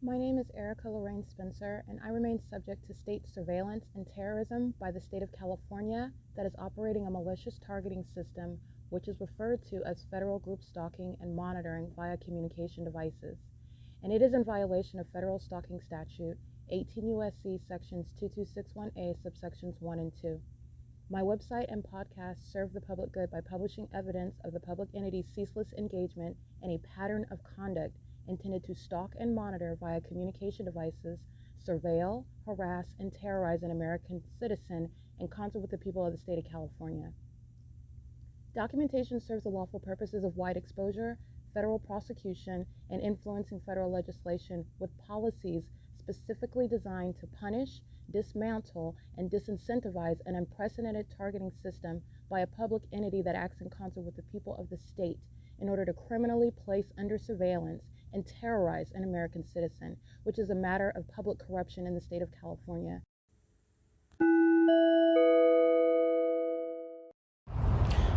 My name is Erica Lorraine Spencer, and I remain subject to state surveillance and terrorism by the state of California that is operating a malicious targeting system, which is referred to as federal group stalking and monitoring via communication devices. And it is in violation of federal stalking statute 18 U.S.C. sections 2261A subsections 1 and 2. My website and podcast serve the public good by publishing evidence of the public entity's ceaseless engagement in a pattern of conduct intended to stalk and monitor via communication devices, surveil, harass, and terrorize an American citizen in concert with the people of the state of California. Documentation serves the lawful purposes of wide exposure, federal prosecution, and influencing federal legislation with policies specifically designed to punish, dismantle, and disincentivize an unprecedented targeting system by a public entity that acts in concert with the people of the state in order to criminally place under surveillance and terrorize an American citizen, which is a matter of public corruption in the state of California.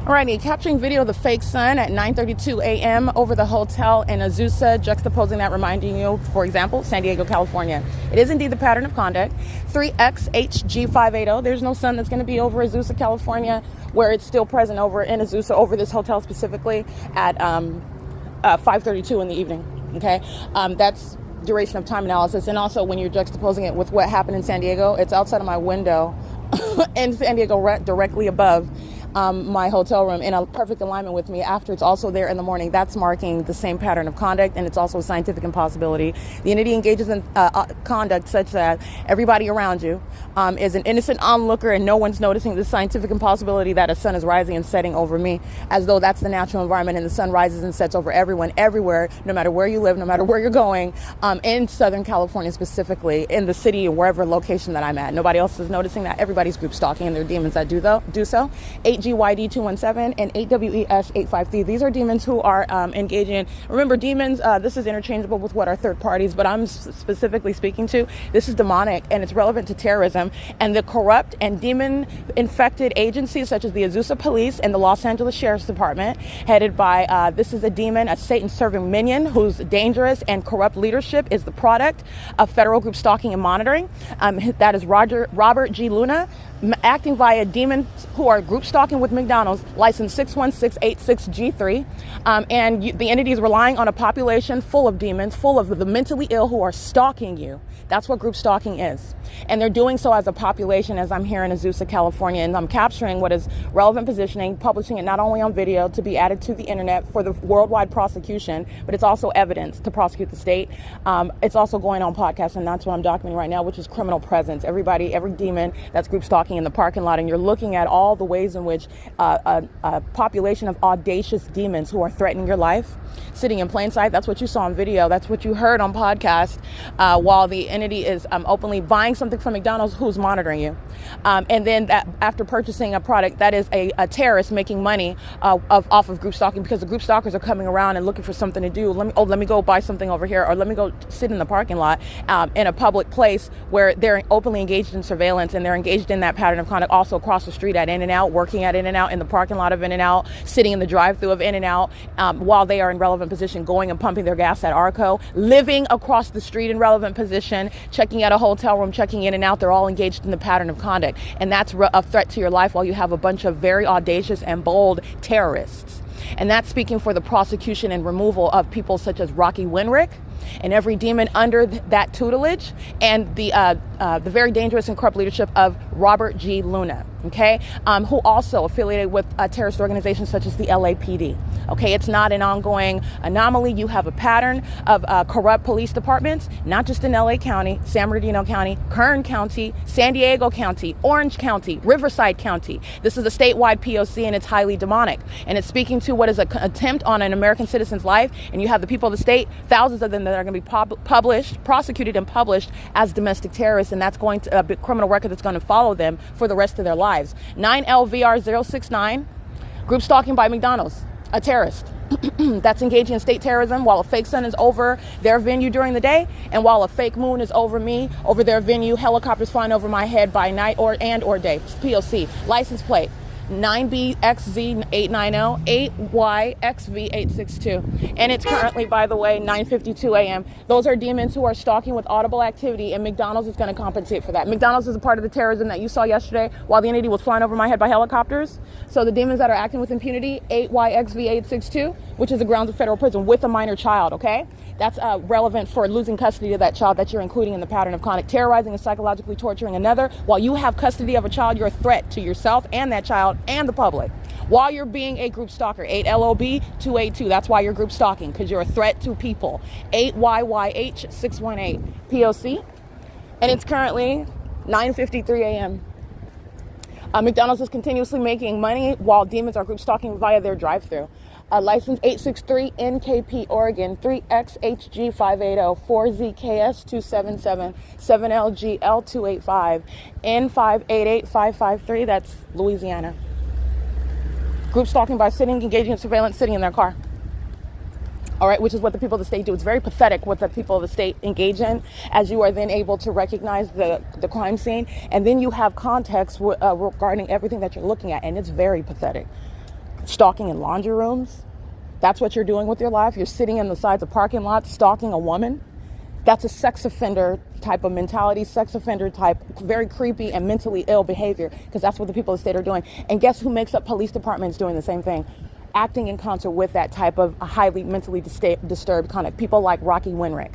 Alrighty, capturing video of the fake sun at 9:32 a.m. over the hotel in AZUSA, juxtaposing that, reminding you, for example, San Diego, California. It is indeed the pattern of conduct. 3XHG580. There's no sun that's going to be over AZUSA, California, where it's still present over in AZUSA, over this hotel specifically at 5:32 in the evening. Okay, that's duration of time analysis. And also when you're juxtaposing it with what happened in San Diego, it's outside of my window in San Diego, directly above my hotel room, in a perfect alignment with me. After, it's also there in the morning. That's marking the same pattern of conduct, and it's also a scientific impossibility. The entity engages in conduct such that everybody around you is an innocent onlooker, and no one's noticing the scientific impossibility that a sun is rising and setting over me, as though that's the natural environment, and the sun rises and sets over everyone, everywhere, no matter where you live, no matter where you're going, in Southern California specifically, in the city or wherever location that I'm at. Nobody else is noticing that. Everybody's group stalking, and there are demons that do so. 8GYD217 and 8WES853. These are demons who are engaging. Remember, demons, this is interchangeable with what are third parties, but I'm specifically speaking to, this is demonic, and it's relevant to terrorism. And the corrupt and demon-infected agencies such as the AZUSA Police and the Los Angeles Sheriff's Department, headed by, this is a demon, a Satan-serving minion whose dangerous and corrupt leadership is the product of federal group stalking and monitoring. That is Robert G. Luna, acting via demons who are group stalking with McDonald's, license 61686G3. And the entity is relying on a population full of demons, full of the mentally ill who are stalking you. That's what group stalking is. And they're doing so as a population, as I'm here in AZUSA, California, and I'm capturing what is relevant positioning, publishing it not only on video to be added to the internet for the worldwide prosecution, but it's also evidence to prosecute the state. It's also going on podcast, and that's what I'm documenting right now, which is criminal presence. Every demon that's group stalking in the parking lot, and you're looking at all the ways in which a population of audacious demons who are threatening your life, sitting in plain sight. That's what you saw on video. That's what you heard on podcast, while the entity is openly buying something from McDonald's, who's monitoring you. And then that, after purchasing a product, that is a terrorist making money off of group stalking, because the group stalkers are coming around and looking for something to do. Let me go buy something over here, or let me go sit in the parking lot in a public place where they're openly engaged in surveillance, and they're engaged in that pattern of conduct also across the street at In-N-Out, working at In-N-Out, in the parking lot of In-N-Out, sitting in the drive-thru of In-N-Out, while they are in relevant position, going and pumping their gas at Arco, living across the street in relevant position, checking out a hotel room, checking in and out. They're all engaged in the pattern of conduct, and that's a threat to your life, while you have a bunch of very audacious and bold terrorists. And that's speaking for the prosecution and removal of people such as Rocky Winrick and every demon under that tutelage, and the very dangerous and corrupt leadership of Robert G. Luna, okay, who also affiliated with terrorist organizations such as the LAPD. Okay, it's not an ongoing anomaly. You have a pattern of corrupt police departments, not just in LA County, San Bernardino County, Kern County, San Diego County, Orange County, Riverside County. This is a statewide P.O.C. and it's highly demonic. And it's speaking to what is an attempt on an American citizen's life. And you have the people of the state, thousands of them that are going to be prosecuted and published as domestic terrorists. And that's going to be a criminal record that's going to follow them for the rest of their lives. 9LVR069, group stalking by McDonald's. A terrorist that's engaging in state terrorism, while a fake sun is over their venue during the day, and while a fake moon is over me, over their venue, helicopters flying over my head by night or day. P.O.C. License plate 9BXZ890, 8YXV862. And it's currently, by the way, 9:52 a.m. Those are demons who are stalking with audible activity, and McDonald's is going to compensate for that. McDonald's is a part of the terrorism that you saw yesterday while the entity was flying over my head by helicopters. So the demons that are acting with impunity, 8YXV862, which is the grounds of federal prison with a minor child, okay? That's relevant for losing custody of that child that you're including in the pattern of conduct. Terrorizing and psychologically torturing another. While you have custody of a child, you're a threat to yourself and that child and the public. While you're being a group stalker, 8LOB282, that's why you're group stalking, because you're a threat to people. 8YYH618, P.O.C. And it's currently 9:53 a.m. McDonald's is continuously making money while demons are group stalking via their drive-thru. License 863 NKP Oregon 3XHG580 4ZKS277 7LGL285 N588553. That's Louisiana. Group stalking by sitting, engaging in surveillance, sitting in their car. All right, which is what the people of the state do. It's very pathetic what the people of the state engage in, as you are then able to recognize the crime scene, and then you have context regarding everything that you're looking at, and it's very pathetic. Stalking in laundry rooms, that's what you're doing with your life. You're sitting in the sides of parking lots, stalking a woman. That's a sex offender type of mentality, sex offender type, very creepy and mentally ill behavior, because that's what the people of the state are doing. And guess who makes up police departments doing the same thing? Acting in concert with that type of highly mentally disturbed kind of people like Rocky Winrick,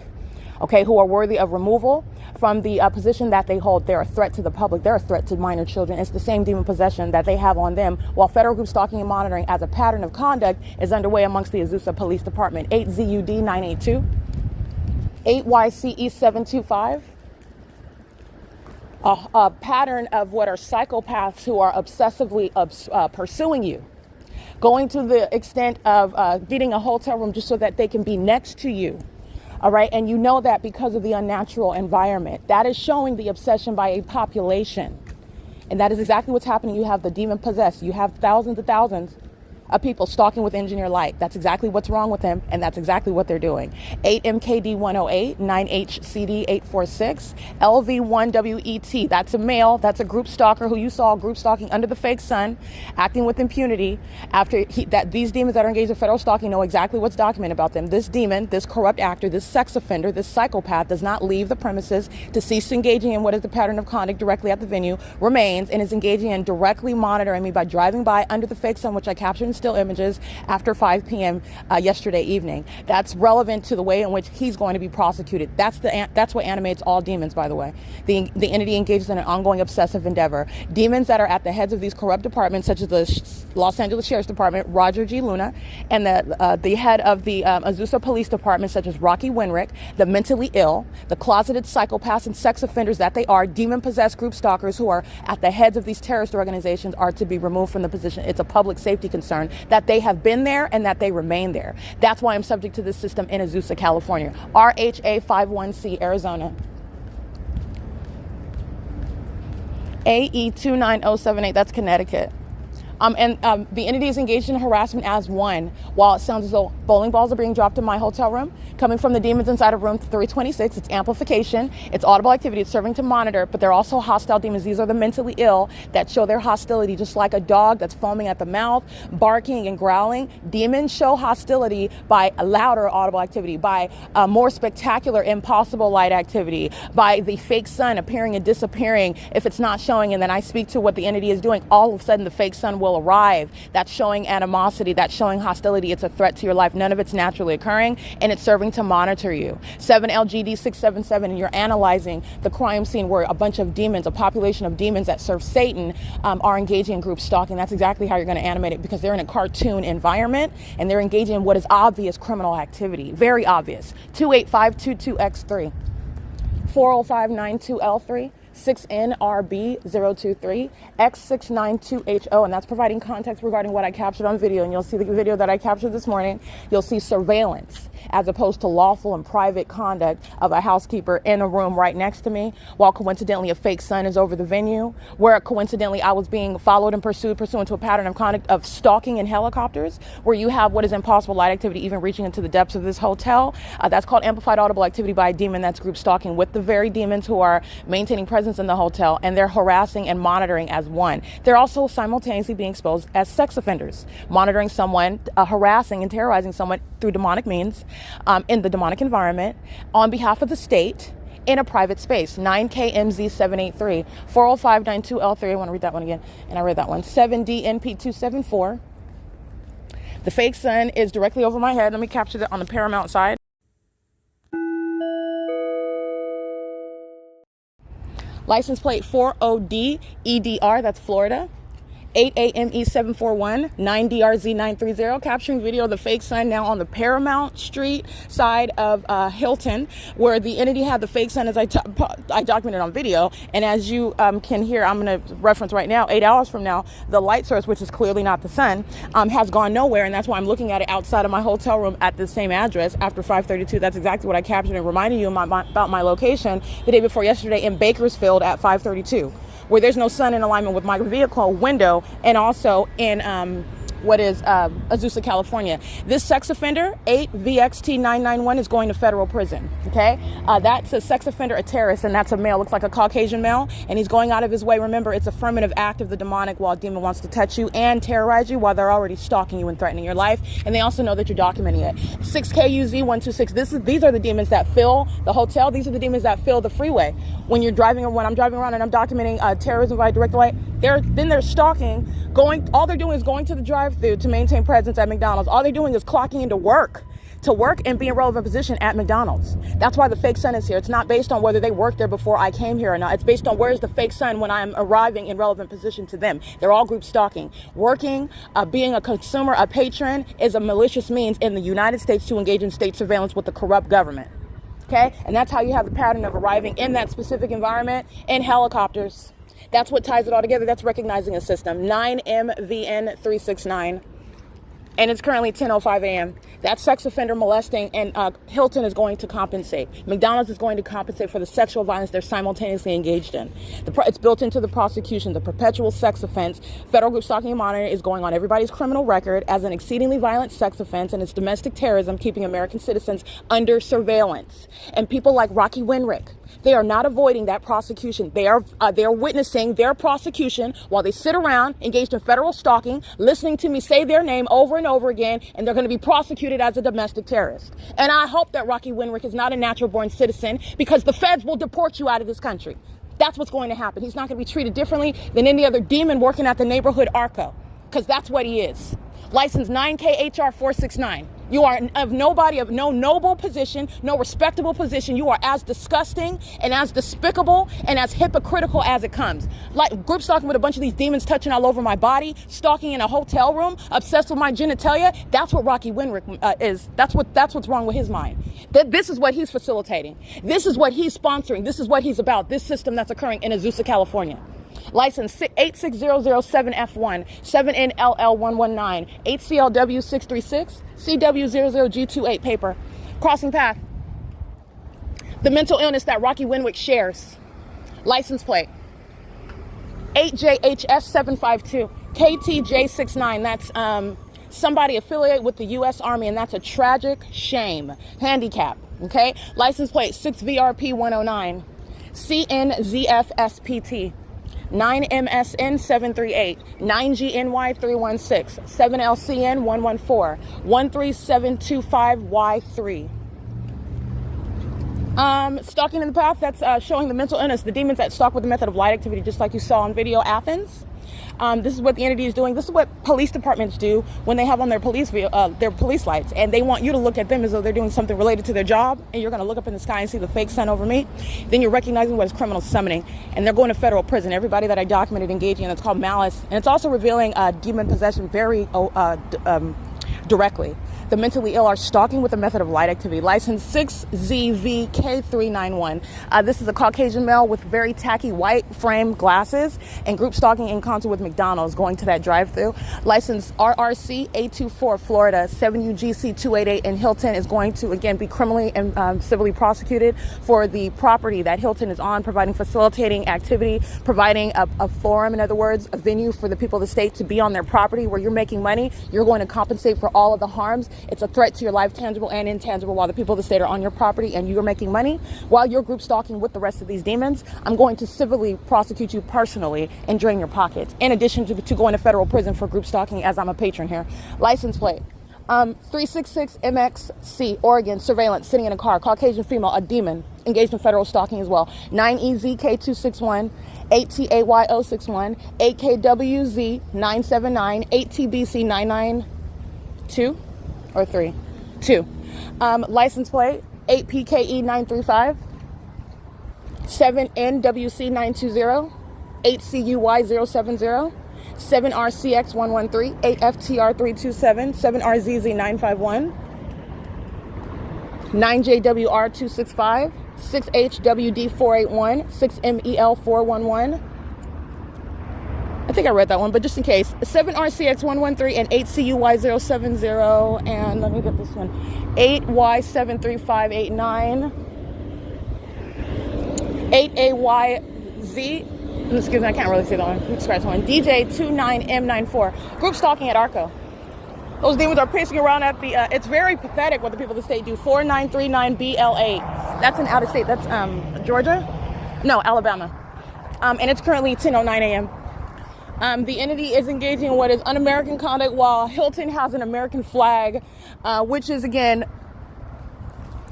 okay, who are worthy of removal from the position that they hold. They're a threat to the public. They're a threat to minor children. It's the same demon possession that they have on them, while federal group stalking and monitoring as a pattern of conduct is underway amongst the AZUSA Police Department. 8ZUD982, 8YCE725. A pattern of what are psychopaths who are obsessively pursuing you, going to the extent of getting a hotel room just so that they can be next to you. All right. And you know that because of the unnatural environment. That is showing the obsession by a population. And that is exactly what's happening. You have the demon possessed. You have thousands and thousands of people stalking with engineer light. That's exactly what's wrong with them, and that's exactly what they're doing. 8MKD108, 9HCD846, LV1WET. That's a male. That's a group stalker who you saw group stalking under the fake sun, acting with impunity. After these demons that are engaged in federal stalking know exactly what's documented about them. This demon, this corrupt actor, this sex offender, this psychopath does not leave the premises to cease engaging in what is the pattern of conduct directly at the venue, remains and is engaging in directly monitoring me by driving by under the fake sun, which I captured in still images after 5 p.m. Yesterday evening. That's relevant to the way in which he's going to be prosecuted. That's what animates all demons, by the way. The entity engages in an ongoing obsessive endeavor. Demons that are at the heads of these corrupt departments, such as the Los Angeles Sheriff's Department, Roger G. Luna, and the head of the AZUSA Police Department, such as Rocky Winrick, the mentally ill, the closeted psychopaths and sex offenders that they are, demon-possessed group stalkers who are at the heads of these terrorist organizations, are to be removed from the position. It's a public safety concern that they have been there and that they remain there. That's why I'm subject to this system in AZUSA, California. RHA51C, Arizona. AE29078, that's Connecticut. The entity is engaged in harassment as one, while it sounds as though bowling balls are being dropped in my hotel room, coming from the demons inside of room 326. It's amplification, it's audible activity, it's serving to monitor, but they're also hostile demons. These are the mentally ill that show their hostility, just like a dog that's foaming at the mouth, barking and growling. Demons show hostility by a louder audible activity, by a more spectacular, impossible light activity, by the fake sun appearing and disappearing if it's not showing, and then I speak to what the entity is doing. All of a sudden, the fake sun will arrive. That's showing animosity. That's showing hostility. It's a threat to your life. None of it's naturally occurring, and it's serving to monitor you. 7LGD677, and you're analyzing the crime scene where a bunch of demons, a population of demons that serve Satan, are engaging in group stalking. That's exactly how you're going to animate it, because they're in a cartoon environment, and they're engaging in what is obvious criminal activity. Very obvious. 28522X3, 40592L3, 6NRB023, X692HO, and that's providing context regarding what I captured on video. And you'll see the video that I captured this morning. You'll see surveillance. as opposed to lawful and private conduct of a housekeeper in a room right next to me, while coincidentally a fake sun is over the venue, where coincidentally I was being followed and pursued pursuant to a pattern of conduct of stalking in helicopters, where you have what is impossible light activity even reaching into the depths of this hotel. That's called amplified audible activity by a demon. That's group stalking with the very demons who are maintaining presence in the hotel, and they're harassing and monitoring as one. They're also simultaneously being exposed as sex offenders, monitoring someone, harassing and terrorizing someone through demonic means in the demonic environment on behalf of the state in a private space. 9KMZ783 40592L3. I want to read that one again, and I read that one. 7DNP274. The fake sun is directly over my head. Let me capture that on the Paramount side. License plate 40DEDR, that's Florida. 8AME741 9DRZ930, capturing video of the fake sun now on the Paramount Street side of Hilton, where the entity had the fake sun, as I documented on video. And as you can hear, I'm going to reference right now, 8 hours from now, the light source, which is clearly not the sun, has gone nowhere. And that's why I'm looking at it outside of my hotel room at the same address after 5:32. That's exactly what I captured and reminded you about my location the day before yesterday in Bakersfield at 5:32. Where there's no sun in alignment with my vehicle window, and also in AZUSA, California. This sex offender, 8VXT991, is going to federal prison, okay? That's a sex offender, a terrorist, and that's a male, looks like a Caucasian male, and he's going out of his way. Remember, it's affirmative act of the demonic while a demon wants to touch you and terrorize you while they're already stalking you and threatening your life, and they also know that you're documenting it. 6KUZ126, these are the demons that fill the hotel. These are the demons that fill the freeway. When I'm driving around and I'm documenting terrorism via direct light, they're stalking, all they're doing is going to the drive-thru to maintain presence at McDonald's. All they're doing is clocking into work and be in relevant position at McDonald's. That's why the fake sun is here. It's not based on whether they worked there before I came here or not. It's based on where's the fake sun when I'm arriving in relevant position to them. They're all group stalking. Working, being a consumer, a patron, is a malicious means in the United States to engage in state surveillance with the corrupt government. Okay? And that's how you have the pattern of arriving in that specific environment in helicopters. That's what ties it all together. That's recognizing a system. 9MVN369. And it's currently 10:05 a.m. That's sex offender molesting, and Hilton is going to compensate. McDonald's is going to compensate for the sexual violence they're simultaneously engaged in. It's built into the prosecution, the perpetual sex offense. Federal group stalking and monitoring is going on everybody's criminal record as an exceedingly violent sex offense, and it's domestic terrorism, keeping American citizens under surveillance. And people like Rocky Winrick, they are not avoiding that prosecution. They are witnessing their prosecution while they sit around engaged in federal stalking, listening to me say their name over and over again, and they're going to be prosecuted as a domestic terrorist. And I hope that Rocky Winrick is not a natural-born citizen, because the feds will deport you out of this country. That's what's going to happen. He's not going to be treated differently than any other demon working at the neighborhood ARCO, because that's what he is. License 9KHR469. You are of nobody, of no noble position, no respectable position. You are as disgusting and as despicable and as hypocritical as it comes. Like group stalking with a bunch of these demons touching all over my body, stalking in a hotel room, obsessed with my genitalia. That's what Rocky Winrick is. That's what's wrong with his mind. This is what he's facilitating. This is what he's sponsoring. This is what he's about. This system that's occurring in AZUSA, California. License 86007F1, 7NLL119, 8CLW636, CW00G28 paper. Crossing path. The mental illness that Rocky Winrick shares. License plate 8JHS752, KTJ69. That's somebody affiliated with the U.S. Army, and that's a tragic shame. Handicap. Okay. License plate 6VRP109, CNZFSPT. 9MSN738, 9GNY316, 7LCN114, 13725Y3. Stalking in the path, that's showing the mental illness, the demons that stalk with the method of light activity, just like you saw on video Athens. This is what the entity is doing. This is what police departments do when they have on their police lights, and they want you to look at them as though they're doing something related to their job, and you're going to look up in the sky and see the fake sun over me. Then you're recognizing what is criminal summoning, and they're going to federal prison. Everybody that I documented engaging in, it's called malice, and it's also revealing demon possession very directly. the mentally ill are stalking with a method of light activity. License 6ZVK391. This is a Caucasian male with very tacky white frame glasses and group stalking in concert with McDonald's going to that drive-thru. License RRC 824 Florida 7UGC 288 in Hilton is going to again be criminally and civilly prosecuted for the property that Hilton is on, providing facilitating activity, providing a forum, in other words, a venue for the people of the state to be on their property where you're making money. You're going to compensate for all of the harms. It's a threat to your life, tangible and intangible, while the people of the state are on your property and you're making money while you're group stalking with the rest of these demons. I'm going to civilly prosecute you personally and drain your pockets, in addition to going to federal prison for group stalking, as I'm a patron here. License plate 366 MXC, Oregon, surveillance, sitting in a car, Caucasian female, a demon, engaged in federal stalking as well. 9EZK261, 8TAY061, 8KWZ 979, 8TBC 992 or 3 2. License plate 8PKE 935, 7NWC 920, 8CUY 070, 7RCX 113, 8FTR 327, 7RZZ 951, 9JWR 265, 6HWD 481, 6MEL 411. I think I read that one, but just in case. 7RCX 113 and 8CUY 070, and let me get this one. 8Y73589, 8AYZ. Excuse me, I can't really see that one. Scratch that one. DJ29M94. Group stalking at Arco. Those demons are pacing around at the, it's very pathetic what the people of the state do. 4939BL8. That's an out of state. That's Georgia? No, Alabama. And it's currently 10:09 a.m. The entity is engaging in what is un-American conduct while Hilton has an American flag, which is, again,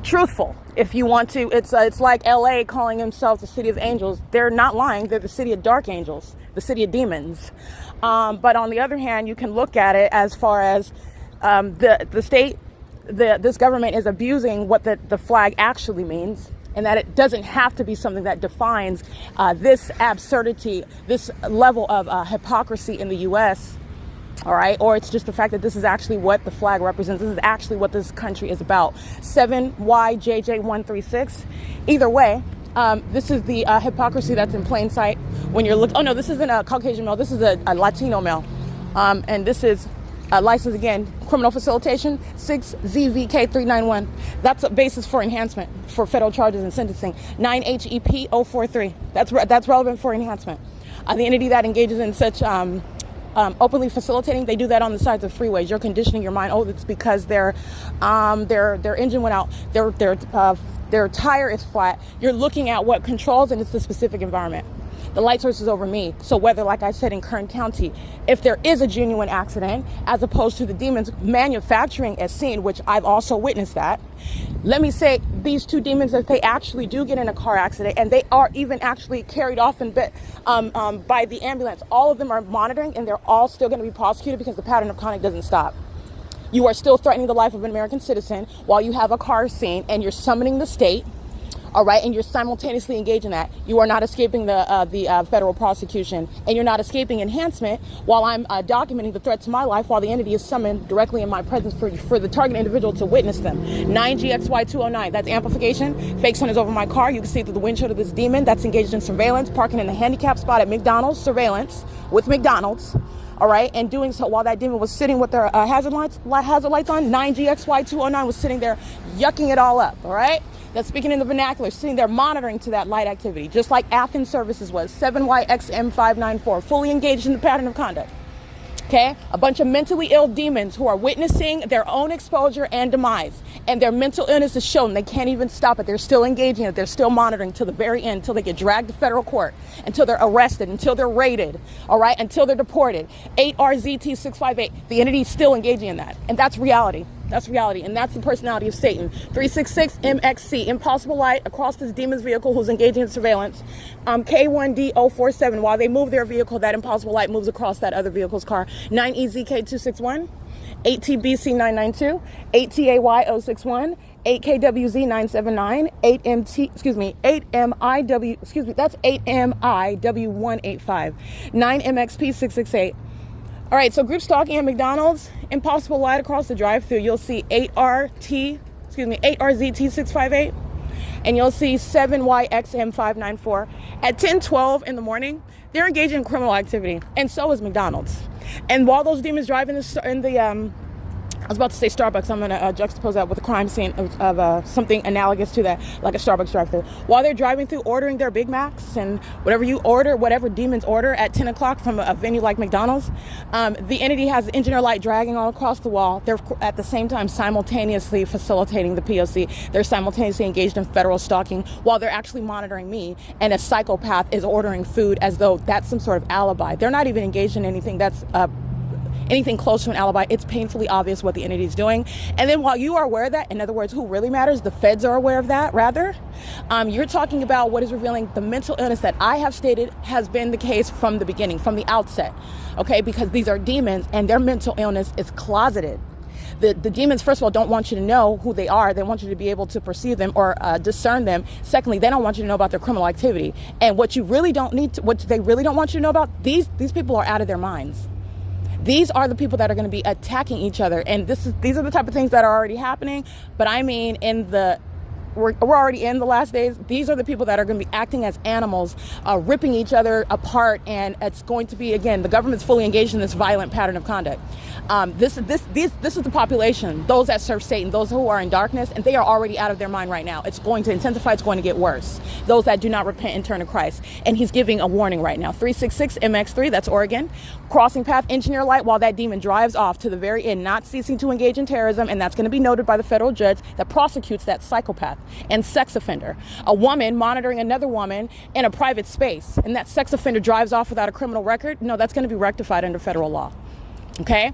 truthful. If you want to, it's like LA calling themselves the city of angels. They're not lying. They're the city of dark angels, the city of demons. But on the other hand, you can look at it as far as the state, this government is abusing what the flag actually means, and that it doesn't have to be something that defines this absurdity, this level of hypocrisy in the U.S., all right? Or it's just the fact that this is actually what the flag represents. This is actually what this country is about. 7YJJ136. Either way, this is the hypocrisy that's in plain sight when you're looking. Oh, no, this isn't a Caucasian male. This is a Latino male. And this is license, again, criminal facilitation, 6ZVK391. That's a basis for enhancement for federal charges and sentencing. 9HEP043. That's relevant for enhancement. The entity that engages in such openly facilitating, they do that on the sides of freeways. You're conditioning your mind. Oh, it's because their engine went out. Their tire is flat. You're looking at what controls, and it's the specific environment. The light source is over me. So whether, like I said, in Kern County, if there is a genuine accident, as opposed to the demons manufacturing a scene, which I've also witnessed that. Let me say, these two demons, if they actually do get in a car accident, and they are even actually carried off by the ambulance, all of them are monitoring, and they're all still going to be prosecuted because the pattern of conduct doesn't stop. You are still threatening the life of an American citizen while you have a car scene, and you're summoning the state. All right, and you're simultaneously engaged in that. You are not escaping the federal prosecution, and you're not escaping enhancement while I'm documenting the threat to my life while the entity is summoned directly in my presence for the target individual to witness them. 9GXY209, that's amplification. Fake sun is over my car. You can see through the windshield of this demon that's engaged in surveillance, parking in the handicap spot at McDonald's, surveillance with McDonald's. All right, and doing so while that demon was sitting with their hazard lights on. 9GXY209 was sitting there yucking it all up. All right. That's speaking in the vernacular, sitting there monitoring to that light activity, just like Athens Services was, 7YXM594, fully engaged in the pattern of conduct. Okay? A bunch of mentally ill demons who are witnessing their own exposure and demise, and their mental illness is shown. They can't even stop it. They're still engaging it. They're still monitoring till the very end, until they get dragged to federal court, until they're arrested, until they're raided, all right, until they're deported. 8RZT658, the entity is still engaging in that, and that's reality. That's reality, and that's the personality of Satan. 366 MXC, impossible light across this demon's vehicle who's engaging in surveillance. K1D047, while they move their vehicle, that impossible light moves across that other vehicle's car. 9EZK261, 8TBC992, 8TAY061, 8KWZ979, 8MIW185, 9MXP668. All right, so group stalking at McDonald's, impossible light across the drive-thru. You'll see 8RZT658, and you'll see 7YXM594. At 10:12 in the morning, they're engaged in criminal activity, and so is McDonald's. And while those demons drive in the I was about to say Starbucks. I'm going to juxtapose that with a crime scene of something analogous to that, like a Starbucks drive-thru. While they're driving through, ordering their Big Macs and whatever you order, whatever demons order at 10 o'clock from a venue like McDonald's, the entity has the engineer light dragging all across the wall. They're at the same time simultaneously facilitating the P.O.C. They're simultaneously engaged in federal stalking while they're actually monitoring me, and a psychopath is ordering food as though that's some sort of alibi. They're not even engaged in anything that's anything close to an alibi. It's painfully obvious what the entity is doing. And then while you are aware of that, in other words, who really matters, the feds are aware of that, rather, you're talking about what is revealing the mental illness that I have stated has been the case from the beginning, from the outset, okay? Because these are demons and their mental illness is closeted. The demons, first of all, don't want you to know who they are. They want you to be able to perceive them or discern them. Secondly, they don't want you to know about their criminal activity. And what you really don't need to, what they really don't want you to know about, these people are out of their minds. These are the people that are going to be attacking each other. And these are the type of things that are already happening. But I mean, we're already in the last days. These are the people that are going to be acting as animals, ripping each other apart. And it's going to be, again, the government's fully engaged in this violent pattern of conduct. This is the population, those that serve Satan, those who are in darkness, and they are already out of their mind right now. It's going to intensify. It's going to get worse. Those that do not repent and turn to Christ. And he's giving a warning right now. 366 MX3, that's Oregon. Crossing path, engineer light while that demon drives off to the very end, not ceasing to engage in terrorism. And that's going to be noted by the federal judge that prosecutes that psychopath and sex offender. A woman monitoring another woman in a private space, and that sex offender drives off without a criminal record. No, that's going to be rectified under federal law. Okay,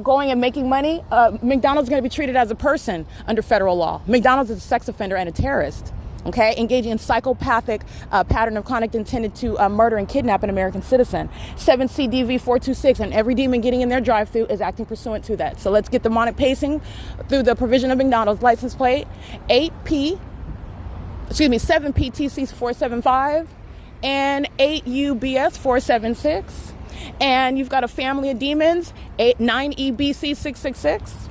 going and making money. McDonald's is going to be treated as a person under federal law. McDonald's is a sex offender and a terrorist. Okay, engaging in psychopathic pattern of conduct intended to murder and kidnap an American citizen. 7CDV426, and every demon getting in their drive-thru is acting pursuant to that. So let's get demonic pacing through the provision of McDonald's license plate 7PTC475 and 8UBS 476. And you've got a family of demons, 9EBC666.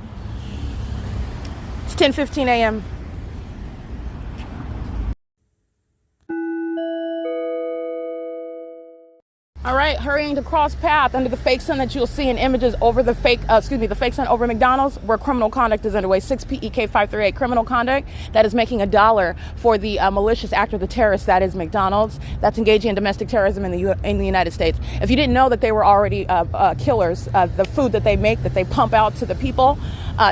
It's 10:15 a.m. All right, hurrying to cross path under the fake sun that you'll see in images over the fake sun over McDonald's, where criminal conduct is underway. 6PEK538, criminal conduct that is making $1 for the malicious actor, the terrorist that is McDonald's, that's engaging in domestic terrorism in the United States. If you didn't know that they were already killers, the food that they make, that they pump out to the people,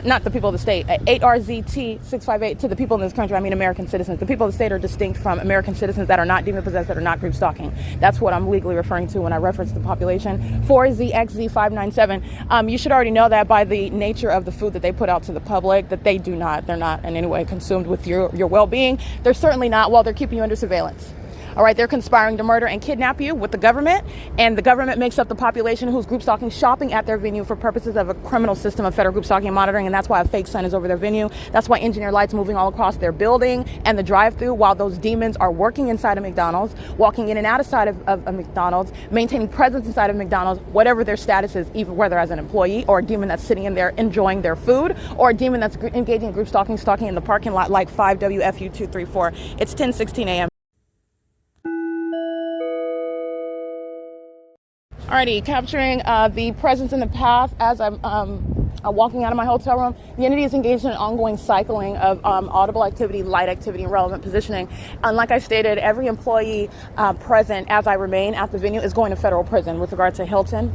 not the people of the state, 8RZT658 to the people in this country, I mean American citizens. The people of the state are distinct from American citizens that are not demon possessed, that are not group stalking. That's what I'm legally referring to when I reference the population. 4ZXZ597. You should already know that by the nature of the food that they put out to the public, that they're not in any way consumed with your well-being. They're certainly not while they're keeping you under surveillance. All right, they're conspiring to murder and kidnap you with the government, and the government makes up the population who's group stalking, shopping at their venue for purposes of a criminal system of federal group stalking and monitoring, and that's why a fake sun is over their venue. That's why engineer lights moving all across their building and the drive-thru while those demons are working inside of McDonald's, walking in and out of McDonald's, maintaining presence inside of McDonald's, whatever their status is, even whether as an employee or a demon that's sitting in there enjoying their food, or a demon that's engaging in group stalking in the parking lot like 5WFU234. It's 10:16 a.m. Alrighty, capturing the presence in the path as I'm walking out of my hotel room. The entity is engaged in an ongoing cycling of audible activity, light activity, and relevant positioning. And like I stated, every employee present as I remain at the venue is going to federal prison with regard to Hilton.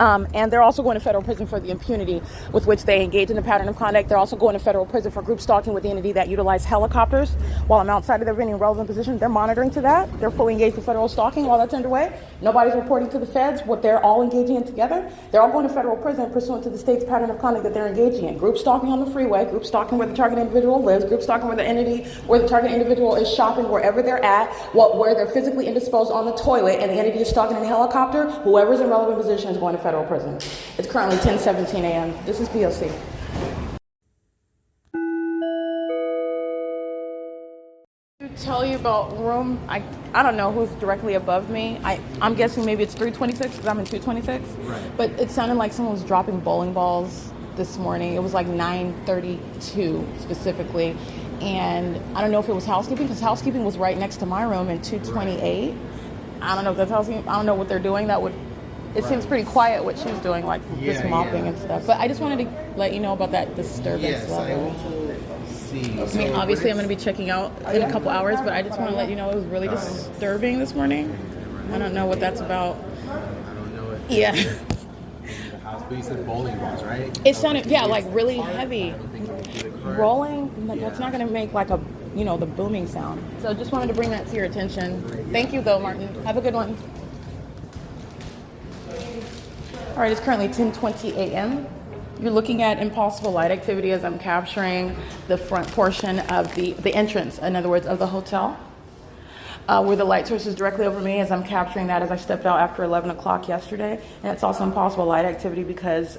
And they're also going to federal prison for the impunity with which they engage in the pattern of conduct. They're also going to federal prison for group stalking with the entity that utilized helicopters while I'm outside of their venue in relevant position. They're monitoring to that. They're fully engaged in federal stalking while that's underway. Nobody's reporting to the feds what they're all engaging in together. They're all going to federal prison pursuant to the state's pattern of conduct that they're engaging in. Group stalking on the freeway, group stalking where the target individual lives, group stalking where the target individual is shopping wherever they're at, where they're physically indisposed on the toilet, and the entity is stalking in a helicopter. Whoever's in relevant position is going to federal prison. It's currently 10:17 a.m. This is P.O.C. To tell you about room, I don't know who's directly above me. I'm guessing maybe it's 326 because I'm in 226. Right. But it sounded like someone was dropping bowling balls this morning. It was like 9:32 specifically, and I don't know if it was housekeeping because housekeeping was right next to my room in 228. Right. I don't know if that's housekeeping. I don't know what they're doing. It seems pretty quiet what she's doing, like just mopping and stuff. But I just wanted to let you know about that disturbance level. I mean, obviously, I'm going to be checking out in a couple hours, but I just want to let you know it was really disturbing this morning. I don't know what that's about. I don't know if Yeah. the house, but you said bowling balls, right? It sounded, like really heavy. Rolling, that's not going to make like the booming sound. So just wanted to bring that to your attention. Thank you, though, Martin. Have a good one. All right, it's currently 10:20 a.m. You're looking at impossible light activity as I'm capturing the front portion of the entrance, in other words, of the hotel, where the light source is directly over me as I'm capturing that as I stepped out after 11 o'clock yesterday. And it's also impossible light activity because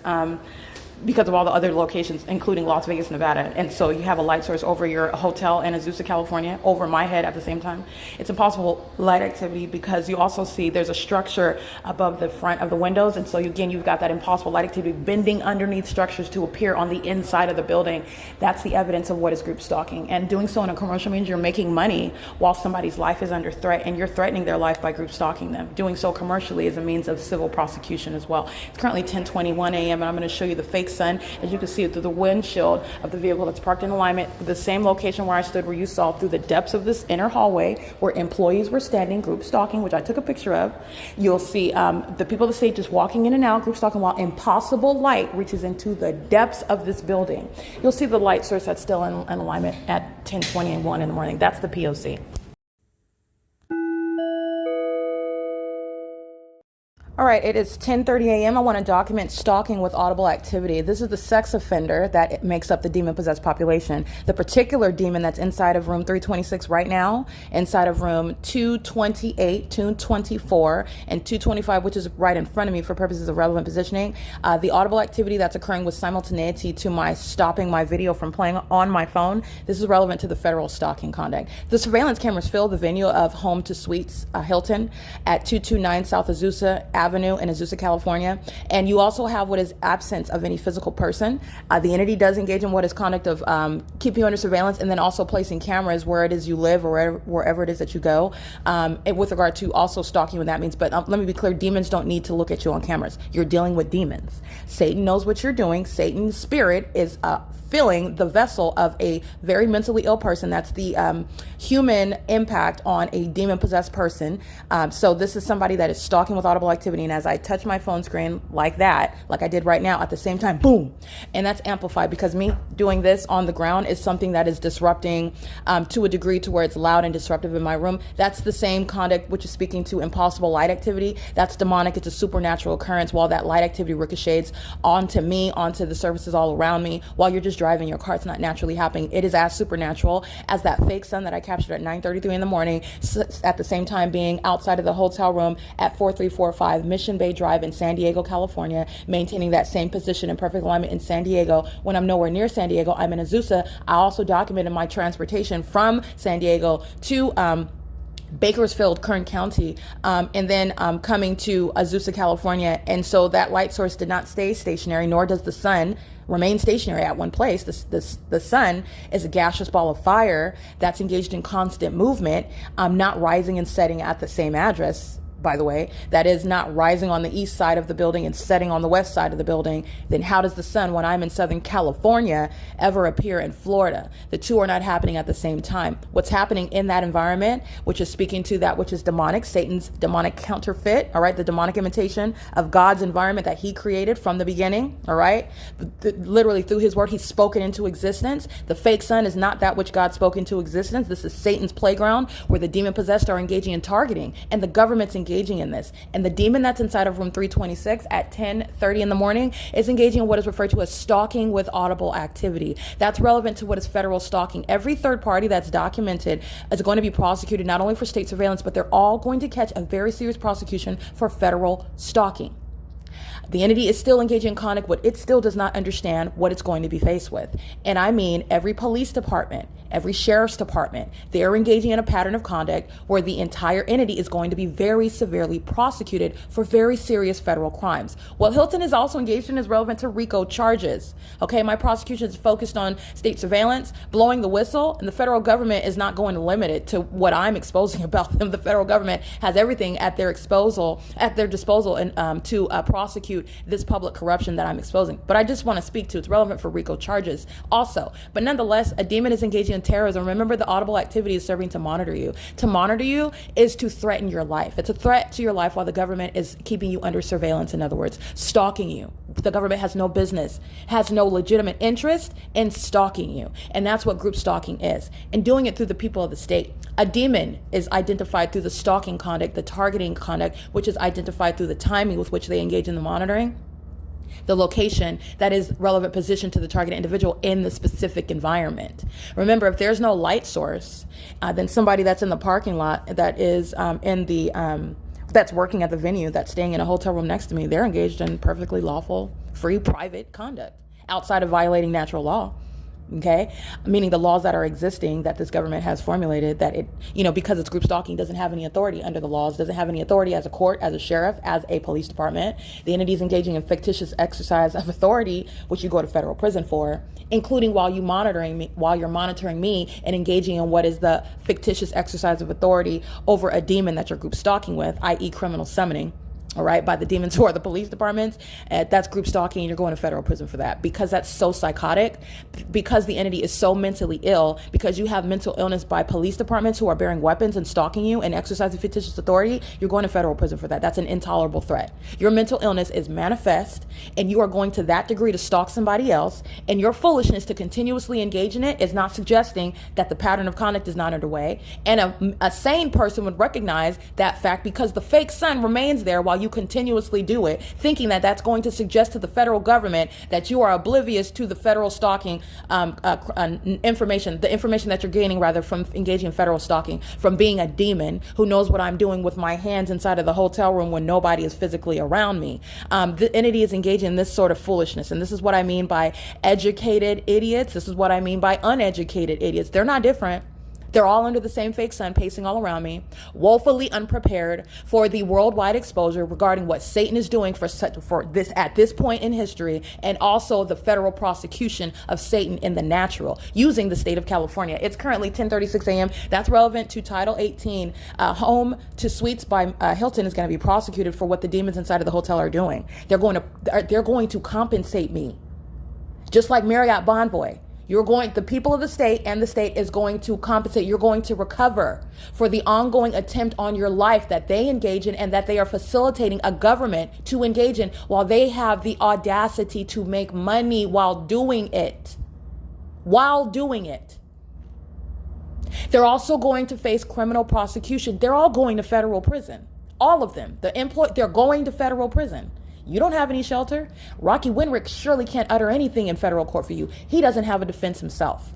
of all the other locations, including Las Vegas, Nevada. And so you have a light source over your hotel in Azusa, California, over my head at the same time. It's impossible light activity because you also see there's a structure above the front of the windows. And so you've got that impossible light activity bending underneath structures to appear on the inside of the building. That's the evidence of what is group stalking. And doing so in a commercial means you're making money while somebody's life is under threat, and you're threatening their life by group stalking them. Doing so commercially is a means of civil prosecution as well. It's currently 10:21 a.m. and I'm going to show you the fake sun, as you can see it through the windshield of the vehicle that's parked in alignment, the same location where I stood, where you saw through the depths of this inner hallway where employees were standing, group stalking, which I took a picture of. You'll see the people of the state just walking in and out, group stalking, while impossible light reaches into the depths of this building. You'll see the light source that's still in alignment at 10:21 in the morning. That's the P.O.C. All right, it is 10:30 a.m. I want to document stalking with audible activity. This is the sex offender that makes up the demon-possessed population. The particular demon that's inside of room 326 right now, inside of room 228, 224, and 225, which is right in front of me for purposes of relevant positioning. The audible activity that's occurring with simultaneity to my stopping my video from playing on my phone. This is relevant to the federal stalking conduct. The surveillance cameras fill the venue of Home to Suites Hilton at 229 South Azusa Avenue in Azusa, California. And you also have what is absence of any physical person. The entity does engage in what is conduct of keeping you under surveillance, and then also placing cameras where it is you live or wherever it is that you go, with regard to also stalking, what that means. But let me be clear, demons don't need to look at you on cameras. You're dealing with demons. Satan knows what you're doing. Satan's spirit is filling the vessel of a very mentally ill person. That's the human impact on a demon-possessed person. So this is somebody that is stalking with audible activity. And as I touch my phone screen like that, like I did right now, at the same time, boom. And that's amplified because me doing this on the ground is something that is disrupting to a degree to where it's loud and disruptive in my room. That's the same conduct which is speaking to impossible light activity. That's demonic. It's a supernatural occurrence while that light activity ricochets onto me, onto the surfaces all around me, while you're just driving your car. It's not naturally happening. It is as supernatural as that fake sun that I captured at 9:33 in the morning, at the same time being outside of the hotel room at 4345 Mission Bay Drive in San Diego, California, maintaining that same position in perfect alignment in San Diego. When I'm nowhere near San Diego, I'm in Azusa. I also documented my transportation from San Diego to Bakersfield, Kern County, and then coming to Azusa, California. And so that light source did not stay stationary, nor does the sun remain stationary at one place. The sun is a gaseous ball of fire that's engaged in constant movement, not rising and setting at the same address. By the way, that is not rising on the east side of the building and setting on the west side of the building. Then how does the sun, when I'm in Southern California, ever appear in Florida? The two are not happening at the same time. What's happening in that environment, which is speaking to that which is demonic, Satan's demonic counterfeit, all right, the demonic imitation of God's environment that he created from the beginning, all right? Literally through his word, he's spoken into existence. The fake sun is not that which God spoke into existence. This is Satan's playground where the demon-possessed are engaging in targeting, and the government's engaging in this. And the demon that's inside of room 326 at 10:30 in the morning is engaging in what is referred to as stalking with audible activity. That's relevant to what is federal stalking. Every third party that's documented is going to be prosecuted not only for state surveillance, but they're all going to catch a very serious prosecution for federal stalking. The entity is still engaging in conduct, but it still does not understand what it's going to be faced with. And I mean every police department, every sheriff's department, they're engaging in a pattern of conduct where the entire entity is going to be very severely prosecuted for very serious federal crimes. What Hilton is also engaged in is relevant to RICO charges. Okay, my prosecution is focused on state surveillance, blowing the whistle, and the federal government is not going to limit it to what I'm exposing about them. The federal government has everything at their disposal, and to prosecute this public corruption that I'm exposing. But I just want to speak to, it's relevant for RICO charges also. But nonetheless, a demon is engaging in terrorism. Remember, the audible activity is serving to monitor you. To monitor you is to threaten your life. It's a threat to your life while the government is keeping you under surveillance, in other words, stalking you. The government has no business, has no legitimate interest in stalking you. And that's what group stalking is. And doing it through the people of the state. A demon is identified through the stalking conduct, the targeting conduct, which is identified through the timing with which they engage in the monitoring, the location that is relevant position to the targeted individual in the specific environment. Remember, if there's no light source, then somebody that's in the parking lot that is that's working at the venue, that's staying in a hotel room next to me, they're engaged in perfectly lawful, free, private conduct outside of violating natural law. Okay, meaning the laws that are existing that this government has formulated, that it, because it's group stalking, doesn't have any authority under the laws, doesn't have any authority as a court, as a sheriff, as a police department. The entity is engaging in fictitious exercise of authority, which you go to federal prison for, including while you're monitoring me and engaging in what is the fictitious exercise of authority over a demon that you're group stalking with, i.e. criminal summoning. All right, by the demons who are the police departments. That's group stalking, and you're going to federal prison for that, because that's so psychotic, because the entity is so mentally ill, because you have mental illness by police departments who are bearing weapons and stalking you and exercising fictitious authority. You're going to federal prison for that. That's an intolerable threat. Your mental illness is manifest, and you are going to that degree to stalk somebody else, and your foolishness to continuously engage in it is not suggesting that the pattern of conduct is not underway. And a sane person would recognize that fact, because the fake sun remains there while you continuously do it, thinking that that's going to suggest to the federal government that you are oblivious to the federal stalking information, the information that you're gaining rather from engaging in federal stalking, from being a demon who knows what I'm doing with my hands inside of the hotel room when nobody is physically around me. The entity is engaging in this sort of foolishness. And this is what I mean by educated idiots. This is what I mean by uneducated idiots. They're not different. They're all under the same fake sun, pacing all around me, woefully unprepared for the worldwide exposure regarding what Satan is doing for this at this point in history, and also the federal prosecution of Satan in the natural, using the state of California. It's currently 10:36 a.m. That's relevant to Title 18. Home to Suites by Hilton is going to be prosecuted for what the demons inside of the hotel are doing. They're going to compensate me, just like Marriott Bonvoy. The people of the state and the state is going to compensate. You're going to recover for the ongoing attempt on your life that they engage in and that they are facilitating a government to engage in while they have the audacity to make money while doing it. They're also going to face criminal prosecution. They're all going to federal prison. All of them. They're going to federal prison. You don't have any shelter. Rocky Winrick surely can't utter anything in federal court for you. He doesn't have a defense himself.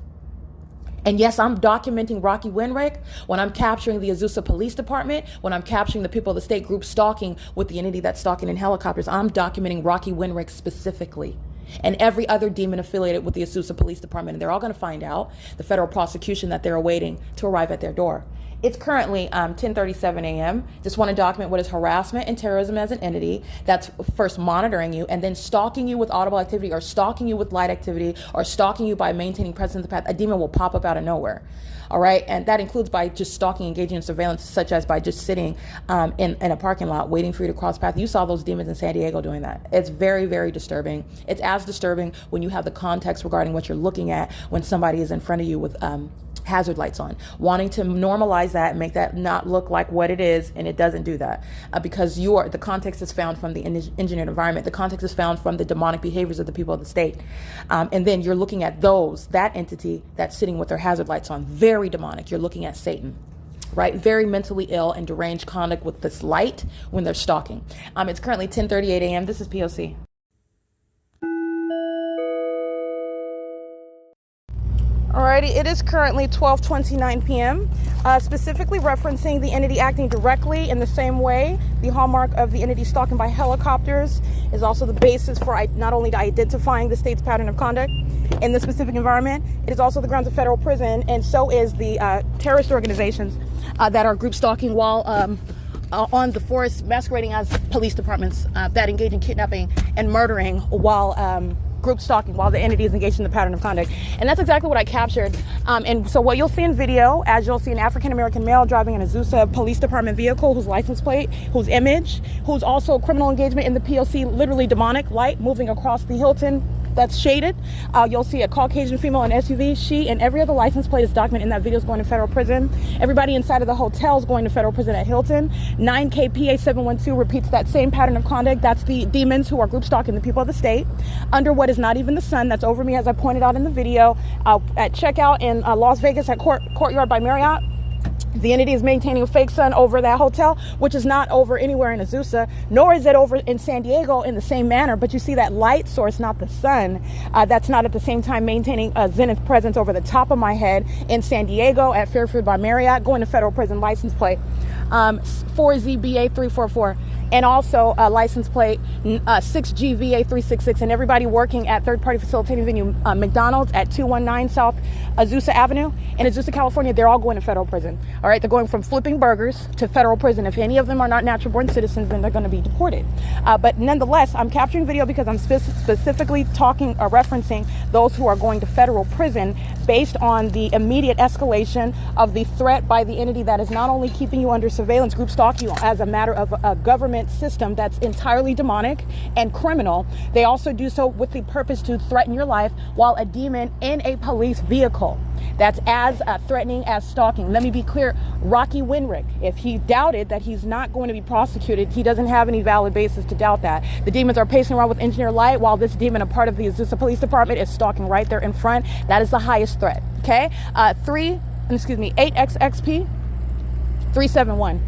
And yes, I'm documenting Rocky Winrick when I'm capturing the AZUSA Police Department, when I'm capturing the people of the state group stalking with the entity that's stalking in helicopters. I'm documenting Rocky Winrick specifically, and every other demon affiliated with the AZUSA Police Department. And they're all going to find out the federal prosecution that they're awaiting to arrive at their door. It's currently 10:37 a.m. Just want to document what is harassment and terrorism as an entity that's first monitoring you and then stalking you with audible activity, or stalking you with light activity, or stalking you by maintaining presence in the path. A demon will pop up out of nowhere. All right. And that includes by just stalking, engaging in surveillance, such as by just sitting in a parking lot waiting for you to cross path. You saw those demons in San Diego doing that. It's very, very disturbing. It's as disturbing when you have the context regarding what you're looking at when somebody is in front of you with hazard lights on, wanting to normalize that and make that not look like what it is, and it doesn't do that because the context is found from the engineered environment. The context is found from the demonic behaviors of the people of the state, and then you're looking at that entity that's sitting with their hazard lights on, very demonic. You're looking at Satan. Right? Very mentally ill and deranged conduct with this light when they're stalking. It's currently 10:38 a.m. This is P.O.C. Alrighty, it is currently 12:29 p.m., specifically referencing the entity acting directly in the same way. The hallmark of the entity stalking by helicopters is also the basis for not only identifying the state's pattern of conduct, in this specific environment. It is also the grounds of federal prison, and so is the terrorist organizations that are group stalking while on the force, masquerading as police departments that engage in kidnapping and murdering while group stalking, while the entity is engaged in the pattern of conduct. And that's exactly what I captured. And so what you'll see in video, as you'll see an African-American male driving an AZUSA police department vehicle, whose license plate, whose image, who's also criminal engagement in the P.O.C, literally demonic light moving across the Hilton that's shaded. You'll see a Caucasian female in SUV. She and every other license plate is documented in that video is going to federal prison. Everybody inside of the hotel is going to federal prison at Hilton. 9KPA 712 repeats that same pattern of conduct. That's the demons who are group stalking the people of the state under what is not even the sun. That's over me, as I pointed out in the video. At checkout in Las Vegas at Courtyard by Marriott, the entity is maintaining a fake sun over that hotel, which is not over anywhere in AZUSA, nor is it over in San Diego in the same manner. But you see that light source, not the sun, that's not at the same time maintaining a zenith presence over the top of my head in San Diego at Fairfield by Marriott, going to federal prison, license plate 4ZBA344. And also a license plate 6GVA366, and everybody working at third-party facilitating venue McDonald's at 219 South Azusa Avenue in Azusa, California. They're all going to federal prison. All right, they're going from flipping burgers to federal prison. If any of them are not natural-born citizens, then they're going to be deported. But nonetheless, I'm capturing video because I'm specifically talking or referencing those who are going to federal prison based on the immediate escalation of the threat by the entity that is not only keeping you under surveillance, group stalking you as a matter of a government system that's entirely demonic and criminal. They also do so with the purpose to threaten your life while a demon in a police vehicle. That's as threatening as stalking. Let me be clear, Rocky Winrick, if he doubted that he's not going to be prosecuted, he doesn't have any valid basis to doubt that. The demons are pacing around with engineer light while this demon, a part of the Azusa Police Department, is stalking right there in front. That is the highest threat, okay? 8XXP 371.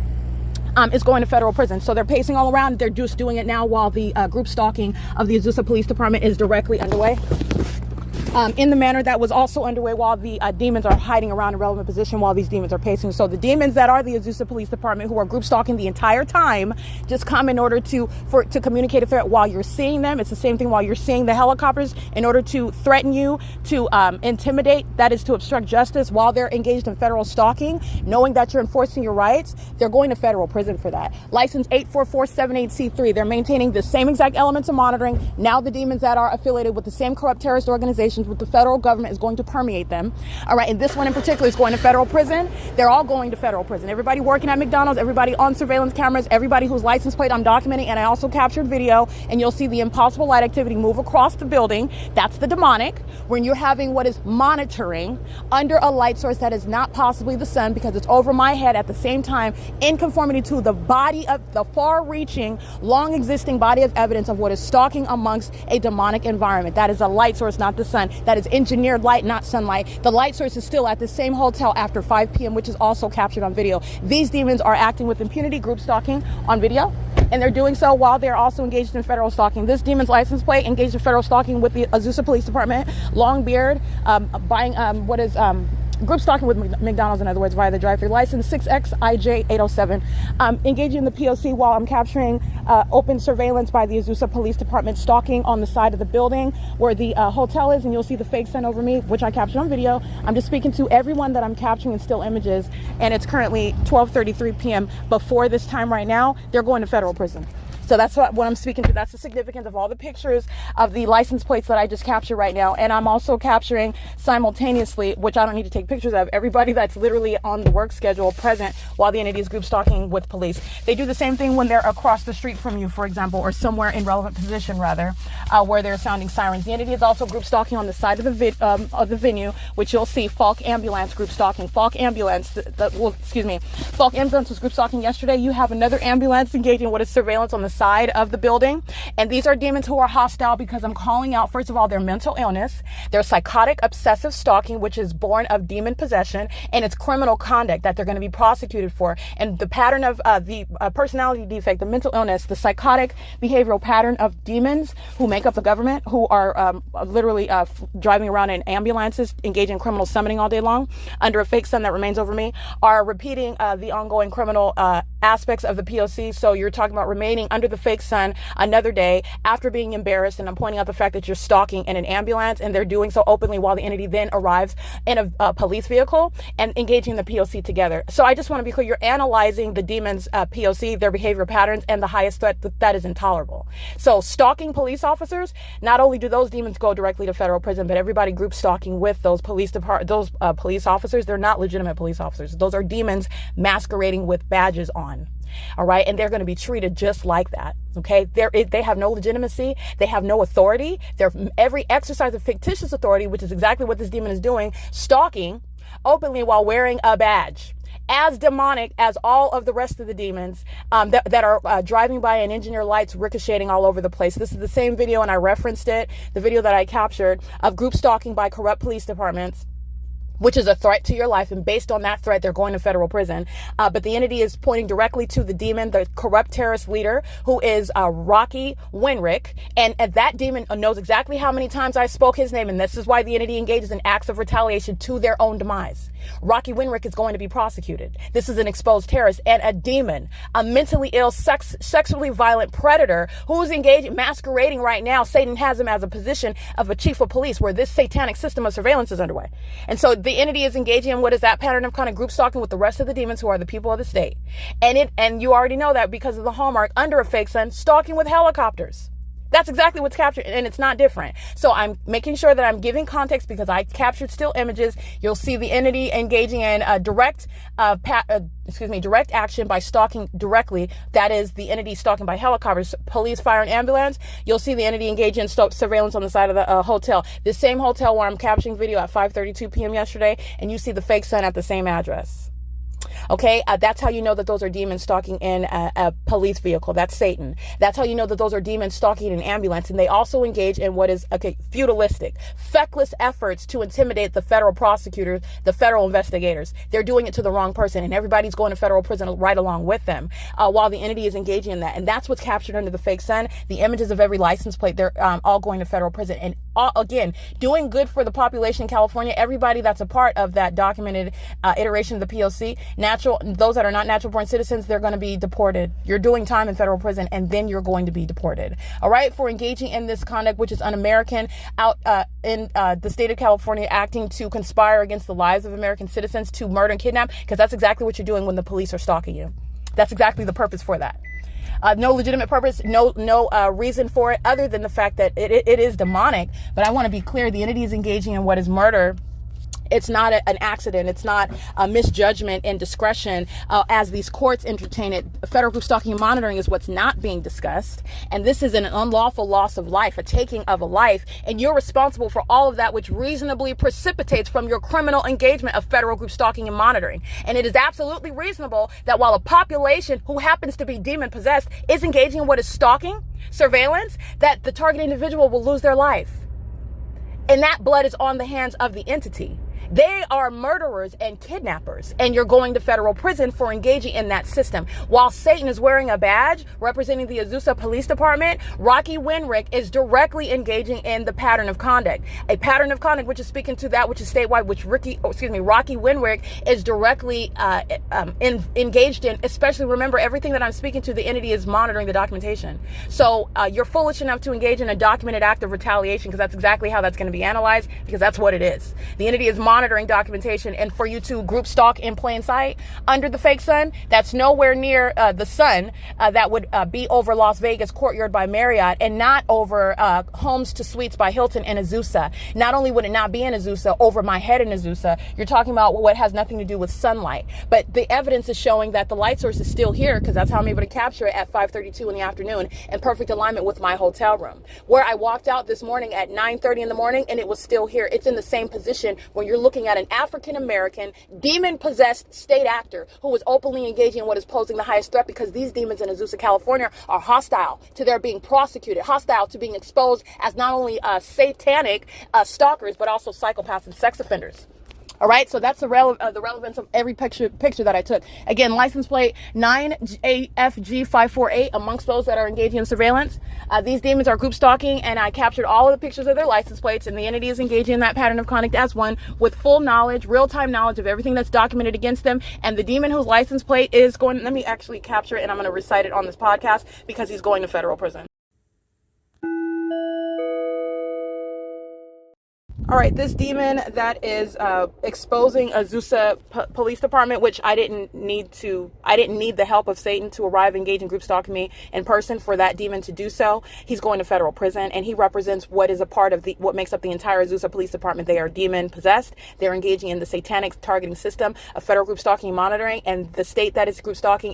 Is going to federal prison. So they're pacing all around. They're just doing it now while the group stalking of the Azusa Police Department is directly underway. In the manner that was also underway while the demons are hiding around a relevant position while these demons are pacing. So the demons that are the Azusa Police Department, who are group stalking the entire time, just come in order to communicate a threat while you're seeing them. It's the same thing while you're seeing the helicopters, in order to threaten you, to intimidate, that is to obstruct justice while they're engaged in federal stalking, knowing that you're enforcing your rights. They're going to federal prison for that. License 84478C3. They're maintaining the same exact elements of monitoring. Now the demons that are affiliated with the same corrupt terrorist organizations with the federal government is going to permeate them. All right, and this one in particular is going to federal prison. They're all going to federal prison. Everybody working at McDonald's, everybody on surveillance cameras, everybody whose license plate I'm documenting, and I also captured video, and you'll see the impossible light activity move across the building. That's the demonic, when you're having what is monitoring under a light source that is not possibly the sun, because it's over my head at the same time, in conformity to the body of the far-reaching, long-existing body of evidence of what is stalking amongst a demonic environment. That is a light source, not the sun. That is engineered light, not sunlight. The light source is still at the same hotel after 5 p.m., which is also captured on video. These demons are acting with impunity, group stalking on video, and they're doing so while they're also engaged in federal stalking. This demon's license plate engaged in federal stalking with the Azusa Police Department, long beard, buying group stalking with McDonald's, in other words, via the drive-thru. License 6XIJ807. Engaging in the P.O.C. while I'm capturing open surveillance by the Azusa Police Department, stalking on the side of the building where the hotel is, and you'll see the fake sun over me, which I captured on video. I'm just speaking to everyone that I'm capturing in still images, and it's currently 12:33 p.m. Before this time right now, they're going to federal prison. So that's what I'm speaking to. That's the significance of all the pictures of the license plates that I just captured right now. And I'm also capturing simultaneously, which I don't need to take pictures of, everybody that's literally on the work schedule present while the entity is group stalking with police. They do the same thing when they're across the street from you, for example, or somewhere in relevant position, rather, where they're sounding sirens. The entity is also group stalking on the side of the venue, which you'll see FALCK ambulance group stalking. FALCK ambulance, FALCK ambulance was group stalking yesterday. You have another ambulance engaging what is surveillance on the side of the building, and these are demons who are hostile because I'm calling out, first of all, their mental illness, their psychotic obsessive stalking, which is born of demon possession, and it's criminal conduct that they're going to be prosecuted for. And the pattern of the personality defect, the mental illness, the psychotic behavioral pattern of demons who make up the government, who are literally driving around in ambulances, engaging in criminal summoning all day long under a fake sun that remains over me, are repeating the ongoing criminal aspects of the P.O.C. So you're talking about remaining under the fake sun another day after being embarrassed. And I'm pointing out the fact that you're stalking in an ambulance, and they're doing so openly while the entity then arrives in a police vehicle and engaging the P.O.C. together. So I just want to be clear, you're analyzing the demons' P.O.C., their behavior patterns, and the highest threat that is intolerable. So stalking police officers, not only do those demons go directly to federal prison, but everybody group stalking with those police officers, they're not legitimate police officers. Those are demons masquerading with badges on. All right. And they're going to be treated just like that. OK, they have no legitimacy. They have no authority. Every exercise of fictitious authority, which is exactly what this demon is doing, stalking openly while wearing a badge. As demonic as all of the rest of the demons that are driving by and engineer lights ricocheting all over the place. This is the same video, and I referenced it, the video that I captured of group stalking by corrupt police departments, which is a threat to your life. And based on that threat, they're going to federal prison. But the entity is pointing directly to the demon, the corrupt terrorist leader, who is Rocky Winrick. And that demon knows exactly how many times I spoke his name. And this is why the entity engages in acts of retaliation to their own demise. Rocky Winrick is going to be prosecuted. This is an exposed terrorist and a demon, a mentally ill, sexually violent predator who's engaged, masquerading right now. Satan has him as a position of a chief of police where this satanic system of surveillance is underway. And so the entity is engaging in what is that pattern of kind of group stalking with the rest of the demons who are the people of the state. And you already know that because of the hallmark under a fake sun, stalking with helicopters. That's exactly what's captured, and it's not different. So I'm making sure that I'm giving context because I captured still images. You'll see the entity engaging in direct action by stalking directly. That is the entity stalking by helicopters, police, fire, and ambulance. You'll see the entity engaging in surveillance on the side of the hotel. The same hotel where I'm capturing video at 5:32 p.m. yesterday, and you see the fake sun at the same address. Okay, that's how you know that those are demons stalking in a police vehicle. That's Satan. That's how you know that those are demons stalking in an ambulance. And they also engage in what is feudalistic, feckless efforts to intimidate the federal prosecutors, the federal investigators. They're doing it to the wrong person, and everybody's going to federal prison right along with them while the entity is engaging in that. And that's what's captured under the fake sun. The images of every license plate, they're all going to federal prison. And again, doing good for the population in California, everybody that's a part of that documented iteration of the P.O.C., those that are not natural born citizens, they're going to be deported. You're doing time in federal prison, and then you're going to be deported. All right, for engaging in this conduct, which is un-American, out in the state of California, acting to conspire against the lives of American citizens to murder and kidnap, because that's exactly what you're doing when the police are stalking you. That's exactly the purpose for that. No legitimate purpose, no reason for it other than the fact that it is demonic. But I want to be clear, the entity is engaging in what is murder. It's not an accident. It's not a misjudgment and discretion as these courts entertain it. Federal group stalking and monitoring is what's not being discussed. And this is an unlawful loss of life, a taking of a life. And you're responsible for all of that which reasonably precipitates from your criminal engagement of federal group stalking and monitoring. And it is absolutely reasonable that while a population who happens to be demon possessed is engaging in what is stalking, surveillance, that the target individual will lose their life. And that blood is on the hands of the entity. They are murderers and kidnappers, and you're going to federal prison for engaging in that system. While Satan is wearing a badge representing the AZUSA Police Department, Rocky Winrick is directly engaging in the pattern of conduct. A pattern of conduct which is speaking to that which is statewide, which Rocky Winrick is directly engaged in. Especially, remember, everything that I'm speaking to, the entity is monitoring the documentation. So you're foolish enough to engage in a documented act of retaliation, because that's exactly how that's going to be analyzed, because that's what it is. The entity is monitoring documentation, and for you to group stalk in plain sight under the fake sun, that's nowhere near the sun that would be over Las Vegas Courtyard by Marriott, and not over Homes to Suites by Hilton and Azusa. Not only would it not be in Azusa, over my head in Azusa, you're talking about what has nothing to do with sunlight. But the evidence is showing that the light source is still here, because that's how I'm able to capture it at 5:32 in the afternoon in perfect alignment with my hotel room, where I walked out this morning at 9:30 in the morning, and it was still here. It's in the same position when you're looking at an African-American demon-possessed state actor who is openly engaging in what is posing the highest threat, because these demons in Azusa, California are hostile to their being prosecuted, hostile to being exposed as not only satanic stalkers, but also psychopaths and sex offenders. All right, so that's the relevance of every picture that I took. Again, license plate 9AFG548 amongst those that are engaging in surveillance. These demons are group stalking, and I captured all of the pictures of their license plates, and the entity is engaging in that pattern of conduct as one with full knowledge, real-time knowledge of everything that's documented against them. And the demon whose license plate is going, let me actually capture it, and I'm going to recite it on this podcast because he's going to federal prison. All right, this demon that is exposing AZUSA police department, which I didn't need the help of Satan to arrive, engage in group stalking me in person for that demon to do so. He's going to federal prison, and he represents what is a part of what makes up the entire AZUSA police department. They are demon possessed. They're engaging in the satanic targeting system of federal group stalking and monitoring, and the state that is group stalking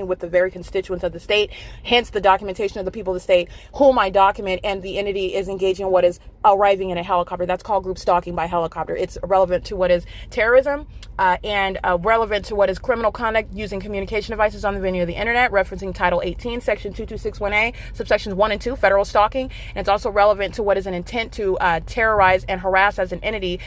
with the very constituents of the state, hence the documentation of the people of the state whom I document, and the entity is engaging in what is arriving in a helicopter. That's called group stalking by helicopter. It's relevant to what is terrorism and relevant to what is criminal conduct using communication devices on the venue of the internet, referencing Title 18, Section 2261A, subsections 1 and 2, federal stalking. And it's also relevant to what is an intent to terrorize and harass as an entity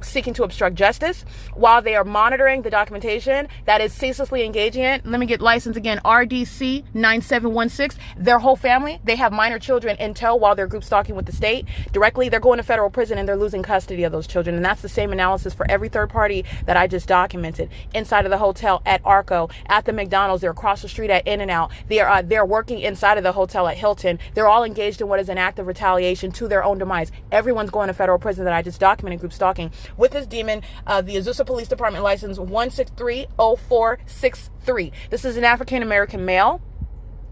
seeking to obstruct justice while they are monitoring the documentation that is ceaselessly engaging in. Let me get license again, RDC 9716. Their whole family, they have minor children in tow while they're group stalking with the state. Directly, they're going to federal prison and they're losing custody of those children. And that's the same analysis for every third party that I just documented. Inside of the hotel at Arco, at the McDonald's, they're across the street at In-N-Out. They're working inside of the hotel at Hilton. They're all engaged in what is an act of retaliation to their own demise. Everyone's going to federal prison that I just documented group stalking with this demon. The AZUSA Police Department license 1630463. This is an African American male.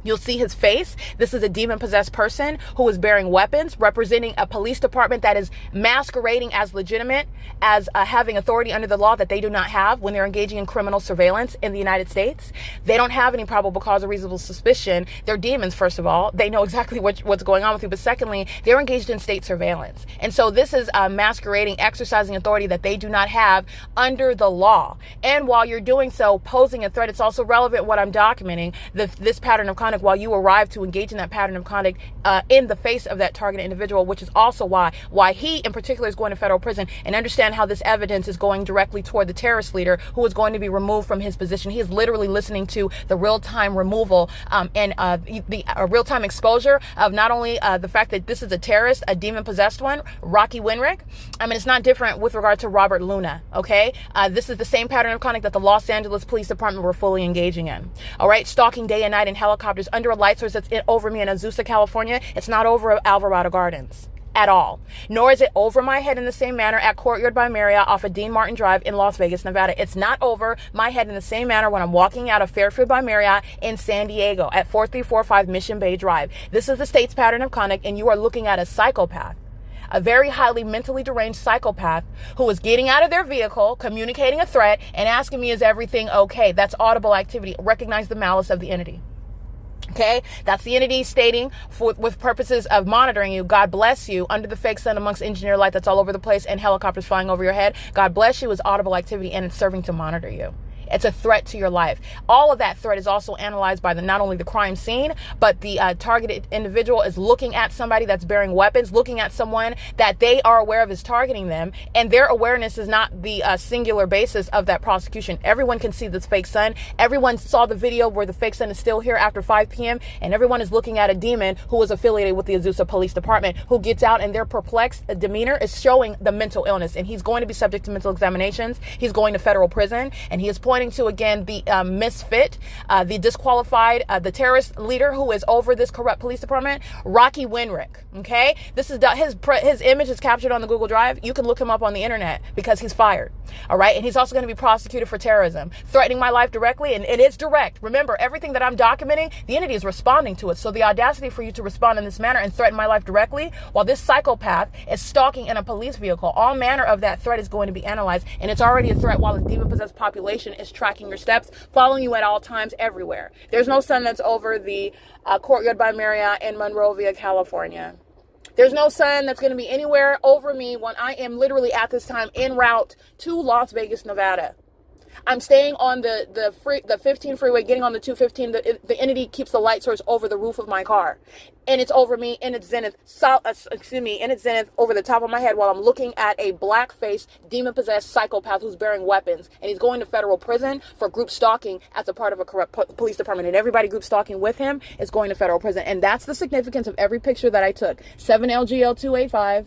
You'll see his face. This is a demon-possessed person who is bearing weapons, representing a police department that is masquerading as legitimate, as having authority under the law that they do not have when they're engaging in criminal surveillance in the United States. They don't have any probable cause or reasonable suspicion. They're demons, first of all. They know exactly what's going on with you. But secondly, they're engaged in state surveillance. And so this is masquerading, exercising authority that they do not have under the law. And while you're doing so, posing a threat, it's also relevant what I'm documenting, this pattern of conduct while you arrive to engage in that pattern of conduct in the face of that targeted individual, which is also why he in particular is going to federal prison, and understand how this evidence is going directly toward the terrorist leader who is going to be removed from his position. He is literally listening to the real-time removal and the real-time exposure of not only the fact that this is a terrorist, a demon-possessed one, Rocky Winrick. I mean, it's not different with regard to Robert Luna, okay? This is the same pattern of conduct that the Los Angeles Police Department were fully engaging in, all right? Stalking day and night in helicopters under a light source that's over me in Azusa, California. It's not over Alvarado Gardens at all. Nor is it over my head in the same manner at Courtyard by Marriott off of Dean Martin Drive in Las Vegas, Nevada. It's not over my head in the same manner when I'm walking out of Fairfield by Marriott in San Diego at 4345 Mission Bay Drive. This is the state's pattern of conduct, and you are looking at a psychopath. A very highly mentally deranged psychopath who is getting out of their vehicle, communicating a threat, and asking me, is everything okay? That's audible activity. Recognize the malice of the entity. Okay, that's the entity stating with purposes of monitoring you. God bless you under the fake sun amongst engineer light that's all over the place and helicopters flying over your head. God bless you is audible activity, and it's serving to monitor you. It's a threat to your life. All of that threat is also analyzed by not only the crime scene, but the targeted individual is looking at somebody that's bearing weapons, looking at someone that they are aware of is targeting them, and their awareness is not the singular basis of that prosecution. Everyone can see this fake sun. Everyone saw the video where the fake sun is still here after 5 p.m., and everyone is looking at a demon who is affiliated with the Azusa Police Department, who gets out, and their perplexed demeanor is showing the mental illness, and he's going to be subject to mental examinations. He's going to federal prison, and he is pointing to, again, the misfit, the disqualified, the terrorist leader who is over this corrupt police department, Rocky Winrick. Okay, this is his image is captured on the Google Drive. You can look him up on the internet because he's fired. All right, and he's also going to be prosecuted for terrorism, threatening my life directly, and it is direct. Remember, everything that I'm documenting, the entity is responding to it. So the audacity for you to respond in this manner and threaten my life directly, while this psychopath is stalking in a police vehicle, all manner of that threat is going to be analyzed, and it's already a threat while the demon-possessed population is tracking your steps, following you at all times, everywhere. There's no sun that's over the Courtyard by Marriott in Monrovia, California. There's no sun that's going to be anywhere over me when I am literally at this time en route to Las Vegas, Nevada. I'm staying on the 15 freeway, getting on the 215. The entity keeps the light source over the roof of my car, and it's over me in its zenith. In its zenith over the top of my head while I'm looking at a black-faced, demon-possessed psychopath who's bearing weapons, and he's going to federal prison for group stalking as a part of a corrupt police department, and everybody group stalking with him is going to federal prison. And that's the significance of every picture that I took. 7LGL285.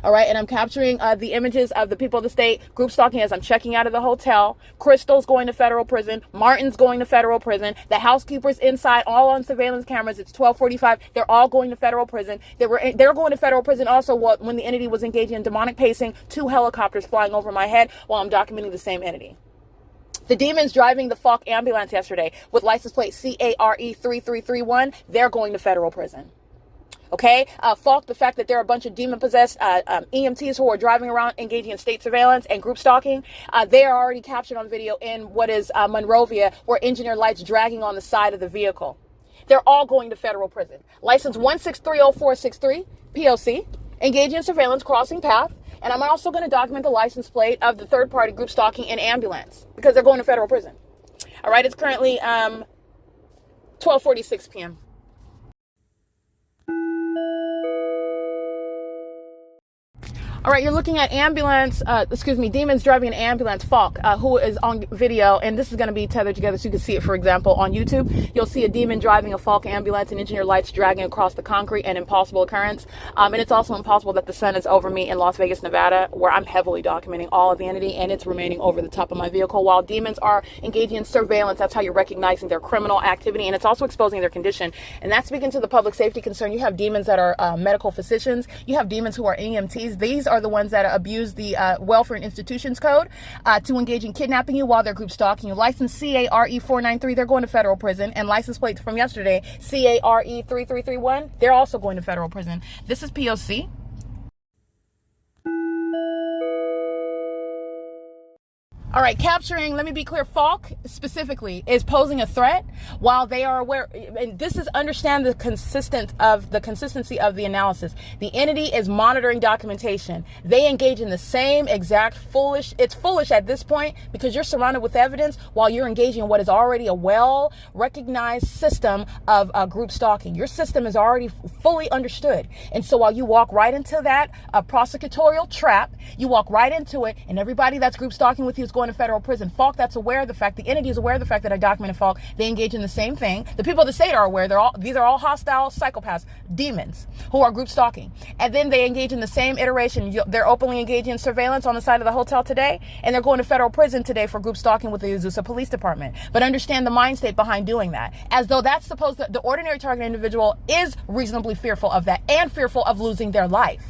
All right, and I'm capturing the images of the people of the state group stalking as I'm checking out of the hotel. Crystal's going to federal prison. Martin's going to federal prison. The housekeepers inside, all on surveillance cameras. It's 12:45. They're all going to federal prison. They're going to federal prison also when the entity was engaging in demonic pacing. 2 helicopters flying over my head while I'm documenting the same entity. The demons driving the FALCK ambulance yesterday with license plate CARE3331, they're going to federal prison. Okay, FALCK, the fact that there are a bunch of demon-possessed EMTs who are driving around engaging in state surveillance and group stalking, they are already captured on video in what is Monrovia, where engineer lights dragging on the side of the vehicle. They're all going to federal prison. License 1630463, P.O.C, engaging in surveillance, crossing path. And I'm also going to document the license plate of the third-party group stalking in ambulance because they're going to federal prison. All right, it's currently 12:46 p.m. All right, you're looking at demons driving an ambulance, FALCK, who is on video, and this is going to be tethered together so you can see it, for example, on YouTube. You'll see a demon driving a FALCK ambulance and engineer lights dragging across the concrete, an impossible occurrence. And it's also impossible that the sun is over me in Las Vegas, Nevada, where I'm heavily documenting all of the entity, and it's remaining over the top of my vehicle while demons are engaging in surveillance. That's how you're recognizing their criminal activity, and it's also exposing their condition. And that's speaking to the public safety concern. You have demons that are medical physicians. You have demons who are EMTs. These are the ones that abuse the Welfare and Institutions Code to engage in kidnapping you while they're group stalking you. License CARE493, they're going to federal prison. And license plates from yesterday, CARE3331, they're also going to federal prison. This is P.O.C. All right, capturing, let me be clear, FALCK specifically is posing a threat while they are aware, and this is understand the consistency of the analysis. The entity is monitoring documentation. They engage in the same exact it's foolish at this point because you're surrounded with evidence while you're engaging in what is already a well-recognized system of group stalking. Your system is already fully understood. And so while you walk right into that prosecutorial trap, you walk right into it, and everybody that's group stalking with you is going to federal prison. FALCK, that's aware of the fact, the entity is aware of the fact that I documented FALCK. They engage in the same thing. The people of the state are aware. These are all hostile psychopaths, demons who are group stalking. And then they engage in the same iteration. They're openly engaging in surveillance on the side of the hotel today, and they're going to federal prison today for group stalking with the AZUSA Police Department. But understand the mind state behind doing that, as though that's supposed to, the ordinary target individual is reasonably fearful of that and fearful of losing their life.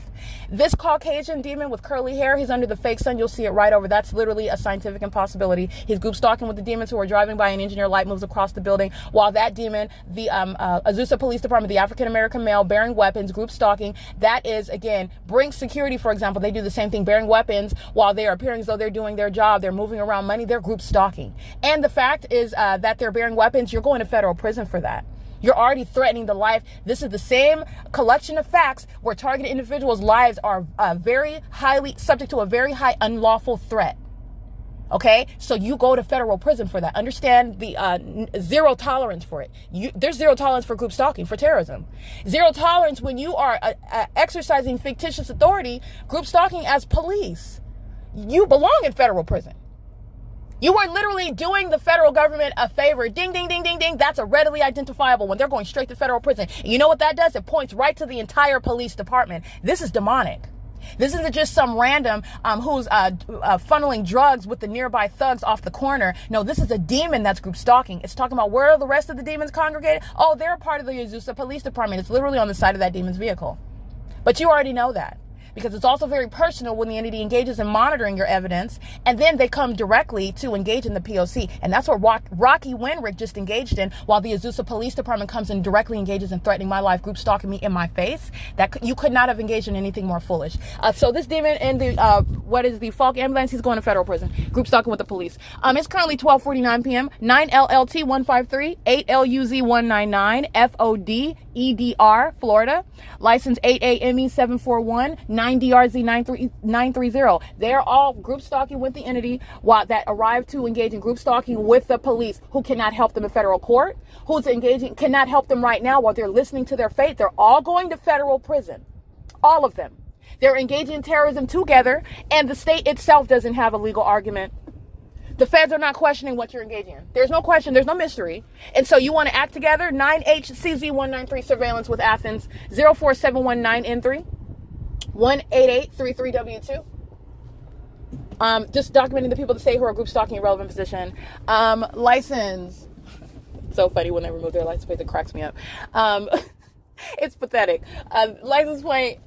This Caucasian demon with curly hair, he's under the fake sun. You'll see it right over. That's literally a scientific impossibility. He's group stalking with the demons who are driving by, an engineer light moves across the building. While that demon, the AZUSA Police Department, the African-American male bearing weapons, group stalking, that is, again, brings security, for example. They do the same thing, bearing weapons while they are appearing as though they're doing their job. They're moving around money. They're group stalking. And the fact is that they're bearing weapons. You're going to federal prison for that. You're already threatening the life. This is the same collection of facts where targeted individuals' lives are very highly subject to a very high unlawful threat. Okay, so you go to federal prison for that. Understand the zero tolerance for it. There's zero tolerance for group stalking, for terrorism. Zero tolerance when you are exercising fictitious authority, group stalking as police. You belong in federal prison. You are literally doing the federal government a favor. Ding, ding, ding, ding, ding. That's a readily identifiable when they're going straight to federal prison. And you know what that does? It points right to the entire police department. This is demonic. This isn't just some random who's funneling drugs with the nearby thugs off the corner. No, this is a demon that's group stalking. It's talking about where are the rest of the demons congregated? Oh, they're a part of the AZUSA Police Department. It's literally on the side of that demon's vehicle. But you already know that. Because it's also very personal when the entity engages in monitoring your evidence, and then they come directly to engage in the P.O.C. And that's what Rocky Winrick just engaged in, while the AZUSA Police Department comes and directly engages in threatening my life, group stalking me in my face. That you could not have engaged in anything more foolish. So this demon in the what is the FALCK ambulance? He's going to federal prison. Group stalking with the police. It's currently 12:49 p.m. 9 LLT 153, 8 LUZ 199, FOD EDR, Florida. License 8 AME 741, 9 DRZ 930. They're all group stalking with the entity that arrived to engage in group stalking with the police, who cannot help them in federal court, cannot help them right now while they're listening to their fate. They're all going to federal prison. All of them. They're engaging in terrorism together, and the state itself doesn't have a legal argument. The feds are not questioning what you're engaging in. There's no question. There's no mystery. And so you want to act together? 9HCZ193 surveillance with Athens, 04719N3, 18833W2. Just documenting the people to say who are group stalking in relevant position. License. So funny when they remove their license plate. It cracks me up. It's pathetic. License plate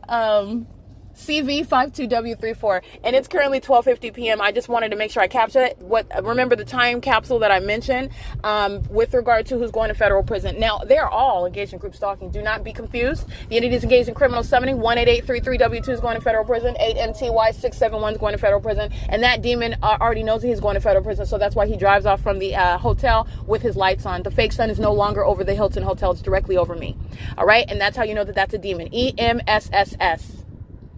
CV52W34, and it's currently 12:50 p.m. I just wanted to make sure I capture it. Remember the time capsule that I mentioned with regard to who's going to federal prison. Now, they're all engaged in group stalking. Do not be confused. The entity is engaged in criminal summoning. 18833W2 is going to federal prison. 8MTY671 is going to federal prison, and that demon already knows he's going to federal prison, so that's why he drives off from the hotel with his lights on. The fake sun is no longer over the Hilton Hotel. It's directly over me. All right, and that's how you know that that's a demon. EMSSS.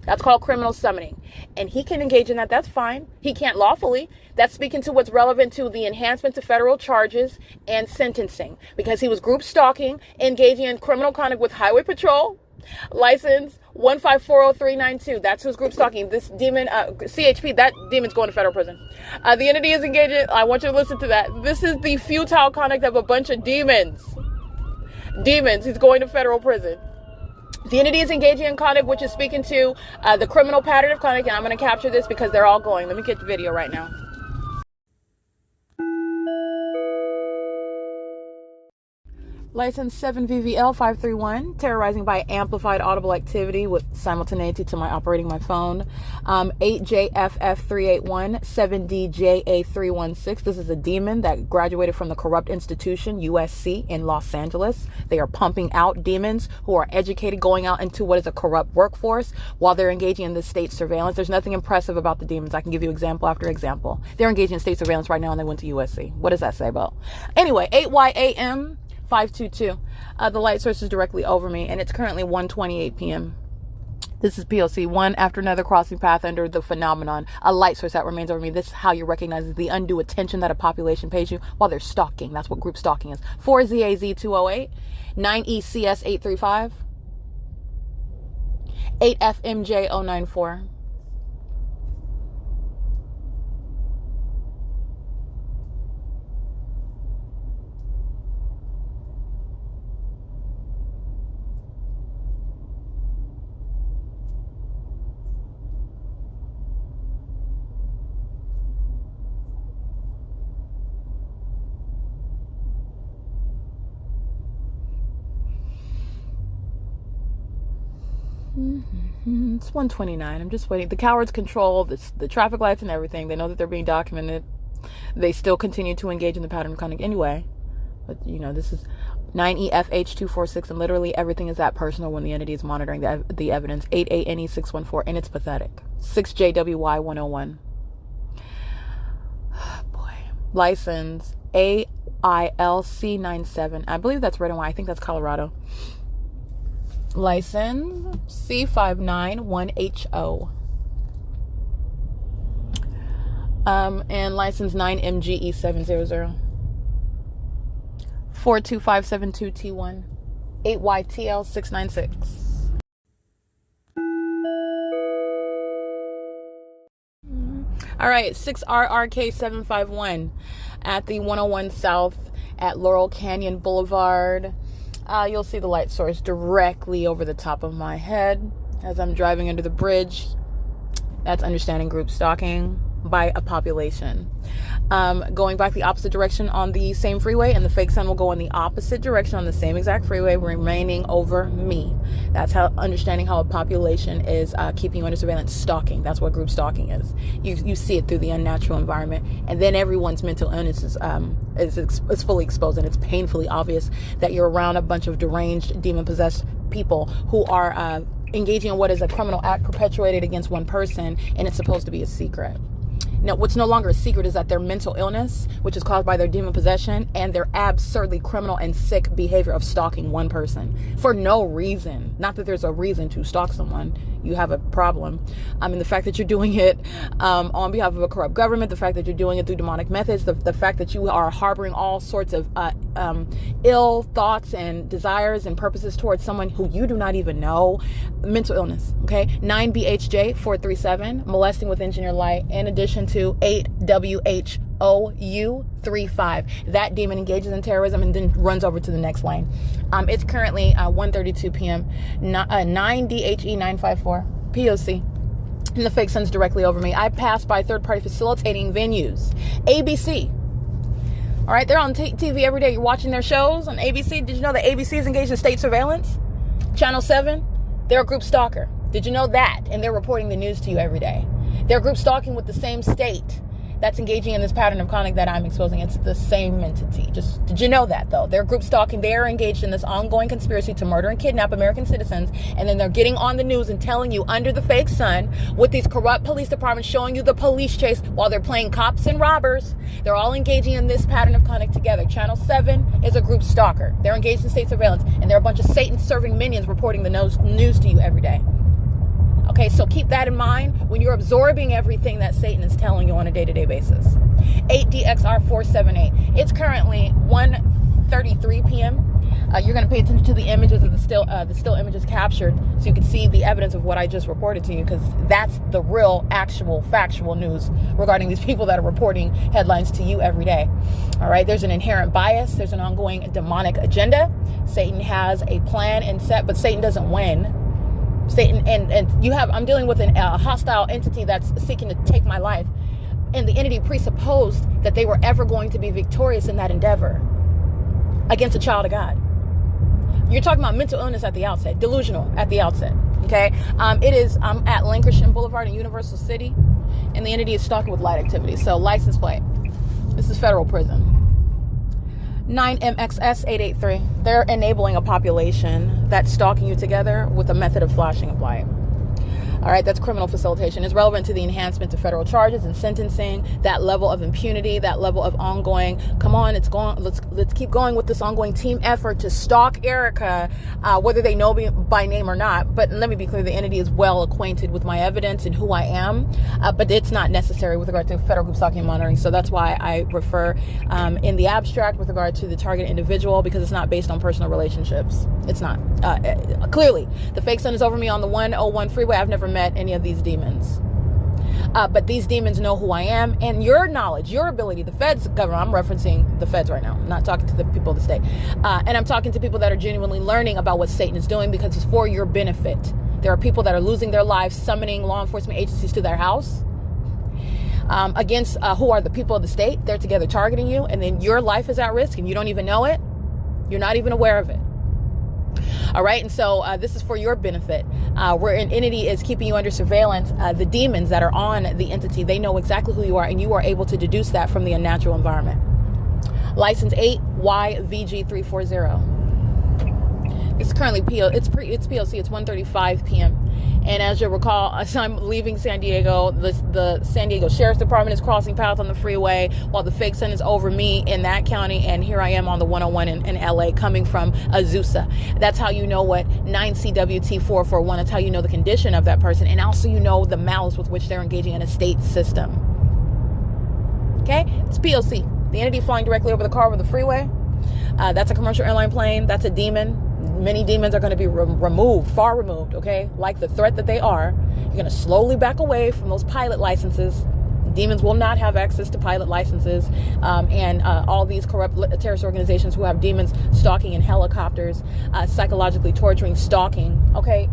That's called criminal summoning. And he can engage in that. That's fine. He can't lawfully. That's speaking to what's relevant to the enhancement to federal charges and sentencing. Because he was group stalking, engaging in criminal conduct with Highway Patrol, license 1540392. That's who's group stalking. This demon, CHP, that demon's going to federal prison. The entity is engaging. I want you to listen to that. This is the futile conduct of a bunch of demons. Demons. He's going to federal prison. The entity is engaging in conduct, which is speaking to the criminal pattern of conduct, and I'm going to capture this because they're all going. Let me get the video right now. License 7VVL531, terrorizing by amplified audible activity with simultaneity to my operating my phone. 8JFF381, 7DJA316. This is a demon that graduated from the corrupt institution, U.S.C, in Los Angeles. They are pumping out demons who are educated, going out into what is a corrupt workforce while they're engaging in this state surveillance. There's nothing impressive about the demons. I can give you example after example. They're engaging in state surveillance right now, and they went to U.S.C. What does that say about? Anyway, 8YAM 522. The light source is directly over me, and it's currently 1:28 p.m. This is P.O.C. one after another crossing path under the phenomenon. A light source that remains over me. This is how you recognize the undue attention that a population pays you while they're stalking. That's what group stalking is. 4ZAZ208, 9ECS835, 8FMJ094. It's 1:29. I'm just waiting. The cowards control the traffic lights and everything. They know that they're being documented. They still continue to engage in the pattern of conduct anyway. But, you know, this is 9EFH246, and literally everything is that personal when the entity is monitoring the evidence. 8ANE614, and it's pathetic. 6JWY101. Boy. License AILC97. I believe that's red and white. I think that's Colorado. License C591HO. And license 9MGE700. 42572T1. 8YTL696. All right, 6RRK751 at the 101 South at Laurel Canyon Boulevard. You'll see the light source directly over the top of my head as I'm driving under the bridge. That's understanding group stalking by a population. Going back the opposite direction on the same freeway, and the fake sun will go in the opposite direction on the same exact freeway, remaining over me. That's how understanding how a population is keeping you under surveillance. Stalking. That's what group stalking is. You see it through the unnatural environment, and then everyone's mental illness is fully exposed, and it's painfully obvious that you're around a bunch of deranged, demon-possessed people who are engaging in what is a criminal act perpetuated against one person, and it's supposed to be a secret. Now, what's no longer a secret is that their mental illness, which is caused by their demon possession, and their absurdly criminal and sick behavior of stalking one person for no reason. Not that there's a reason to stalk someone. You have a problem. And the fact that you're doing it on behalf of a corrupt government, the fact that you're doing it through demonic methods, the fact that you are harboring all sorts of ill thoughts and desires and purposes towards someone who you do not even know. Mental illness, okay? 9BHJ437, molesting with engineered light, in addition to 8WHOU35. That demon engages in terrorism and then runs over to the next lane. It's currently 1:32 p.m. 9DHE954, P.O.C. And the fake sun's directly over me. I passed by third-party facilitating venues. ABC. All right, they're on TV every day. You're watching their shows on ABC. Did you know that ABC is engaged in state surveillance? Channel 7, they're a group stalker. Did you know that? And they're reporting the news to you every day. They're group stalking with the same state that's engaging in this pattern of conduct that I'm exposing. It's the same entity. Just, did you know that, though? They're group stalking. They're engaged in this ongoing conspiracy to murder and kidnap American citizens, and then they're getting on the news and telling you under the fake sun with these corrupt police departments showing you the police chase while they're playing cops and robbers. They're all engaging in this pattern of conduct together. Channel 7 is a group stalker. They're engaged in state surveillance, and they're a bunch of Satan-serving minions reporting the news to you every day. Okay, so keep that in mind when you're absorbing everything that Satan is telling you on a day-to-day basis. 8DXR478. It's currently 1:33 p.m. You're going to pay attention to the images of the still images captured so you can see the evidence of what I just reported to you, because that's the real, actual, factual news regarding these people that are reporting headlines to you every day. All right, there's an inherent bias. There's an ongoing demonic agenda. Satan has a plan and set, but Satan doesn't win. Satan and I'm dealing with a hostile entity that's seeking to take my life, and the entity presupposed that they were ever going to be victorious in that endeavor against a child of God. You're talking about mental illness at the outset, delusional at the outset. Okay, I'm at Lancashire Boulevard in Universal City, and the entity is stalking with light activity. So license plate. This is federal prison. 9MXS883. They're enabling a population that's stalking you together with a method of flashing of light. All right, that's criminal facilitation. It's relevant to the enhancement to federal charges and sentencing, that level of impunity, that level of ongoing, come on, it's going, let's keep going with this ongoing team effort to stalk Erica, whether they know me by name or not. But let me be clear, the entity is well acquainted with my evidence and who I am, but it's not necessary with regard to federal group stalking and monitoring. So that's why I refer in the abstract with regard to the target individual, because it's not based on personal relationships. It's not. Clearly, the fake sun is over me on the 101 freeway. I've never met any of these demons. But these demons know who I am, and your knowledge, your ability, the feds, government, I'm referencing the feds right now. I'm not talking to the people of the state. And I'm talking to people that are genuinely learning about what Satan is doing, because it's for your benefit. There are people that are losing their lives, summoning law enforcement agencies to their house against who are the people of the state. They're together targeting you, and then your life is at risk, and you don't even know it. You're not even aware of it. All right, and so this is for your benefit. Where an entity is keeping you under surveillance, the demons that are on the entity, they know exactly who you are, and you are able to deduce that from the unnatural environment. License 8YVG340. It's currently it's P.O.C. It's 1:35 p.m. And as you'll recall, as I'm leaving San Diego, the San Diego Sheriff's Department is crossing paths on the freeway while the fake sun is over me in that county. And here I am on the 101 in LA coming from AZUSA. That's how you know what 9CWT441. That's how you know the condition of that person. And also you know the malice with which they're engaging in a state system. Okay? It's P.O.C. The entity flying directly over the car over the freeway. That's a commercial airline plane. That's a demon. Many demons are going to be removed, far removed, okay? Like the threat that they are. You're going to slowly back away from those pilot licenses. Demons will not have access to pilot licenses. And all these corrupt terrorist organizations who have demons stalking in helicopters, psychologically torturing, stalking, okay?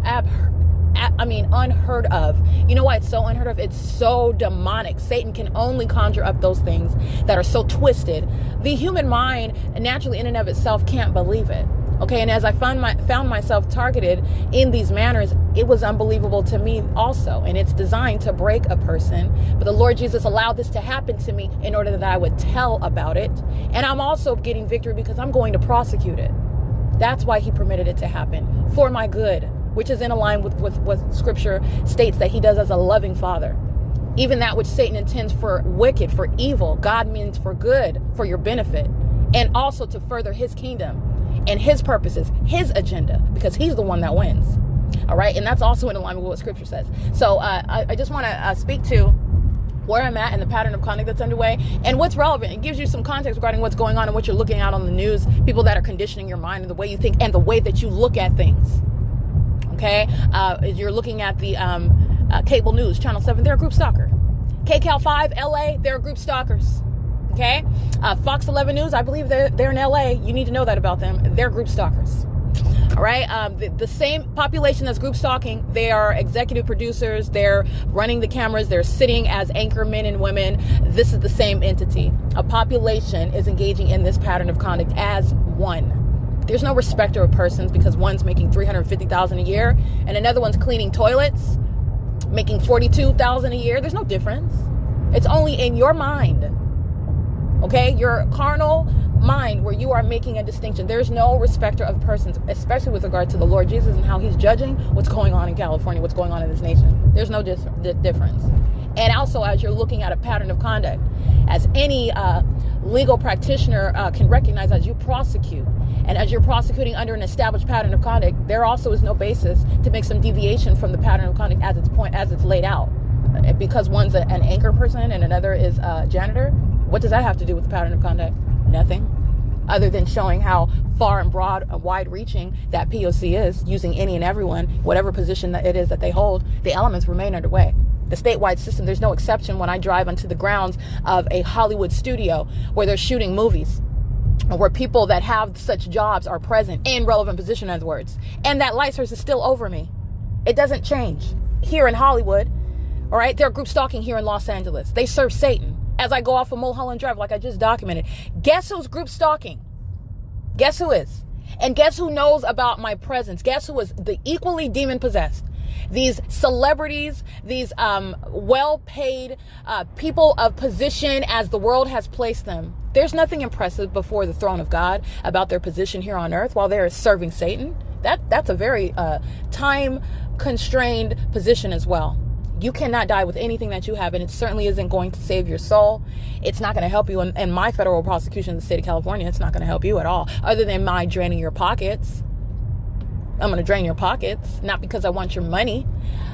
Unheard of. You know why it's so unheard of? It's so demonic. Satan can only conjure up those things that are so twisted. The human mind, naturally in and of itself, can't believe it. Okay, and as I found myself targeted in these manners, it was unbelievable to me also. And it's designed to break a person. But the Lord Jesus allowed this to happen to me in order that I would tell about it. And I'm also getting victory because I'm going to prosecute it. That's why he permitted it to happen, for my good. which is in line with what Scripture states that he does as a loving Father. Even that which Satan intends for wicked, for evil, God means for good, for your benefit, and also to further his kingdom and his purposes, his agenda, because he's the one that wins. All right. And that's also in alignment with what Scripture says. So I just want to speak to where I'm at and the pattern of conduct that's underway and what's relevant. It gives you some context regarding what's going on and what you're looking at on the news, people that are conditioning your mind and the way you think and the way that you look at things. Okay. You're looking at the cable news, Channel 7, they're a group stalker. KCAL 5, LA, they're group stalkers. Okay. Fox 11 News, I believe they're in LA. You need to know that about them. They're group stalkers. All right. The same population that's group stalking, they are executive producers. They're running the cameras. They're sitting as anchor men and women. This is the same entity. A population is engaging in this pattern of conduct as one. There's no respecter of persons because one's making $350,000 a year and another one's cleaning toilets, making $42,000 a year. There's no difference. It's only in your mind. Okay, your carnal mind where you are making a distinction. There's no respecter of persons, especially with regard to the Lord Jesus and how he's judging what's going on in California, what's going on in this nation. There's no difference. And also, as you're looking at a pattern of conduct, as any legal practitioner can recognize, as you prosecute, and as you're prosecuting under an established pattern of conduct, there also is no basis to make some deviation from the pattern of conduct as it's laid out. Because one's an anchor person and another is a janitor, what does that have to do with the pattern of conduct? Nothing. Other than showing how far and broad and wide-reaching that P.O.C. is, using any and everyone, whatever position that it is that they hold, the elements remain underway. The statewide system, there's no exception when I drive onto the grounds of a Hollywood studio where they're shooting movies, or where people that have such jobs are present in relevant position, in other words. And that light source is still over me. It doesn't change. Here in Hollywood, all right, they're group stalking here in Los Angeles. They serve Satan. As I go off of Mulholland Drive, like I just documented, guess who's group stalking? Guess who is? And guess who knows about my presence? Guess who is the equally demon possessed? These celebrities, these well-paid people of position as the world has placed them. There's nothing impressive before the throne of God about their position here on earth while they're serving Satan. That's a very time-constrained position as well. You cannot die with anything that you have, and it certainly isn't going to save your soul. It's not going to help you. In my federal prosecution in the state of California, it's not going to help you at all, other than my draining your pockets. I'm going to drain your pockets, not because I want your money,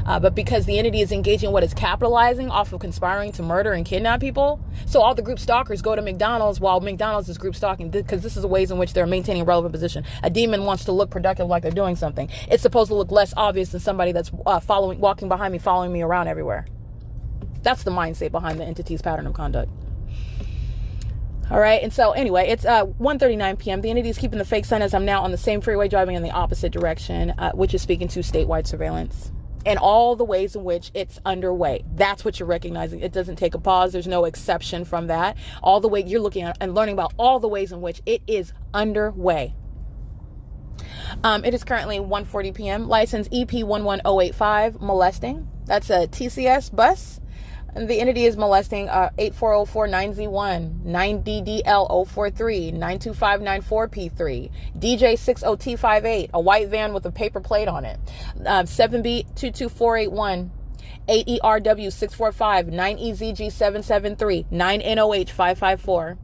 but because the entity is engaging what is capitalizing off of conspiring to murder and kidnap people. So all the group stalkers go to McDonald's while McDonald's is group stalking, because this is the ways in which they're maintaining a relevant position. A demon wants to look productive, like they're doing something. It's supposed to look less obvious than somebody that's walking behind me, following me around everywhere. That's the mindset behind the entity's pattern of conduct. All right. And so anyway, it's 1:39 p.m. The entity is keeping the fake sun as I'm now on the same freeway driving in the opposite direction, which is speaking to statewide surveillance and all the ways in which it's underway. That's what you're recognizing. It doesn't take a pause. There's no exception from that. All the way you're looking at and learning about all the ways in which it is underway. It is currently 1:40 p.m. License EP11085, molesting. That's a TCS bus. And the entity is molesting 84049Z1, 9DDL043, 92594P3, DJ60T58, a white van with a paper plate on it, 7B22481, 8ERW645, 9EZG773, 9NOH554,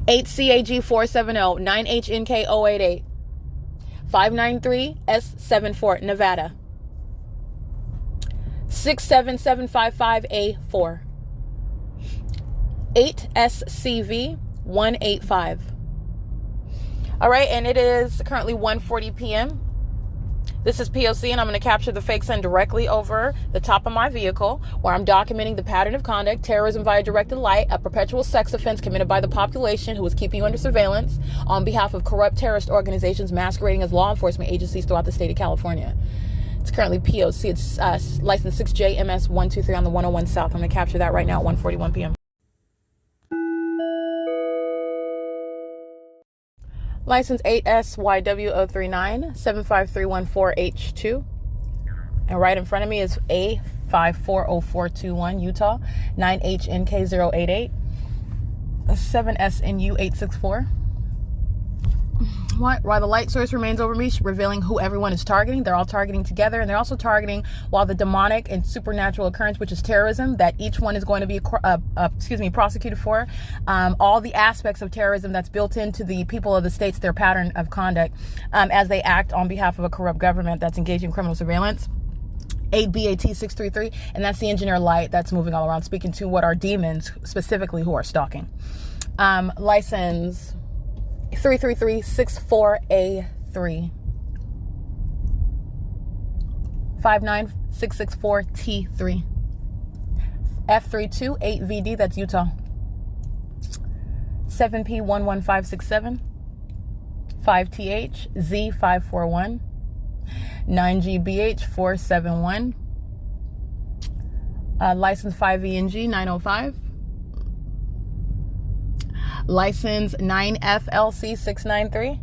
8CAG470, 9HNK088, 593S74, Nevada. 67755A4, 8SCV185. All right, and it is currently 1:40 p.m. This is P.O.C, and I'm going to capture the fake sun directly over the top of my vehicle, where I'm documenting the pattern of conduct, terrorism via directed light, a perpetual sex offense committed by the population who is keeping you under surveillance on behalf of corrupt terrorist organizations masquerading as law enforcement agencies throughout the state of California. It's currently P.O.C. It's license 6JMS123 on the 101 South. I'm going to capture that right now at 1:41 p.m. License 8SYW039 75314H2. And right in front of me is A540421 Utah 9HNK088 7SNU864. While the light source remains over me, revealing who everyone is targeting. They're all targeting together, and they're also targeting while the demonic and supernatural occurrence, which is terrorism, that each one is going to be prosecuted for. All the aspects of terrorism that's built into the people of the states, their pattern of conduct as they act on behalf of a corrupt government that's engaging in criminal surveillance. 8BAT 633, and that's the engineer light that's moving all around, speaking to what are demons specifically who are stalking. License 33364A3 59664T3 F328VD, that's Utah. 7P11567 5TH Z541 9GBH 471 license 5ENG 905 license 9FLC 693.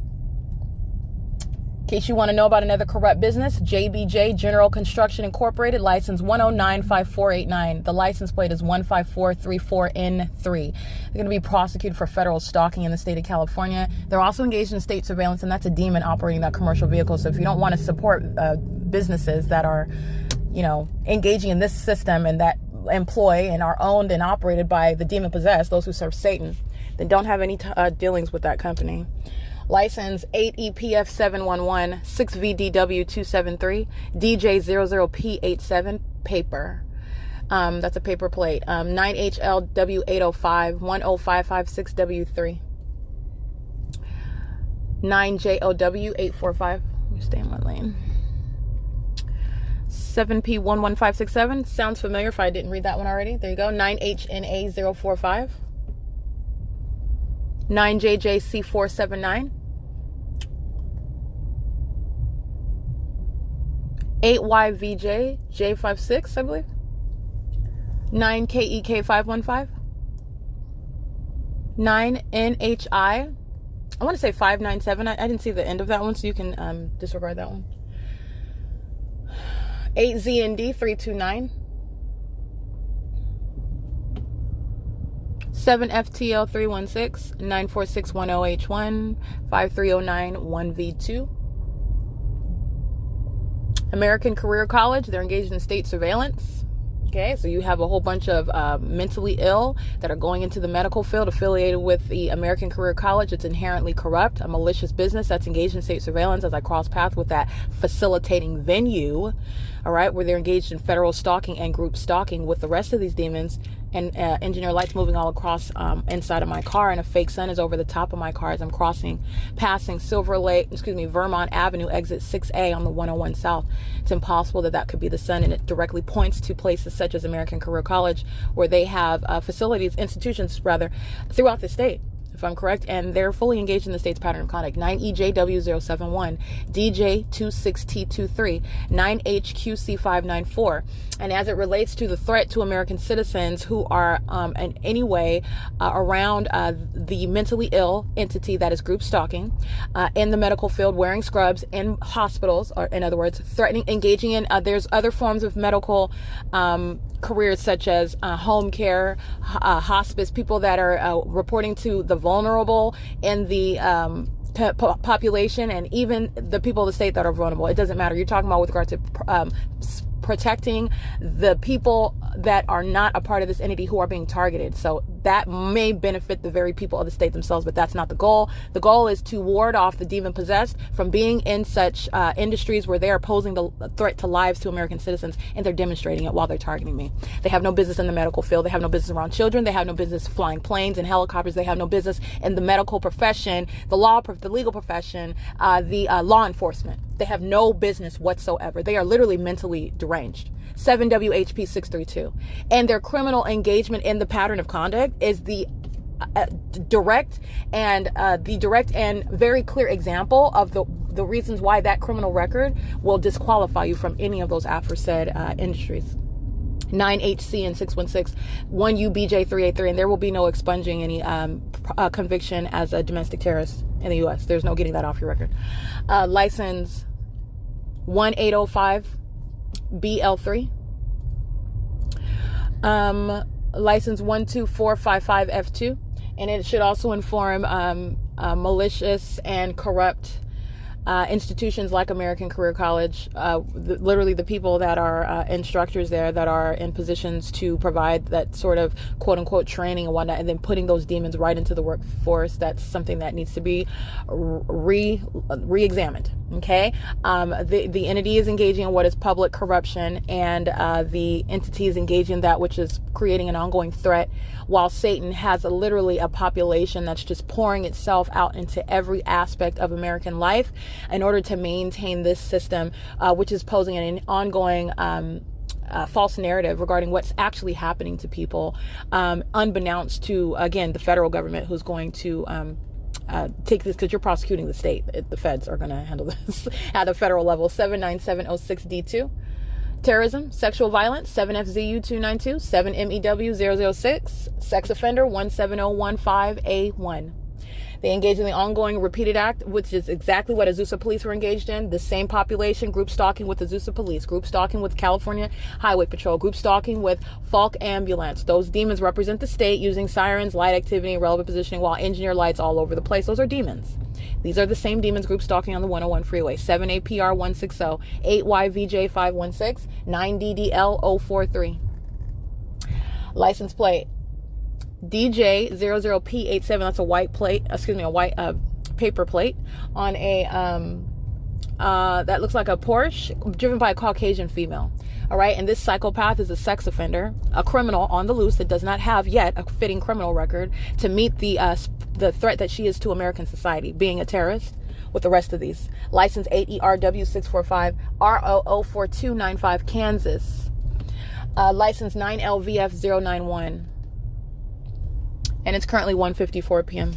In case you want to know about another corrupt business, JBJ General Construction Incorporated, license 1095489. The license plate is 15434N3. They're going to be prosecuted for federal stalking in the state of California. They're also engaged in state surveillance, and that's a demon operating that commercial vehicle. So if you don't want to support businesses that are, engaging in this system and that employ and are owned and operated by the demon possessed, those who serve Satan, then don't have any dealings with that company. License 8EPF 711 6VDW 273 DJ00P87 paper. That's a paper plate. 9HLW 805 10556W3 9JOW 845. Let me stay in my lane. 7P11567. Sounds familiar if I didn't read that one already. There you go. 9HNA 045 9JJC479 8YVJ J56, I believe. 9KEK515 9NHI. I want to say 597. I didn't see the end of that one, so you can disregard that one. 8ZND 329 7FTL 316 94610H1 5309 1V2. American Career College, they're engaged in state surveillance. Okay, so you have a whole bunch of mentally ill that are going into the medical field affiliated with the American Career College. It's inherently corrupt, a malicious business that's engaged in state surveillance, as I cross paths with that facilitating venue, all right, where they're engaged in federal stalking and group stalking with the rest of these demons. And engineer lights moving all across inside of my car, and a fake sun is over the top of my car as I'm passing Vermont Avenue, exit 6A on the 101 South. It's impossible that could be the sun, and it directly points to places such as American Career College, where they have institutions throughout the state, if I'm correct, and they're fully engaged in the state's pattern of conduct. 9EJW071, DJ26T23, 9HQC594. And as it relates to the threat to American citizens who are in any way around the mentally ill entity that is group stalking in the medical field, wearing scrubs in hospitals, or in other words, engaging in, there's other forms of medical careers such as home care, hospice, people that are reporting to the vulnerable in the population, and even the people of the state that are vulnerable. It doesn't matter. You're talking about with regard to protecting the people that are not a part of this entity who are being targeted. So that may benefit the very people of the state themselves, but that's not the goal. The goal is to ward off the demon possessed from being in such industries where they are posing the threat to lives to American citizens, and they're demonstrating it while they're targeting me. They have no business in the medical field. They have no business around children. They have no business flying planes and helicopters. They have no business in the medical profession, the legal profession, the law enforcement. They have no business whatsoever. They are literally mentally deranged. 7WHP 632. And their criminal engagement in the pattern of conduct is the direct and very clear example of the reasons why that criminal record will disqualify you from any of those aforesaid industries. 9HC and 616, 1UBJ 383, and there will be no expunging any conviction as a domestic terrorist in the U.S. There's no getting that off your record. License 1805 BL3. License 12455 F2. And it should also inform malicious and corrupt institutions like American Career College, literally the people that are instructors there that are in positions to provide that sort of quote unquote training and whatnot, and then putting those demons right into the workforce. That's something that needs to be re-examined. Okay. The entity is engaging in what is public corruption, and the entity is engaging in that which is creating an ongoing threat, while Satan has literally a population that's just pouring itself out into every aspect of American life in order to maintain this system, which is posing an ongoing false narrative regarding what's actually happening to people, unbeknownst to, again, the federal government, who's going to take this, because you're prosecuting the state. The feds are going to handle this at the federal level. 79706D2. Terrorism, sexual violence, 7FZU292, 7MEW006, sex offender 17015A1. They engage in the ongoing repeated act, which is exactly what AZUSA police were engaged in. The same population, group stalking with AZUSA police, group stalking with California Highway Patrol, group stalking with FALCK ambulance. Those demons represent the state using sirens, light activity, and relevant positioning, while engineer lights all over the place. Those are demons. These are the same demons group stalking on the 101 freeway. 7APR160, 8YVJ516, 9DDL043. License plate DJ00P87. That's a white plate, a white paper plate on a that looks like a Porsche driven by a Caucasian female. All right, and this psychopath is a sex offender, a criminal on the loose that does not have yet a fitting criminal record to meet the threat that she is to American society, being a terrorist with the rest of these. License 8ERW645 RO04295 Kansas. License 9LVF091. And it's currently 1:54 p.m.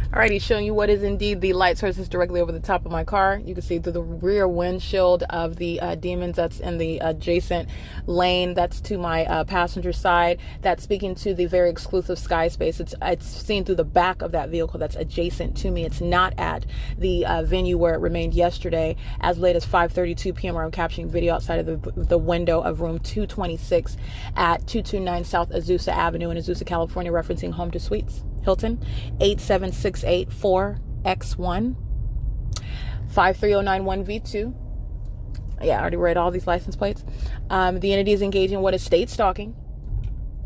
Alrighty, showing you what is indeed the light sources directly over the top of my car. You can see through the rear windshield of the demons that's in the adjacent lane. That's to my passenger side. That's speaking to the very exclusive sky space. It's seen through the back of that vehicle that's adjacent to me. It's not at the venue where it remained yesterday as late as 5:32 p.m. where I'm capturing video outside of the window of room 226 at 229 South Azusa Avenue in Azusa, California, referencing Home to Suites. Hilton, 87684X1, 53091V2. Yeah, I already read all these license plates. The entity is engaging in what is state stalking,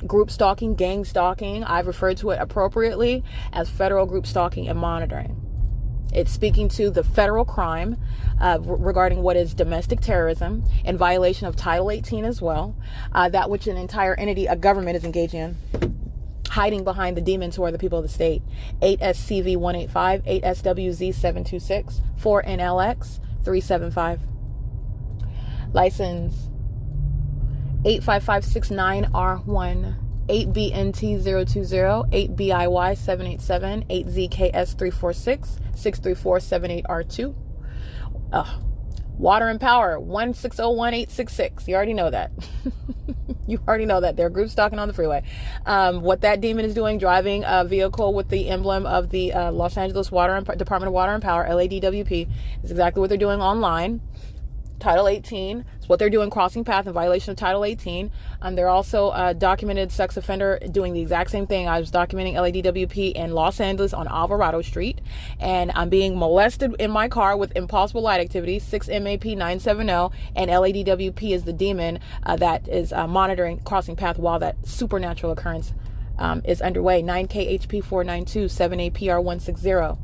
group stalking, gang stalking. I've referred to it appropriately as federal group stalking and monitoring. It's speaking to the federal crime regarding what is domestic terrorism in violation of Title 18 as well, that which an entire entity, a government, is engaging in, hiding behind the demons who are the people of the state. 8SCV185, 8SWZ726, 4NLX375. License 85569R1, 8BNT020, 8BIY787, 8ZKS346, 63478R2. Water and Power 1601866. You already know that. You already know that. They're group stalking on the freeway. What that demon is doing, driving a vehicle with the emblem of the Los Angeles Department of Water and Power, LADWP, is exactly what they're doing online. Title 18 is what they're doing, crossing path in violation of Title 18. They're also a documented sex offender doing the exact same thing. I was documenting LADWP in Los Angeles on Alvarado Street, and I'm being molested in my car with impossible light activity, 6MAP970, and LADWP is the demon that is monitoring crossing path while that supernatural occurrence is underway. 9KHP492, 7APR160.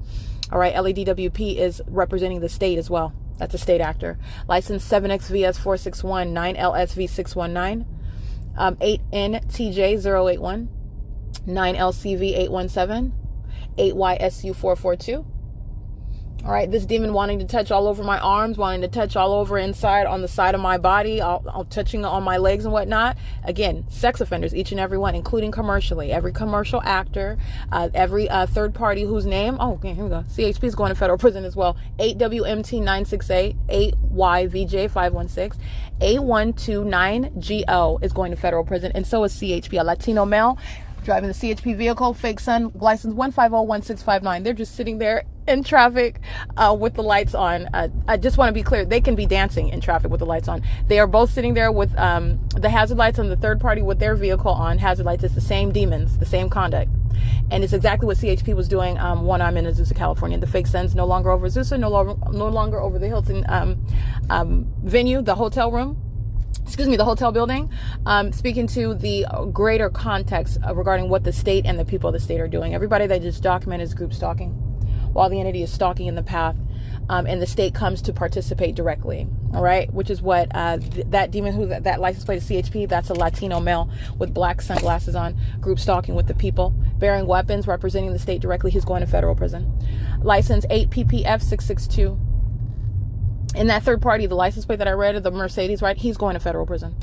All right, LADWP is representing the state as well. That's a state actor. License 7XVS461, 9LSV619, 8NTJ081, 9LCV817, 8YSU442. All right, this demon wanting to touch all over my arms, wanting to touch all over inside on the side of my body, all touching on my legs and whatnot. Again, sex offenders, each and every one, including commercially. Every commercial actor, every third party whose name, okay, here we go. CHP is going to federal prison as well. 8WMT968, 8YVJ516, A129GO is going to federal prison, and so is CHP, a Latino male driving the CHP vehicle, fake son, license 1501659. They're just sitting there in traffic with the lights on. I just want to be clear, they can be dancing in traffic with the lights on. They are both sitting there with the hazard lights on, the third party with their vehicle on hazard lights. It's the same demons, the same conduct. And it's exactly what CHP was doing when I'm in Azusa, California. The fake sun's no longer over Azusa, no longer over the Hilton venue, the hotel room. Excuse me, the hotel building, speaking to the greater context regarding what the state and the people of the state are doing. Everybody that just documented is group stalking, while the entity is stalking in the path, and the state comes to participate directly, all right? Which is what that demon, that license plate is CHP, that's a Latino male with black sunglasses on, group stalking with the people, bearing weapons, representing the state directly. He's going to federal prison. License 8 PPF 662. In that third party, the license plate that I read of the Mercedes, right? He's going to federal prison.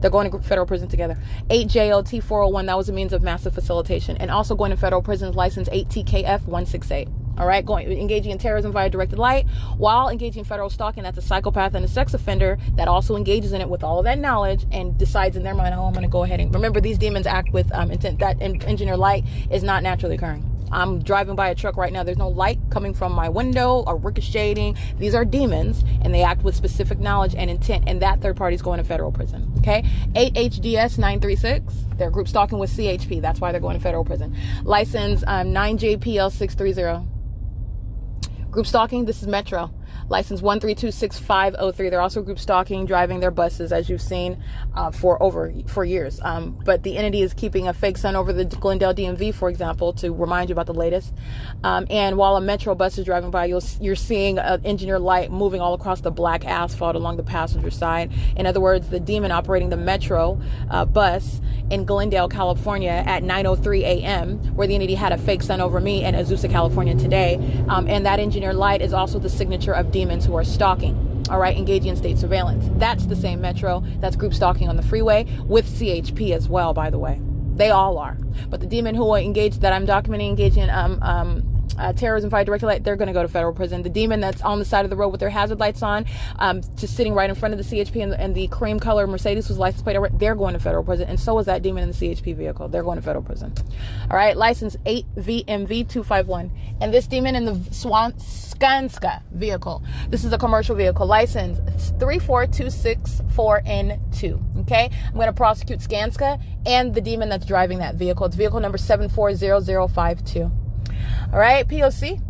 They're going to federal prison together. 8 JLT 401, that was a means of massive facilitation. And also going to federal prison is license 8 TKF 168. All right, engaging in terrorism via directed light while engaging in federal stalking. That's a psychopath and a sex offender that also engages in it with all of that knowledge and decides in their mind, oh, I'm going to go ahead and remember, these demons act with intent. That engineer light is not naturally occurring. I'm driving by a truck right now. There's no light coming from my window or ricocheting. These are demons, and they act with specific knowledge and intent, and that third party is going to federal prison. Okay? 8 HDS 936. They're group stalking with CHP. That's why they're going to federal prison. License 9 JPL 630. Group stalking. This is Metro. License 1326503. They're also group stalking, driving their buses, as you've seen for years. But the entity is keeping a fake sun over the Glendale DMV, for example, to remind you about the latest. And while a Metro bus is driving by, you're seeing an engineer light moving all across the black asphalt along the passenger side. In other words, the demon operating the Metro bus in Glendale, California at 9:03 a.m., where the entity had a fake sun over me in Azusa, California today. And that engineer light is also the signature of demons who are stalking, all right, engaging in state surveillance. That's the same Metro that's group stalking on the freeway with CHP as well, by the way. They all are. But the demon who are engaged, that I'm documenting, engaging in terrorism via directed light, they're going to go to federal prison. The demon that's on the side of the road with their hazard lights on, just sitting right in front of the CHP and the cream color Mercedes whose license plate, they're going to federal prison. And so is that demon in the CHP vehicle. They're going to federal prison. All right, license 8 VMV 251. And this demon in the Skanska vehicle. This is a commercial vehicle. License 34264N2. Okay, I'm going to prosecute Skanska and the demon that's driving that vehicle. It's vehicle number 740052. All right, P.O.C.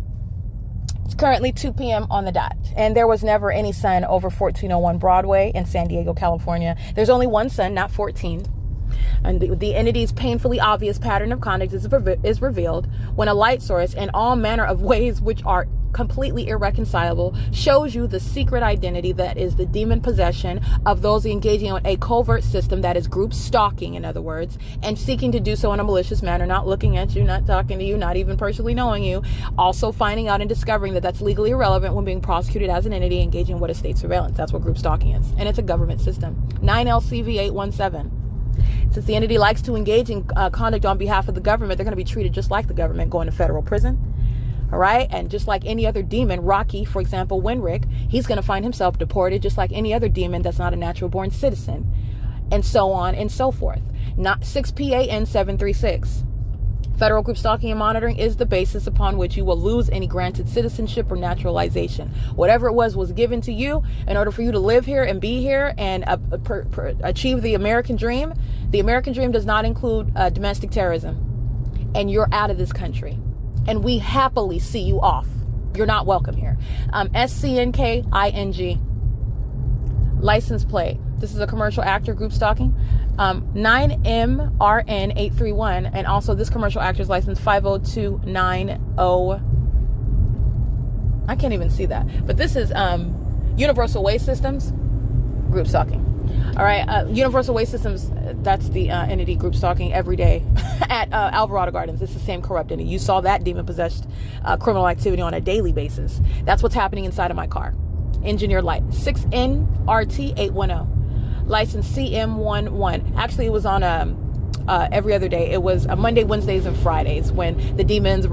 It's currently 2 p.m. on the dot, and there was never any sun over 1401 Broadway in San Diego, California. There's only one sun, not 14. And the entity's painfully obvious pattern of conduct is revealed when a light source in all manner of ways which are completely irreconcilable shows you the secret identity that is the demon possession of those engaging in a covert system that is group stalking, in other words, and seeking to do so in a malicious manner, not looking at you, not talking to you, not even personally knowing you, also finding out and discovering that that's legally irrelevant when being prosecuted as an entity engaging in what is state surveillance. That's what group stalking is, and it's a government system. 9 LCV 817. Since the entity likes to engage in conduct on behalf of the government, they're going to be treated just like the government, going to federal prison. All right. And just like any other demon, Rocky, for example, Winrick, he's going to find himself deported just like any other demon that's not a natural born citizen, and so on and so forth. Not 6 PAN 736. Federal group stalking and monitoring is the basis upon which you will lose any granted citizenship or naturalization. Whatever it was given to you in order for you to live here and be here and achieve the American dream. The American dream does not include domestic terrorism, and you're out of this country. And we happily see you off. You're not welcome here. SCNKING. License plate. This is a commercial actor group stalking. 9MRN831. And also this commercial actor's license 50290. I can't even see that. But this is Universal Waste Systems group stalking. All right, Universal Waste Systems, that's the entity group stalking every day at Alvarado Gardens. It's the same corrupt entity. You saw that demon-possessed criminal activity on a daily basis. That's what's happening inside of my car. Engineer light. 6NRT810. License CM11. Actually, it was on every other day. It was Monday, Wednesdays, and Fridays when the demons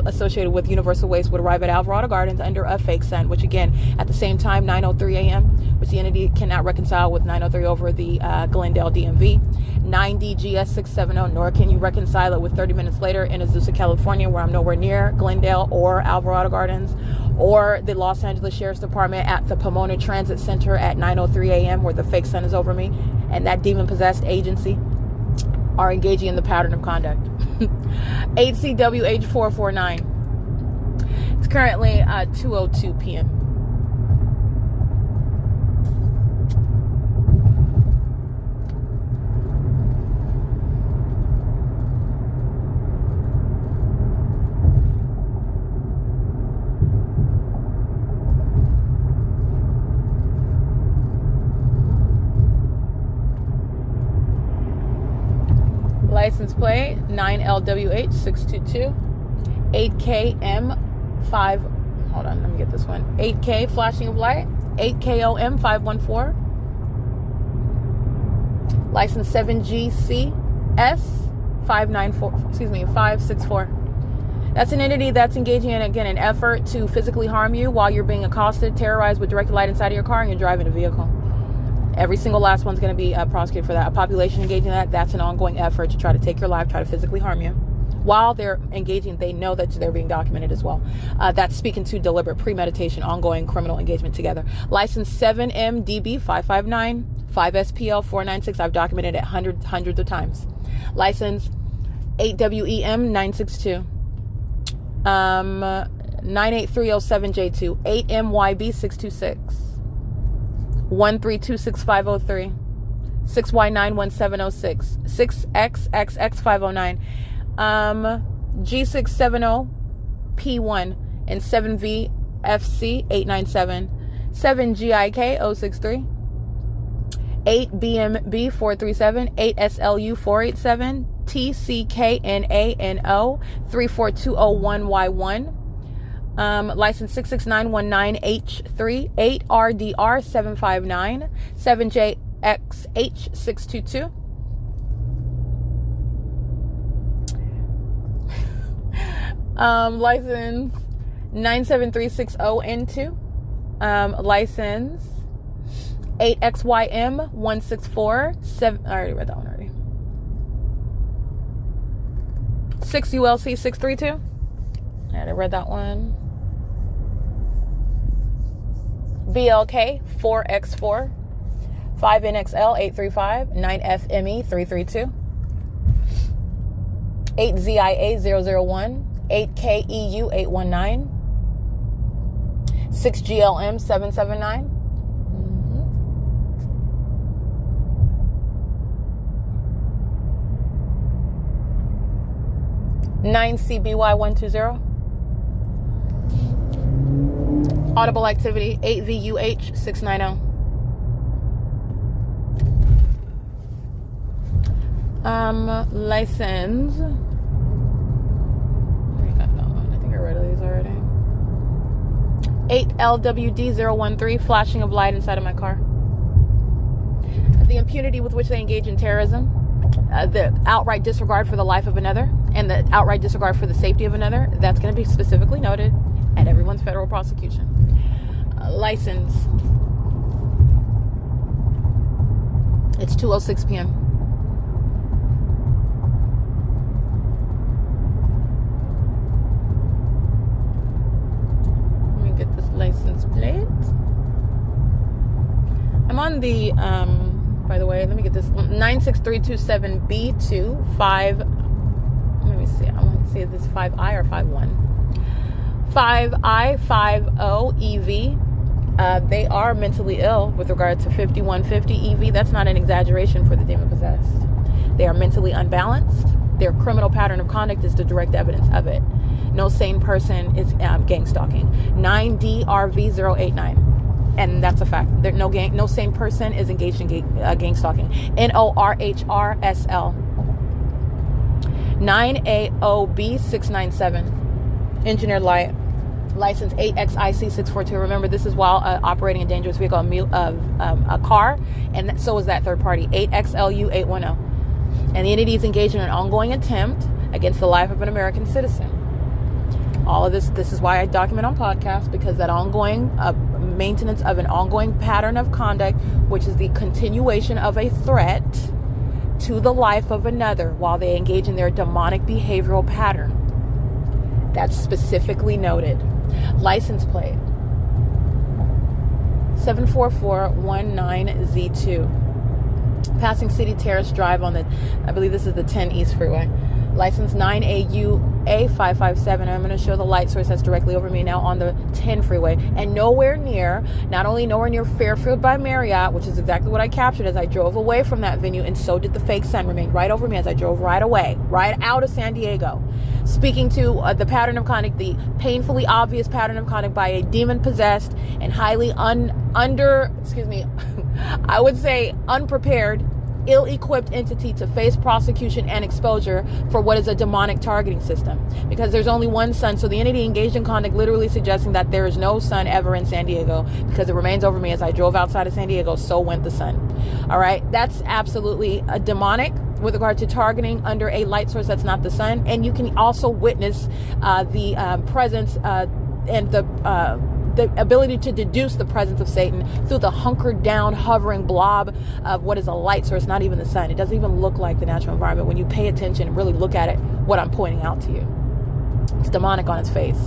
associated with Universal Waste would arrive at Alvarado Gardens under a fake sun, which again, at the same time, 9:03 a.m., which the entity cannot reconcile with 9:03 over the Glendale DMV. 9DGS670, nor can you reconcile it with 30 minutes later in Azusa, California, where I'm nowhere near Glendale or Alvarado Gardens, or the Los Angeles Sheriff's Department at the Pomona Transit Center at 9:03 a.m., where the fake sun is over me, and that demon-possessed agency are engaging in the pattern of conduct. HCWH 449. It's currently 2:02 p.m. License plate 9LWH622 8KM5. Hold on, let me get this one. 8K flashing of light 8KOM514. License 7GCS564. That's an entity that's engaging in, again, an effort to physically harm you while you're being accosted, terrorized with directed light inside of your car and you're driving a vehicle. Every single last one's going to be prosecuted for that. A population engaging in that's an ongoing effort to try to take your life, try to physically harm you. While they're engaging, they know that they're being documented as well. That's speaking to deliberate premeditation, ongoing criminal engagement together. License 7MDB559, 5SPL496. I've documented it hundreds of times. License 8WEM962, 98307J2, 8MYB626. 1326503, 6Y91706, 6XXX509, G670P1, and 7VFC897, 7GIK063, 8BMB437, 8SLU487, TCKNANO 34201Y1. License 66919H3, 8RDR759, 7JXH622. License 97360N2. License 8XYM164. I already read that one already. 6ULC632. I already read that one. BLK 4X4, 5NXL 835, 9FME 332, 8ZIA 001, 8KEU 819, 6GLM 779. 9CBY 120. Audible activity 8VUH 690. License. I think I read these already. 8LWD013, flashing of light inside of my car. The impunity with which they engage in terrorism, the outright disregard for the life of another, and the outright disregard for the safety of another, that's going to be specifically noted at everyone's federal prosecution. License. It's 2:06 p.m. Let me get this license plate. I'm on the, by the way, let me get this 96327B2 5. Let me see. I want to see if this is 5I or 51. 5I50EV. They are mentally ill with regard to 5150 EV. That's not an exaggeration for the demon possessed. They are mentally unbalanced. Their criminal pattern of conduct is the direct evidence of it. No sane person is gang stalking. 9DRV089. And that's a fact. No sane person is engaged in gang stalking. NORHRSL. 9AOB697. Engineered light. License 8XIC642. Remember, this is while operating a dangerous vehicle, a car, and so is that third party. 8XLU810. And the entity is engaged in an ongoing attempt against the life of an American citizen. All of this is why I document on podcasts, because that ongoing maintenance of an ongoing pattern of conduct, which is the continuation of a threat to the life of another while they engage in their demonic behavioral pattern. That's specifically noted. License plate 74419Z2. Passing City Terrace Drive on I believe this is the 10 East Freeway. License 9AUA557. I'm going to show the light source that's directly over me now on the 10 freeway. And nowhere near Fairfield by Marriott, which is exactly what I captured as I drove away from that venue, and so did the fake sun, remained right over me as I drove right away, right out of San Diego. Speaking to the pattern of conduct, the painfully obvious pattern of conduct by a demon-possessed and highly I would say unprepared, ill-equipped entity to face prosecution and exposure for what is a demonic targeting system, because there's only one sun. So the entity engaged in conduct literally suggesting that there is no sun ever in San Diego, because it remains over me as I drove outside of San Diego, so went the sun. All right, that's absolutely a demonic with regard to targeting under a light source that's not the sun. And you can also witness the presence and the ability to deduce the presence of Satan through the hunkered down, hovering blob of what is a light source, not even the sun. It doesn't even look like the natural environment when you pay attention and really look at it, what I'm pointing out to you. It's demonic on its face.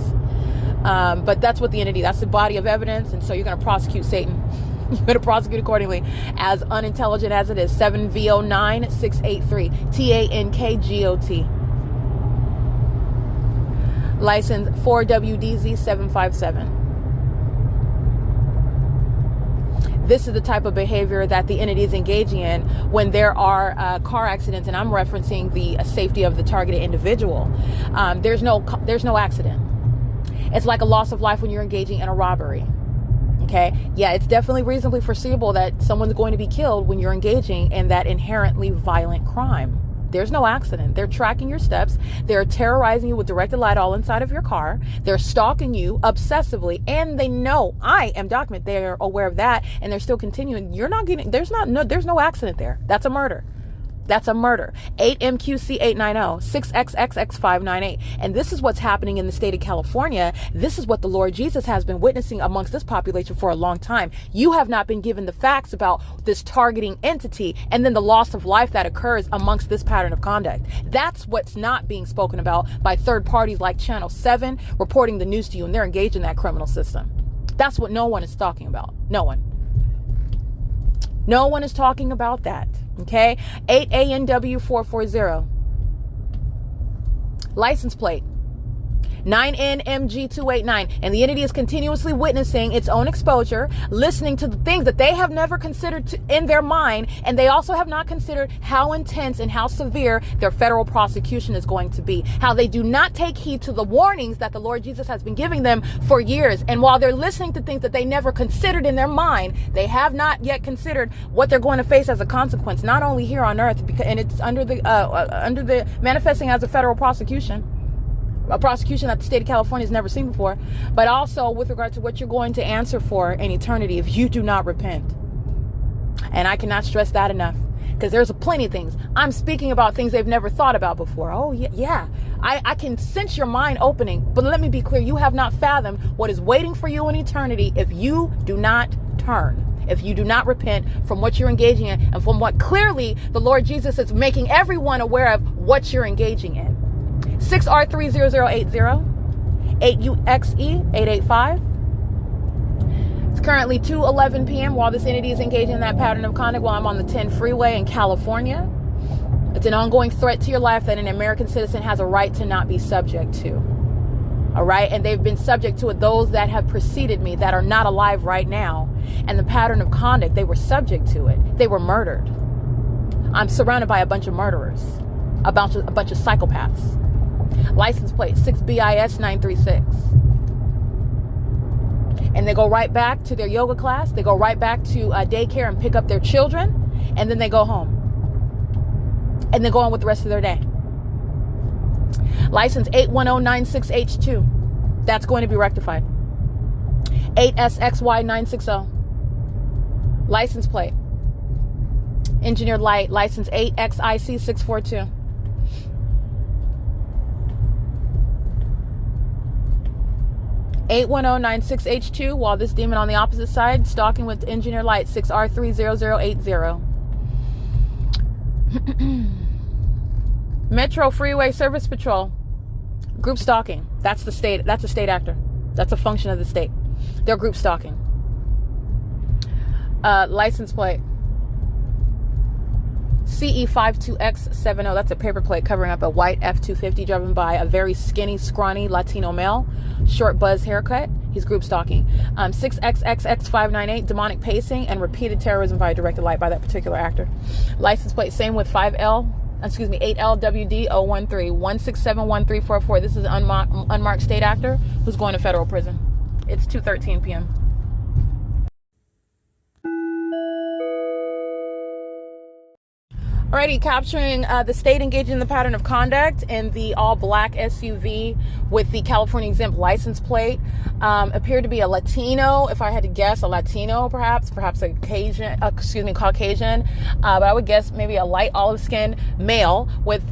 But that's what the entity, that's the body of evidence. And so you're going to prosecute Satan. You're going to prosecute accordingly, as unintelligent as it is. 7V09683 TANKGOT. License 4WDZ757. This is the type of behavior that the entity is engaging in when there are car accidents, and I'm referencing the safety of the targeted individual. There's no accident. It's like a loss of life when you're engaging in a robbery. Okay, yeah, it's definitely reasonably foreseeable that someone's going to be killed when you're engaging in that inherently violent crime. There's no accident. They're tracking your steps. They're terrorizing you with directed light all inside of your car. They're stalking you obsessively, and they know I am documented. They are aware of that, and they're still continuing. There's no accident there. That's a murder. That's a murder. 8MQC890, 6XXX598. And this is what's happening in the state of California. This is what the Lord Jesus has been witnessing amongst this population for a long time. You have not been given the facts about this targeting entity and then the loss of life that occurs amongst this pattern of conduct. That's what's not being spoken about by third parties like Channel 7 reporting the news to you, and they're engaged in that criminal system. That's what no one is talking about. No one. No one is talking about that. Okay, 8ANW440. License plate 9NMG289. And the entity is continuously witnessing its own exposure, listening to the things that they have never considered in their mind. And they also have not considered how intense and how severe their federal prosecution is going to be. How they do not take heed to the warnings that the Lord Jesus has been giving them for years. And while they're listening to things that they never considered in their mind, they have not yet considered what they're going to face as a consequence, not only here on earth, and it's under the manifesting as a federal prosecution. A prosecution that the state of California has never seen before, but also with regard to what you're going to answer for in eternity if you do not repent. And I cannot stress that enough, because there's plenty of things. I'm speaking about things they've never thought about before. Oh, yeah. I can sense your mind opening, but let me be clear. You have not fathomed what is waiting for you in eternity if you do not turn. If you do not repent from what you're engaging in, and from what clearly the Lord Jesus is making everyone aware of what you're engaging in. 6R30080, 8UXE885. It's currently 2:11 p.m. while this entity is engaging in that pattern of conduct while I'm on the 10 freeway in California. It's an ongoing threat to your life that an American citizen has a right to not be subject to. All right, and they've been subject to it. Those that have preceded me that are not alive right now, and the pattern of conduct, they were subject to it. They were murdered. I'm surrounded by a bunch of murderers, a bunch of psychopaths. License plate 6BIS936. And they go right back to their yoga class. They go right back to daycare and pick up their children. And then they go home. And then go on with the rest of their day. License 81096H2. That's going to be rectified. 8SXY960. License plate Engineered light, license 8XIC642. (81096H2), while this demon on the opposite side, stalking with engineer light 6R30080. Metro Freeway Service Patrol, group stalking. That's the state. That's a state actor. That's a function of the state. They're group stalking. License plate CE52X70. That's a paper plate covering up a white F-250 driven by a very skinny, scrawny Latino male, short buzz haircut. He's group stalking. 6XXX598, demonic pacing and repeated terrorism via directed light by that particular actor. License plate same with 8LWD013 1671344. This is an unmarked state actor who's going to federal prison. It's 2:13 p.m. Alrighty, capturing the state engaging in the pattern of conduct in the all-black SUV with the California exempt license plate. Appeared to be a Latino, if I had to guess, a Latino perhaps a Caucasian, but I would guess maybe a light olive-skinned male with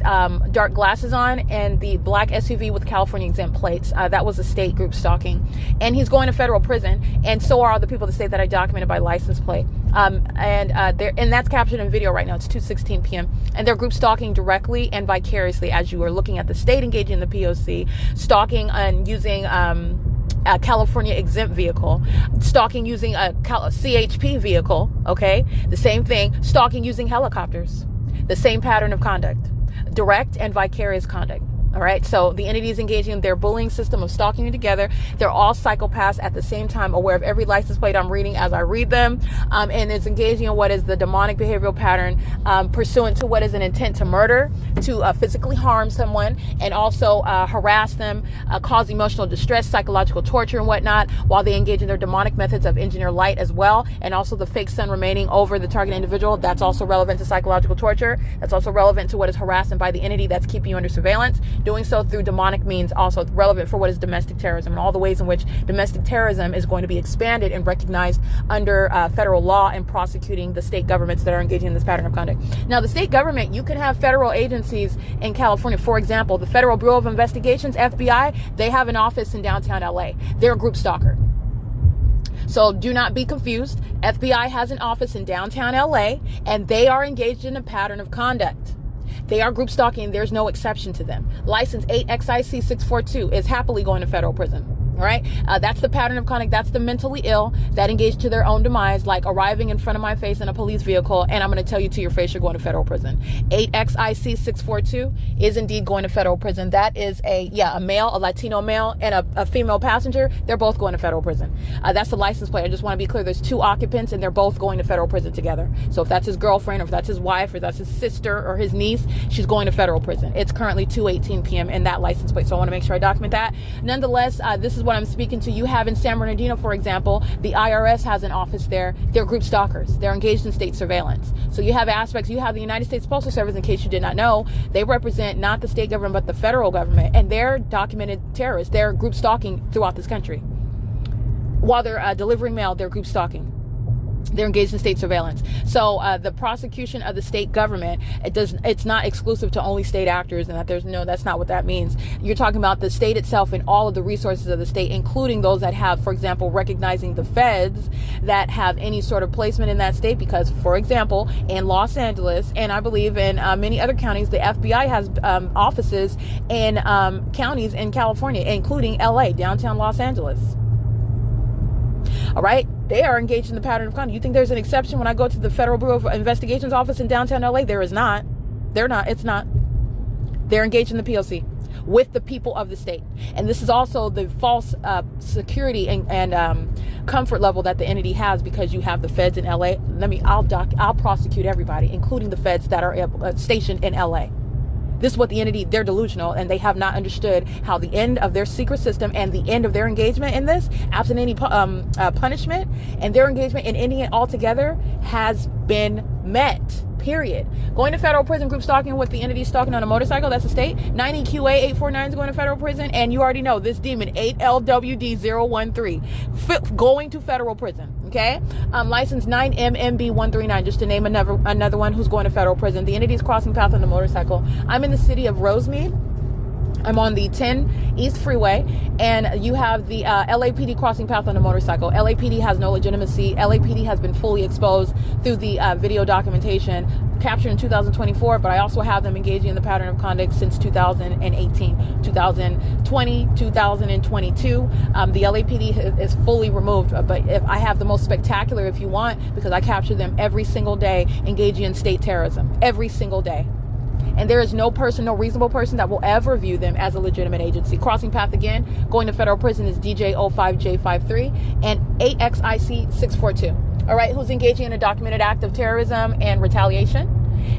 dark glasses on, and the black SUV with California exempt plates. That was a state group stalking, and he's going to federal prison, and so are all the people in the state that I documented by license plate. And that's captured in video right now. It's 2:16 p.m. and they're group stalking directly and vicariously as you are looking at the state engaging in the P.O.C, stalking and using a California exempt vehicle, stalking using a CHP vehicle. Okay, the same thing. Stalking using helicopters. The same pattern of conduct, direct and vicarious conduct. All right, so the entity is engaging in their bullying system of stalking you together. They're all psychopaths at the same time, aware of every license plate I'm reading as I read them, and it's engaging in what is the demonic behavioral pattern pursuant to what is an intent to murder, to physically harm someone, and also harass them, cause emotional distress, psychological torture, and whatnot, while they engage in their demonic methods of engineer light as well, and also the fake sun remaining over the target individual. That's also relevant to psychological torture. That's also relevant to what is harassment by the entity that's keeping you under surveillance. Doing so through demonic means, also relevant for what is domestic terrorism and all the ways in which domestic terrorism is going to be expanded and recognized under federal law and prosecuting the state governments that are engaging in this pattern of conduct. Now, the state government, you can have federal agencies in California. For example, the Federal Bureau of Investigations, FBI, they have an office in downtown LA. They're a group stalker. So do not be confused. FBI has an office in downtown LA and they are engaged in a pattern of conduct. They are group stalking. There's no exception to them. License 8XIC642 is happily going to federal prison. All right. That's the pattern of conduct. That's the mentally ill that engage to their own demise, like arriving in front of my face in a police vehicle. And I'm going to tell you to your face, you're going to federal prison. 8XIC642 is indeed going to federal prison. That is a male, a Latino male, and a female passenger. They're both going to federal prison. That's the license plate. I just want to be clear. There's two occupants and they're both going to federal prison together. So if that's his girlfriend, or if that's his wife, or that's his sister or his niece, she's going to federal prison. It's currently 2:18 p.m. in that license plate. So I want to make sure I document that. Nonetheless, this is what I'm speaking to. You have in San Bernardino, for example, the I.I.S. has an office there. They're group stalkers. They're engaged in state surveillance. So you have aspects. You have the United States Postal Service, in case you did not know. They represent not the state government, but the federal government. And they're documented terrorists. They're group stalking throughout this country. While they're delivering mail, they're group stalking. They're engaged in state surveillance. So the prosecution of the state government, it's not exclusive to only state actors, and that's not what that means. You're talking about the state itself and all of the resources of the state, including those that have, for example, recognizing the feds that have any sort of placement in that state. Because, for example, in Los Angeles, and I believe in many other counties, the FBI has offices in counties in California, including LA, downtown Los Angeles. All right. They are engaged in the pattern of conduct. You think there's an exception when I go to the Federal Bureau of Investigations office in downtown LA? There is not. They're not. It's not. They're engaged in the P.O.C. with the people of the state. And this is also the false security and comfort level that the entity has, because you have the feds in LA. I'll prosecute everybody, including the feds that are stationed in LA. This is what the entity, they're delusional, and they have not understood how the end of their secret system and the end of their engagement in this, absent any punishment, and their engagement in ending it altogether has been met. Period. Going to federal prison, group stalking with the entity stalking on a motorcycle, that's a state. 90QA849 is going to federal prison, and you already know this demon, 8LWD013, going to federal prison. Okay, license 9MMB139, just to name another one who's going to federal prison. The entity is crossing path on a motorcycle. I'm in the city of Rosemead. I'm on the 10 East Freeway, and you have the LAPD crossing path on a motorcycle. LAPD has no legitimacy. LAPD has been fully exposed through the video documentation captured in 2024, but I also have them engaging in the pattern of conduct since 2018, 2020, 2022. The LAPD is fully removed, but if I have the most spectacular, if you want, because I capture them every single day engaging in state terrorism, every single day. And there is no reasonable person that will ever view them as a legitimate agency. Crossing path again, going to federal prison is DJ05J53 and 8XIC642. All right, who's engaging in a documented act of terrorism and retaliation.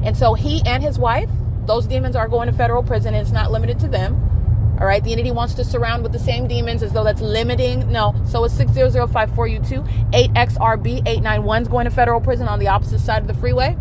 And so he and his wife, those demons are going to federal prison, and it's not limited to them. All right, the entity wants to surround with the same demons as though that's limiting. No, so it's 60054U2, 8XRB891 is going to federal prison on the opposite side of the freeway.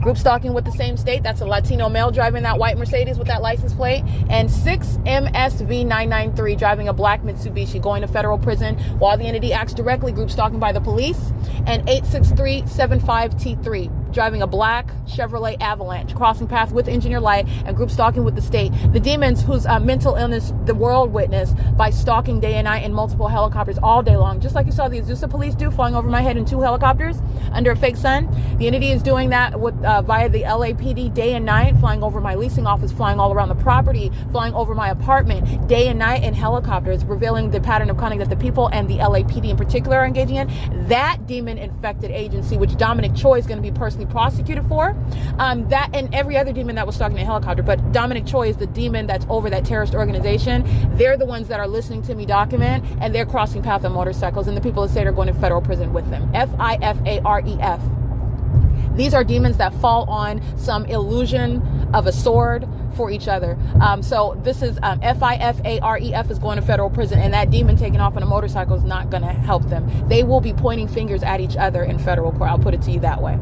Group stalking with the same state. That's a Latino male driving that white Mercedes with that license plate. And 6MSV993 driving a black Mitsubishi going to federal prison while the entity acts directly group stalking by the police. And 86375T3 driving a black Chevrolet Avalanche crossing path with engineer light and group stalking with the state. The demons whose mental illness the world witnessed by stalking day and night in multiple helicopters all day long, just like you saw the AZUSA police do, flying over my head in 2 helicopters under a fake sun. The entity is doing that with via the LAPD day and night, flying over my leasing office, flying all around the property, flying over my apartment day and night in helicopters, revealing the pattern of conduct that the people and the LAPD in particular are engaging in. That demon infected agency, which Dominic Choi is going to be personally prosecuted for, that and every other demon that was stalking a helicopter. But Dominic Choi is the demon that's over that terrorist organization. They're the ones that are listening to me document, and they're crossing path on motorcycles, and the people of the state are going to federal prison with them. FIFAREF. These are demons that fall on some illusion of a sword for each other. So this is FIFAREF is going to federal prison, and that demon taking off on a motorcycle is not going to help them. They will be pointing fingers at each other in federal court. I'll put it to you that way.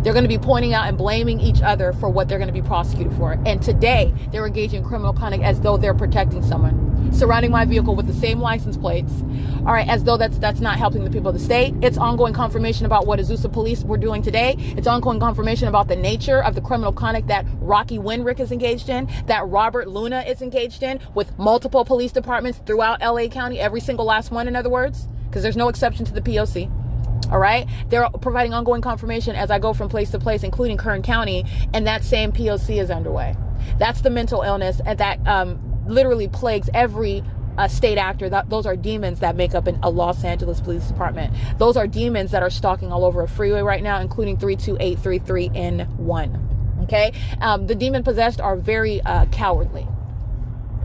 They're going to be pointing out and blaming each other for what they're going to be prosecuted for. And today, they're engaging in criminal conduct as though they're protecting someone, surrounding my vehicle with the same license plates. All right, as though that's not helping the people of the state. It's ongoing confirmation about what AZUSA police were doing today. It's ongoing confirmation about the nature of the criminal conduct that Rocky Winrick is engaged in, that Robert Luna is engaged in, with multiple police departments throughout LA County, every single last one, in other words, because there's no exception to the P.O.C. All right, they're providing ongoing confirmation as I go from place to place, including Kern County, and that same P.O.C. is underway. That's the mental illness and that literally plagues every state actor. Those are demons that make up a Los Angeles Police Department. Those are demons that are stalking all over a freeway right now, including 32833N1. Okay, the demon possessed are very cowardly.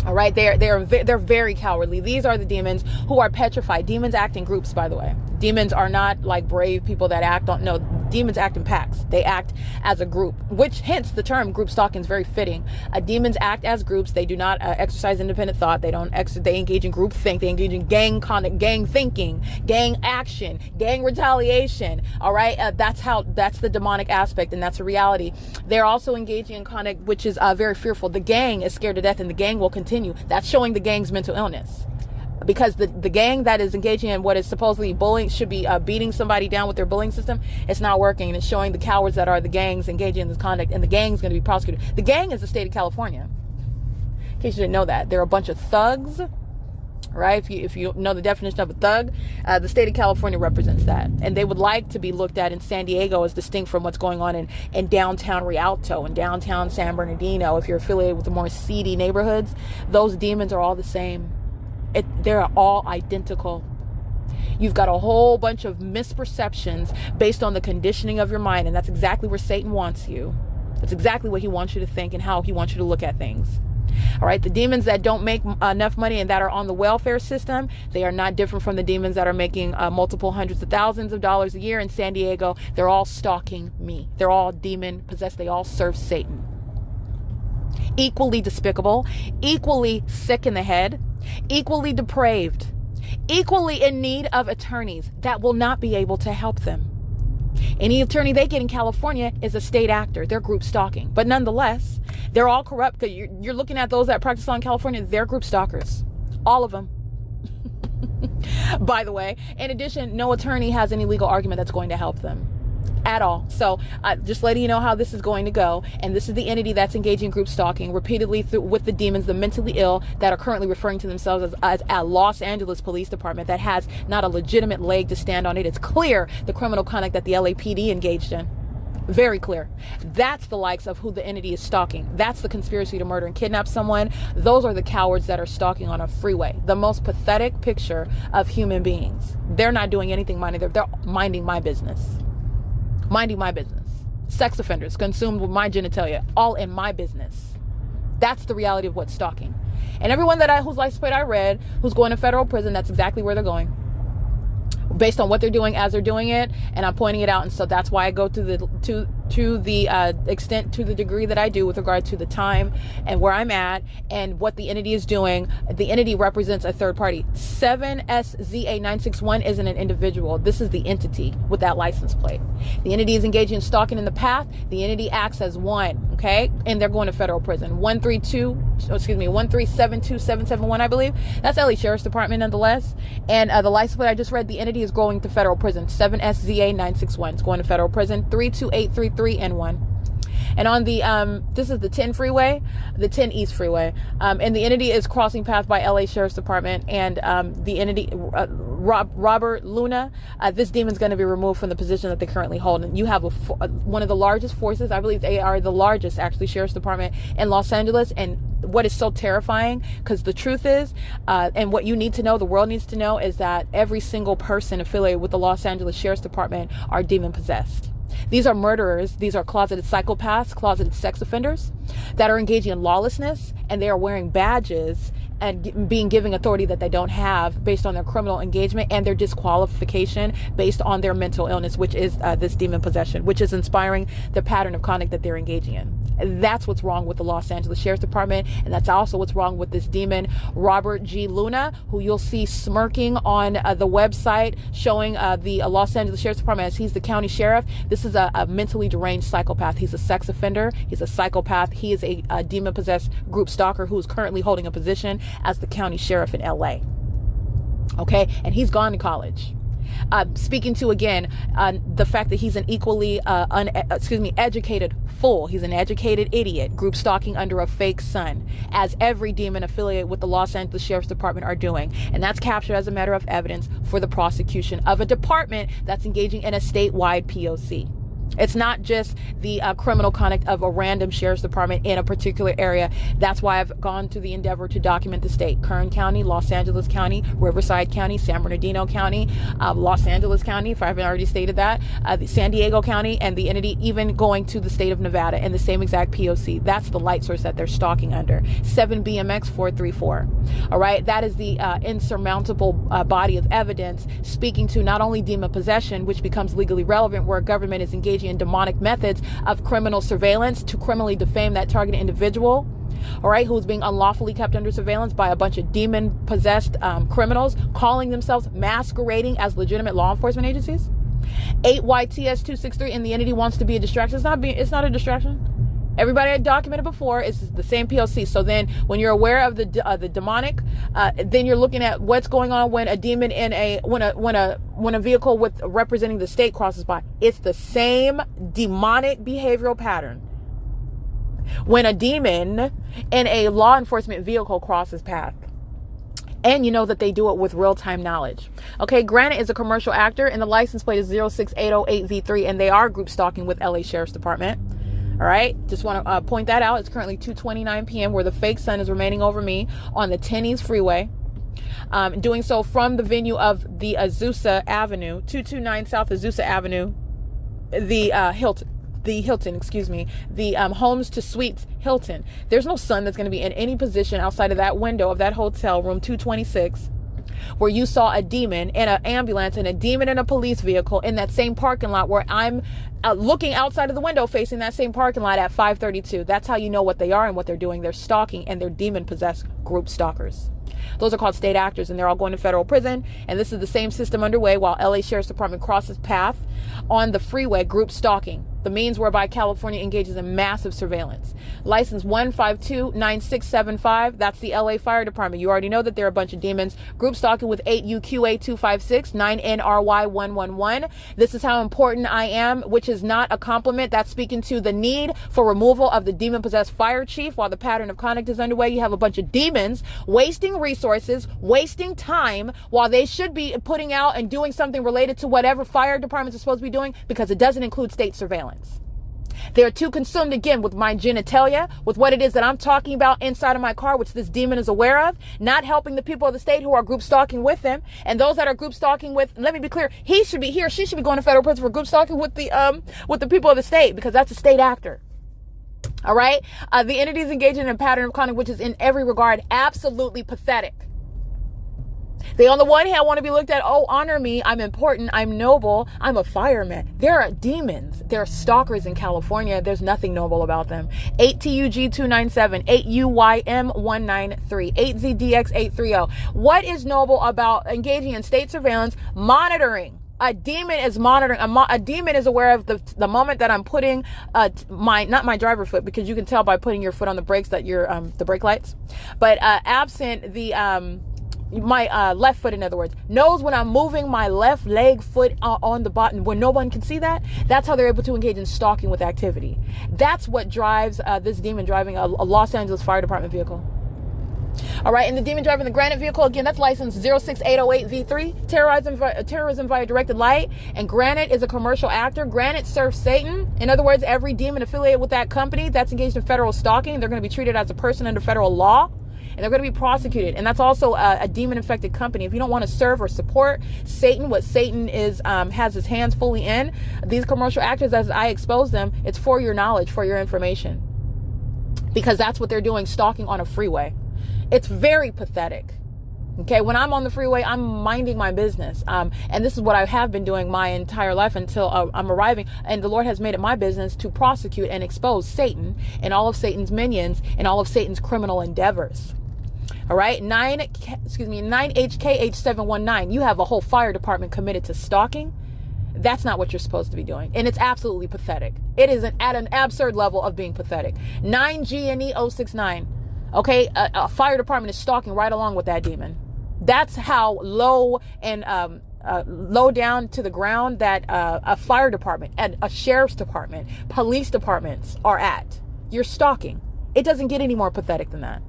All right, they're very cowardly. These are the demons who are petrified. Demons act in groups, by the way. Demons are not like brave people that act on, no, demons act in packs. They act as a group, which hence the term group stalking is very fitting. Demons act as groups. They do not exercise independent thought. They engage in group think. They engage in gang conduct, gang thinking, gang action, gang retaliation. All right, that's the demonic aspect, and that's a reality. They're also engaging in conduct which is very fearful. The gang is scared to death, and the gang will continue. That's showing the gang's mental illness. Because the gang that is engaging in what is supposedly bullying should be beating somebody down with their bullying system. It's not working, and it's showing the cowards that are the gangs engaging in this conduct, and the gang's going to be prosecuted. The gang is the state of California. In case you didn't know that, they're a bunch of thugs, right? If you know the definition of a thug, the state of California represents that, and they would like to be looked at in San Diego as distinct from what's going on in downtown Rialto and downtown San Bernardino. If you're affiliated with the more seedy neighborhoods, those demons are all the same. They're all identical. You've got a whole bunch of misperceptions based on the conditioning of your mind, and that's exactly where Satan wants you. That's exactly what he wants you to think and how he wants you to look at things. All right, the demons that don't make enough money and that are on the welfare system, they are not different from the demons that are making multiple hundreds of thousands of dollars a year in San Diego. They're all stalking me. They're all demon possessed. They all serve Satan. Equally despicable, equally sick in the head, equally depraved, equally in need of attorneys that will not be able to help them. Any attorney they get in California is a state actor. They're group stalking. But nonetheless, they're all corrupt. Because you're looking at those that practice law in California, they're group stalkers. All of them. By the way, in addition, no attorney has any legal argument that's going to help them at all. So just letting you know how this is going to go. And this is the entity that's engaging in group stalking repeatedly with the demons, the mentally ill that are currently referring to themselves as a Los Angeles Police Department that has not a legitimate leg to stand on. It is clear the criminal conduct that the LAPD engaged in. Very clear. That's the likes of who the entity is stalking. That's the conspiracy to murder and kidnap someone. Those are the cowards that are stalking on a freeway. The most pathetic picture of human beings. They're not doing anything minding. They're minding my business. Minding my business. Sex offenders consumed with my genitalia, all in my business. That's the reality of what's stalking. And everyone whose license plate I read, who's going to federal prison, that's exactly where they're going, based on what they're doing as they're doing it. And I'm pointing it out. And so that's why I go to the extent, to the degree that I do with regard to the time and where I'm at and what the entity is doing. The entity represents a third party. 7SZA961 isn't an individual. This is the entity with that license plate. The entity is engaging in stalking in the path. The entity acts as one, okay? And they're going to federal prison. 1372771, I believe. That's LA Sheriff's Department nonetheless. And the license plate I just read, the entity is going to federal prison. 7SZA961 is going to federal prison. 32833 and 1. And on the this is the 10 freeway, the 10 East freeway, and the entity is crossing path by LA Sheriff's Department, and the entity Robert Luna, this demon's going to be removed from the position that they currently hold. And you have one of the largest forces, I believe they are the largest actually Sheriff's Department in Los Angeles. And what is so terrifying, because the truth is, and what you need to know, the world needs to know, is that every single person affiliated with the Los Angeles Sheriff's Department are demon possessed. These are murderers. These are closeted psychopaths, closeted sex offenders that are engaging in lawlessness, and they are wearing badges and being given authority that they don't have based on their criminal engagement and their disqualification based on their mental illness, which is this demon possession, which is inspiring the pattern of conduct that they're engaging in. That's what's wrong with the Los Angeles Sheriff's Department, and that's also what's wrong with this demon, Robert G. Luna, who you'll see smirking on the website showing the Los Angeles Sheriff's Department as he's the county sheriff. This is a mentally deranged psychopath. He's a sex offender. He's a psychopath. He is a demon-possessed group stalker who is currently holding a position as the county sheriff in LA. Okay, and he's gone to college. Speaking to, again, the fact that he's an equally educated fool. He's an educated idiot, group stalking under a fake sun, as every demon affiliated with the Los Angeles Sheriff's Department are doing. And that's captured as a matter of evidence for the prosecution of a department that's engaging in a statewide P.O.C. It's not just the criminal conduct of a random sheriff's department in a particular area. That's why I've gone to the endeavor to document the state. Kern County, Los Angeles County, Riverside County, San Bernardino County, Los Angeles County, if I haven't already stated that, the San Diego County, and the entity even going to the state of Nevada in the same exact P.O.C. That's the light source that they're stalking under. 7BMX434. All right, that is the insurmountable body of evidence speaking to not only demon possession, which becomes legally relevant where government is engaging in demonic methods of criminal surveillance to criminally defame that targeted individual, all right, who's being unlawfully kept under surveillance by a bunch of demon-possessed criminals calling themselves, masquerading as legitimate law enforcement agencies. 8YTS263, and the entity wants to be a distraction. It's not a distraction. Everybody had documented before. It's the same P.O.C. So then when you're aware of the demonic, then you're looking at what's going on when a demon in when a vehicle with representing the state crosses by. It's the same demonic behavioral pattern when a demon in a law enforcement vehicle crosses path. And you know that they do it with real-time knowledge. Okay, Granite is a commercial actor, and the license plate is 06808V3, and they are group stalking with LA Sheriff's Department. All right, just want to point that out. It's currently 2:29 p.m. where the fake sun is remaining over me on the 10 East freeway. Doing so from the venue of the AZUSA Avenue, 229 South AZUSA Avenue, the Hilton, the Homes to Suites Hilton. There's no sun that's going to be in any position outside of that window of that hotel room 226. Where you saw a demon in an ambulance and a demon in a police vehicle in that same parking lot where I'm looking outside of the window facing that same parking lot at 532. That's how you know what they are and what they're doing. They're stalking, and they're demon-possessed group stalkers. Those are called state actors, and they're all going to federal prison. And this is the same system underway while LA Sheriff's Department crosses path on the freeway, group stalking. the means whereby California engages in massive surveillance. License 1529675, that's the LA Fire Department. You already know that they're a bunch of demons. Group stalking with 8UQA256, 9NRY111. This is how important I am, which is not a compliment. That's speaking to the need for removal of the demon-possessed fire chief while the pattern of conduct is underway. You have a bunch of demons wasting resources, wasting time, while they should be putting out and doing something related to whatever fire departments are supposed to be doing, because it doesn't include state surveillance. They're too consumed, again, with my genitalia, with what it is that I'm talking about inside of my car, which this demon is aware of, not helping the people of the state who are group stalking with them. And those that are group stalking with, let me be clear, he or she should be going to federal prison for group stalking with the people of the state, because that's a state actor. All right. The entities engaging in a pattern of conduct, which is in every regard absolutely pathetic. They, on the one hand, want to be looked at, oh, honor me, I'm important, I'm noble, I'm a fireman. There are demons. There are stalkers in California. There's nothing noble about them. 8TUG297, 8UYM193, 8ZDX830. What is noble about engaging in state surveillance, monitoring? A demon is monitoring. A demon is aware of the moment that I'm putting not my driver foot, because you can tell by putting your foot on the brakes that you're the brake lights, but absent the my left foot, in other words, knows when I'm moving my left leg foot on the button when no one can see that. That's how they're able to engage in stalking with activity. That's what drives this demon driving a Los Angeles Fire Department vehicle. All right, and the demon driving the Granite vehicle, again, that's license 06808V3, terrorism via directed light. And Granite is a commercial actor. Granite serves Satan. In other words, every demon affiliated with that company that's engaged in federal stalking, they're going to be treated as a person under federal law. And they're going to be prosecuted. And that's also a demon-infected company. If you don't want to serve or support Satan, what Satan is has his hands fully in, these commercial actors, as I expose them, it's for your knowledge, for your information. Because that's what they're doing, stalking on a freeway. It's very pathetic. Okay, when I'm on the freeway, I'm minding my business. And this is what I have been doing my entire life until I'm arriving. And the Lord has made it my business to prosecute and expose Satan and all of Satan's minions and all of Satan's criminal endeavors. All right, 9HKH719. You have a whole fire department committed to stalking. That's not what you're supposed to be doing. And it's absolutely pathetic. It is at an absurd level of being pathetic. 9GNE069. Okay, a fire department is stalking right along with that demon. That's how low and low down to the ground that a fire department and a sheriff's department, police departments are at. You're stalking. It doesn't get any more pathetic than that.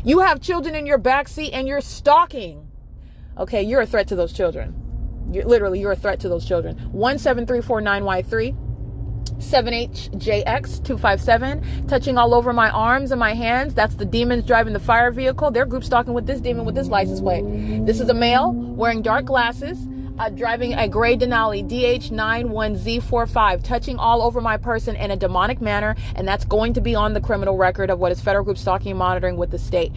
You have children in your backseat and you're stalking. Okay, you're a threat to those children. You're a threat to those children. 17349Y3. 7HJX257, touching all over my arms and my hands. That's the demons driving the fire vehicle. They're group stalking with this demon with this license plate. This is a male wearing dark glasses, driving a gray Denali DH91Z45, touching all over my person in a demonic manner, and that's going to be on the criminal record of what is federal group stalking and monitoring with the state.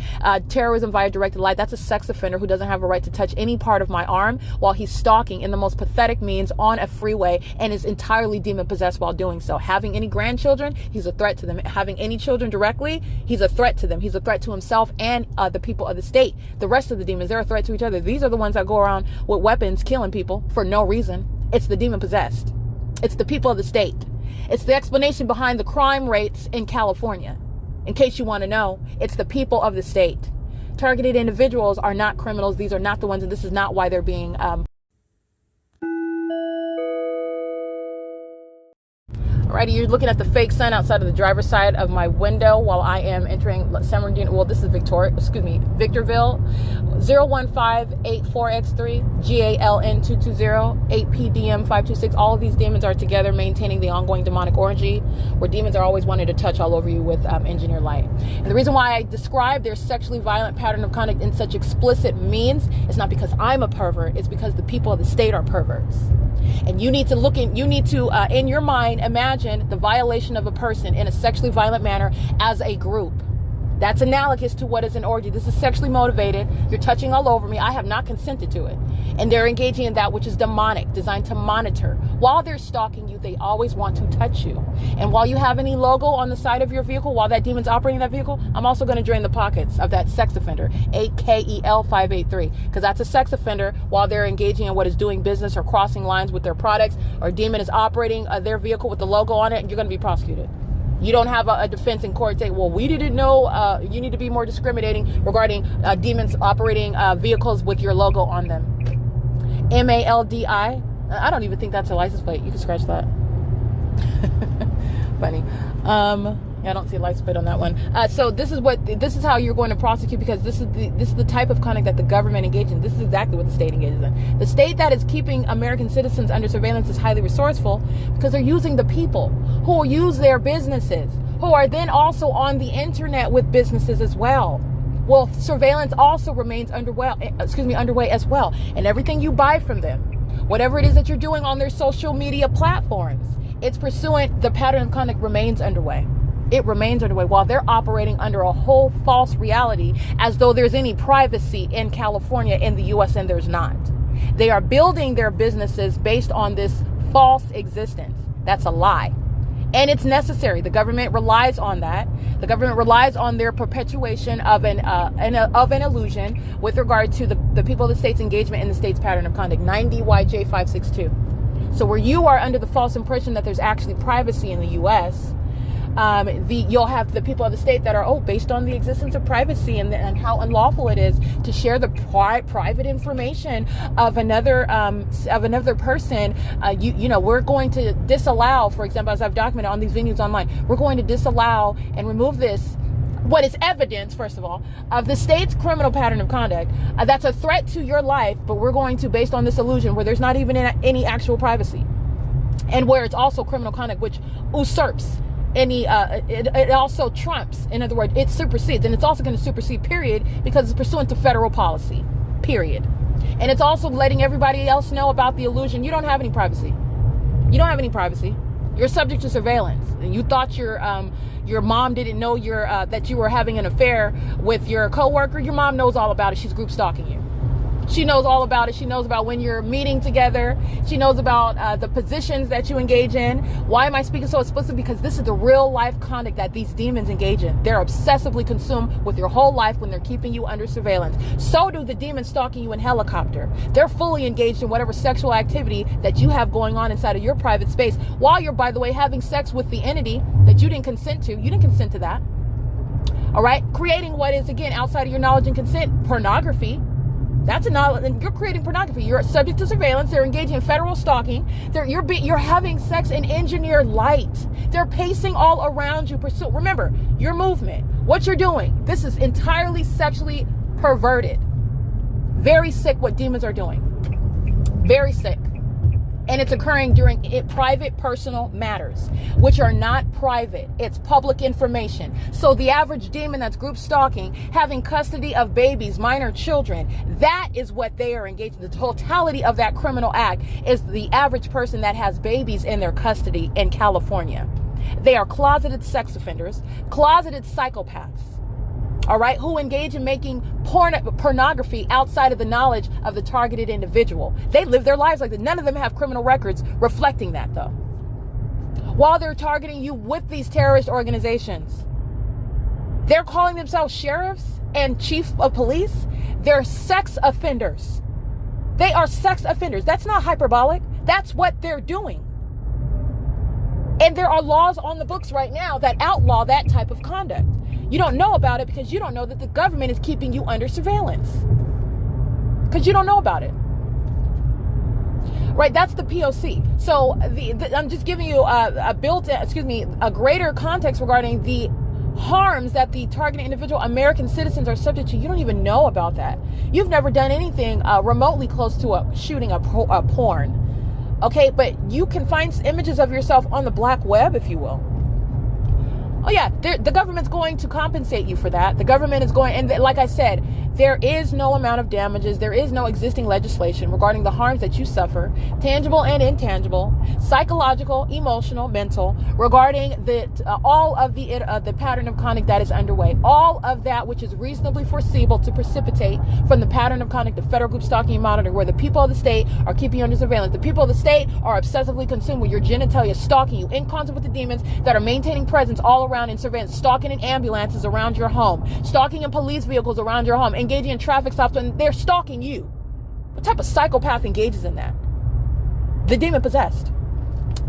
Terrorism via directed light, that's a sex offender who doesn't have a right to touch any part of my arm while he's stalking in the most pathetic means on a freeway and is entirely demon possessed while doing so. Having any grandchildren, he's a threat to them. Having any children directly, he's a threat to them. He's a threat to himself and the people of the state. The rest of the demons, they're a threat to each other. These are the ones that go around with weapons killing people for no reason. It's the demon possessed. It's the people of the state. It's the explanation behind the crime rates in California. In case you want to know, it's the people of the state. Targeted individuals are not criminals. These are not the ones, and this is not why they're being Alrighty, you're looking at the fake sign outside of the driver's side of my window while I am entering San Bernardino. Well, this is Victorville, 01584X3, GALN220, 8PDM526. All of these demons are together maintaining the ongoing demonic orgy, where demons are always wanting to touch all over you with engineered light. And the reason why I describe their sexually violent pattern of conduct in such explicit means is not because I'm a pervert, it's because the people of the state are perverts. And you need to in your mind, imagine the violation of a person in a sexually violent manner as a group. That's analogous to what is an orgy. This is sexually motivated. You're touching all over me. I have not consented to it. And they're engaging in that which is demonic, designed to monitor While they're stalking you, they always want to touch you. And while you have any logo on the side of your vehicle, while that demon's operating that vehicle, I'm also going to drain the pockets of that sex offender, AKEL 583, because that's a sex offender while they're engaging in what is doing business or crossing lines with their products, or demon is operating their vehicle with the logo on it, and you're going to be prosecuted. You don't have a defense in court saying, well, we didn't know. You need to be more discriminating regarding demons operating vehicles with your logo on them. MALDI. I don't even think that's a license plate. You can scratch that. Funny. I don't see a license plate on that one. So this is how you're going to prosecute, because this is the type of conduct that the government engages in. This is exactly what the state engages in. The state that is keeping American citizens under surveillance is highly resourceful because they're using the people who use their businesses, who are then also on the internet with businesses as well. Well, surveillance also remains underway as well. And everything you buy from them, whatever it is that you're doing on their social media platforms, it's pursuant, the pattern of conduct remains underway. It remains underway while they're operating under a whole false reality, as though there's any privacy in California, in the U.S., and there's not. They are building their businesses based on this false existence. That's a lie. And it's necessary. The government relies on that. The government relies on their perpetuation of an illusion with regard to the people of the state's engagement in the state's pattern of conduct, 9DYJ 562. So where you are under the false impression that there's actually privacy in the U.S., you'll have the people of the state that are based on the existence of privacy and how unlawful it is to share the private information of another person. We're going to disallow, for example, as I've documented on these venues online, we're going to disallow and remove what is evidence, first of all, of the state's criminal pattern of conduct that's a threat to your life, but we're going to, based on this illusion where there's not even any actual privacy, and where it's also criminal conduct which usurps it also trumps. In other words, it supersedes, and it's also going to supersede, period, because it's pursuant to federal policy, period. And it's also letting everybody else know about the illusion. You don't have any privacy. You don't have any privacy. You're subject to surveillance. And you thought your mom didn't know that you were having an affair with your coworker. Your mom knows all about it. She's group stalking you. She knows all about it. She knows about when you're meeting together. She knows about the positions that you engage in. Why am I speaking so explicitly? Because this is the real life conduct that these demons engage in. They're obsessively consumed with your whole life when they're keeping you under surveillance. So do the demons stalking you in helicopter. They're fully engaged in whatever sexual activity that you have going on inside of your private space, while you're, by the way, having sex with the entity that you didn't consent to. You didn't consent to that. All right? Creating what is, again, outside of your knowledge and consent, pornography. That's a knowledge, and you're creating pornography. You're subject to surveillance. They're engaging in federal stalking. You're having sex in engineered light. They're pacing all around you. Remember, your movement, what you're doing. This is entirely sexually perverted. Very sick what demons are doing. Very sick. And it's occurring during private, personal matters, which are not private. It's public information. So the average demon that's group stalking, having custody of babies, minor children, that is what they are engaged in. The totality of that criminal act is the average person that has babies in their custody in California. They are closeted sex offenders, closeted psychopaths. All right, who engage in making pornography outside of the knowledge of the targeted individual. They live their lives like that. None of them have criminal records reflecting that, though. While they're targeting you with these terrorist organizations, they're calling themselves sheriffs and chief of police. They're sex offenders. They are sex offenders. That's not hyperbolic. That's what they're doing. And there are laws on the books right now that outlaw that type of conduct. You don't know about it because you don't know that the government is keeping you under surveillance. Because you don't know about it. Right, that's the P.O.C. So I'm just giving you a greater context regarding the harms that the targeted individual American citizens are subject to. You don't even know about that. You've never done anything remotely close to shooting a porn. Okay, but you can find images of yourself on the black web, if you will. Oh yeah, the government's going to compensate you for that. The government is going, and like I said, there is no amount of damages. There is no existing legislation regarding the harms that you suffer, tangible and intangible, psychological, emotional, mental, regarding all of the pattern of conduct that is underway. All of that which is reasonably foreseeable to precipitate from the pattern of conduct of federal group stalking and monitoring, where the people of the state are keeping you under surveillance. The people of the state are obsessively consumed with your genitalia, stalking you in concert with the demons that are maintaining presence all around in surveillance, stalking in ambulances around your home, stalking in police vehicles around your home, engaging in traffic stops, and they're stalking you. What type of psychopath engages in that? The demon possessed.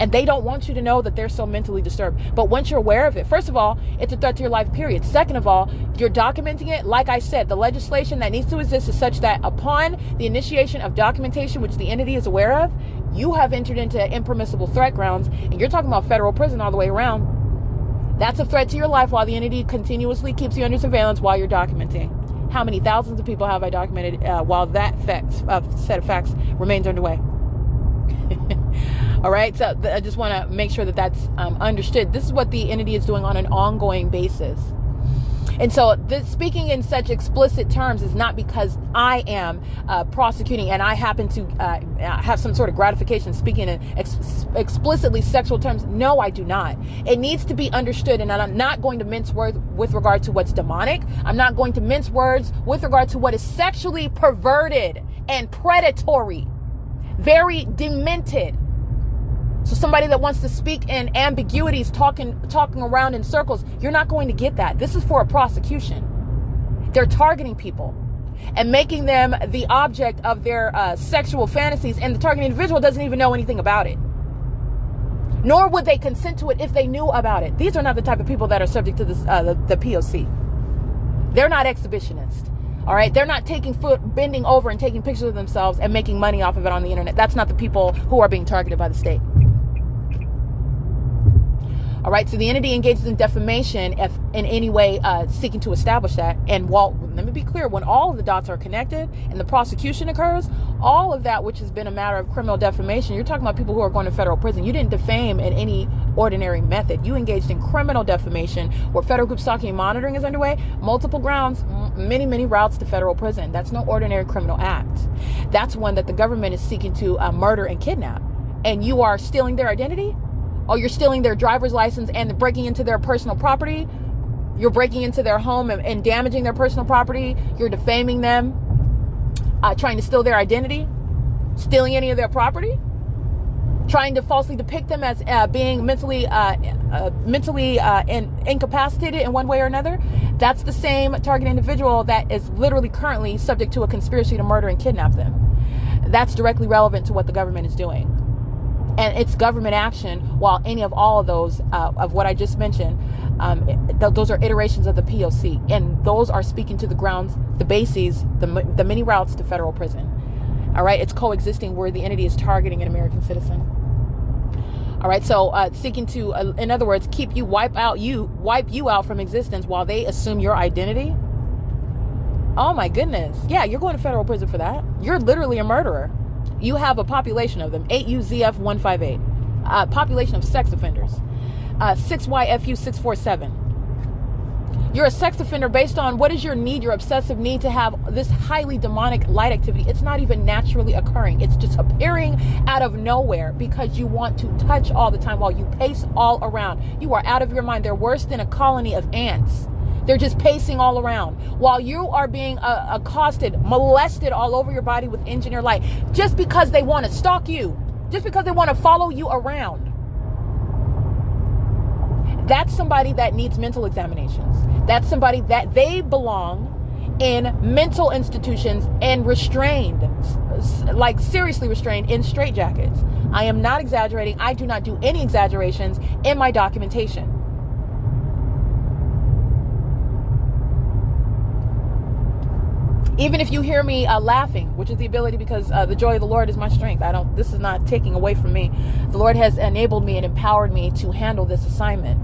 And they don't want you to know that they're so mentally disturbed. But once you're aware of it, first of all, it's a threat to your life, period. Second of all, you're documenting it. Like I said, the legislation that needs to exist is such that upon the initiation of documentation, which the entity is aware of, you have entered into impermissible threat grounds, and you're talking about federal prison all the way around. That's a threat to your life while the entity continuously keeps you under surveillance while you're documenting. How many thousands of people have I documented while that set of facts remains underway? All right, so I just want to make sure that that's understood. This is what the entity is doing on an ongoing basis. And so speaking in such explicit terms is not because I am prosecuting and I happen to have some sort of gratification speaking in explicitly sexual terms. No, I do not. It needs to be understood, and I'm not going to mince words with regard to what's demonic. I'm not going to mince words with regard to what is sexually perverted and predatory, very demented. So somebody that wants to speak in ambiguities, talking around in circles, you're not going to get that. This is for a prosecution. They're targeting people and making them the object of their sexual fantasies, and the targeted individual doesn't even know anything about it. Nor would they consent to it if they knew about it. These are not the type of people that are subject to this, the P.O.C. They're not exhibitionists. All right, they're not bending over and taking pictures of themselves and making money off of it on the internet. That's not the people who are being targeted by the state. All right, so the entity engages in defamation if in any way seeking to establish that. And let me be clear, when all of the dots are connected and the prosecution occurs, all of that which has been a matter of criminal defamation, you're talking about people who are going to federal prison. You didn't defame in any ordinary method. You engaged in criminal defamation where federal group stalking and monitoring is underway. Multiple grounds, many, many routes to federal prison. That's no ordinary criminal act. That's one that the government is seeking to murder and kidnap. And you are stealing their identity? Oh, you're stealing their driver's license and breaking into their personal property. You're breaking into their home and damaging their personal property. You're defaming them, trying to steal their identity, stealing any of their property, trying to falsely depict them as being mentally incapacitated in one way or another. That's the same target individual that is literally currently subject to a conspiracy to murder and kidnap them. That's directly relevant to what the government is doing. And it's government action, while any of all of those, of what I just mentioned, those are iterations of the P.O.C. And those are speaking to the grounds, the bases, the many routes to federal prison. All right, it's coexisting where the entity is targeting an American citizen. All right, so seeking to, in other words, wipe you out from existence while they assume your identity. Oh my goodness. Yeah, you're going to federal prison for that. You're literally a murderer. You have a population of them, 8UZF158, population of sex offenders, 6YFU647. You're a sex offender based on what is your need, your obsessive need to have this highly demonic light activity. It's not even naturally occurring. It's just appearing out of nowhere because you want to touch all the time while you pace all around. You are out of your mind. They're worse than a colony of ants. They're just pacing all around while you are being accosted, molested all over your body with engineered light, just because they want to stalk you, just because they want to follow you around. That's somebody that needs mental examinations. That's somebody that they belong in mental institutions and restrained, like seriously restrained in straitjackets. I am not exaggerating. I do not do any exaggerations in my documentation. Even if you hear me laughing, which is the ability, because the joy of the Lord is my strength. This is not taking away from me. The Lord has enabled me and empowered me to handle this assignment.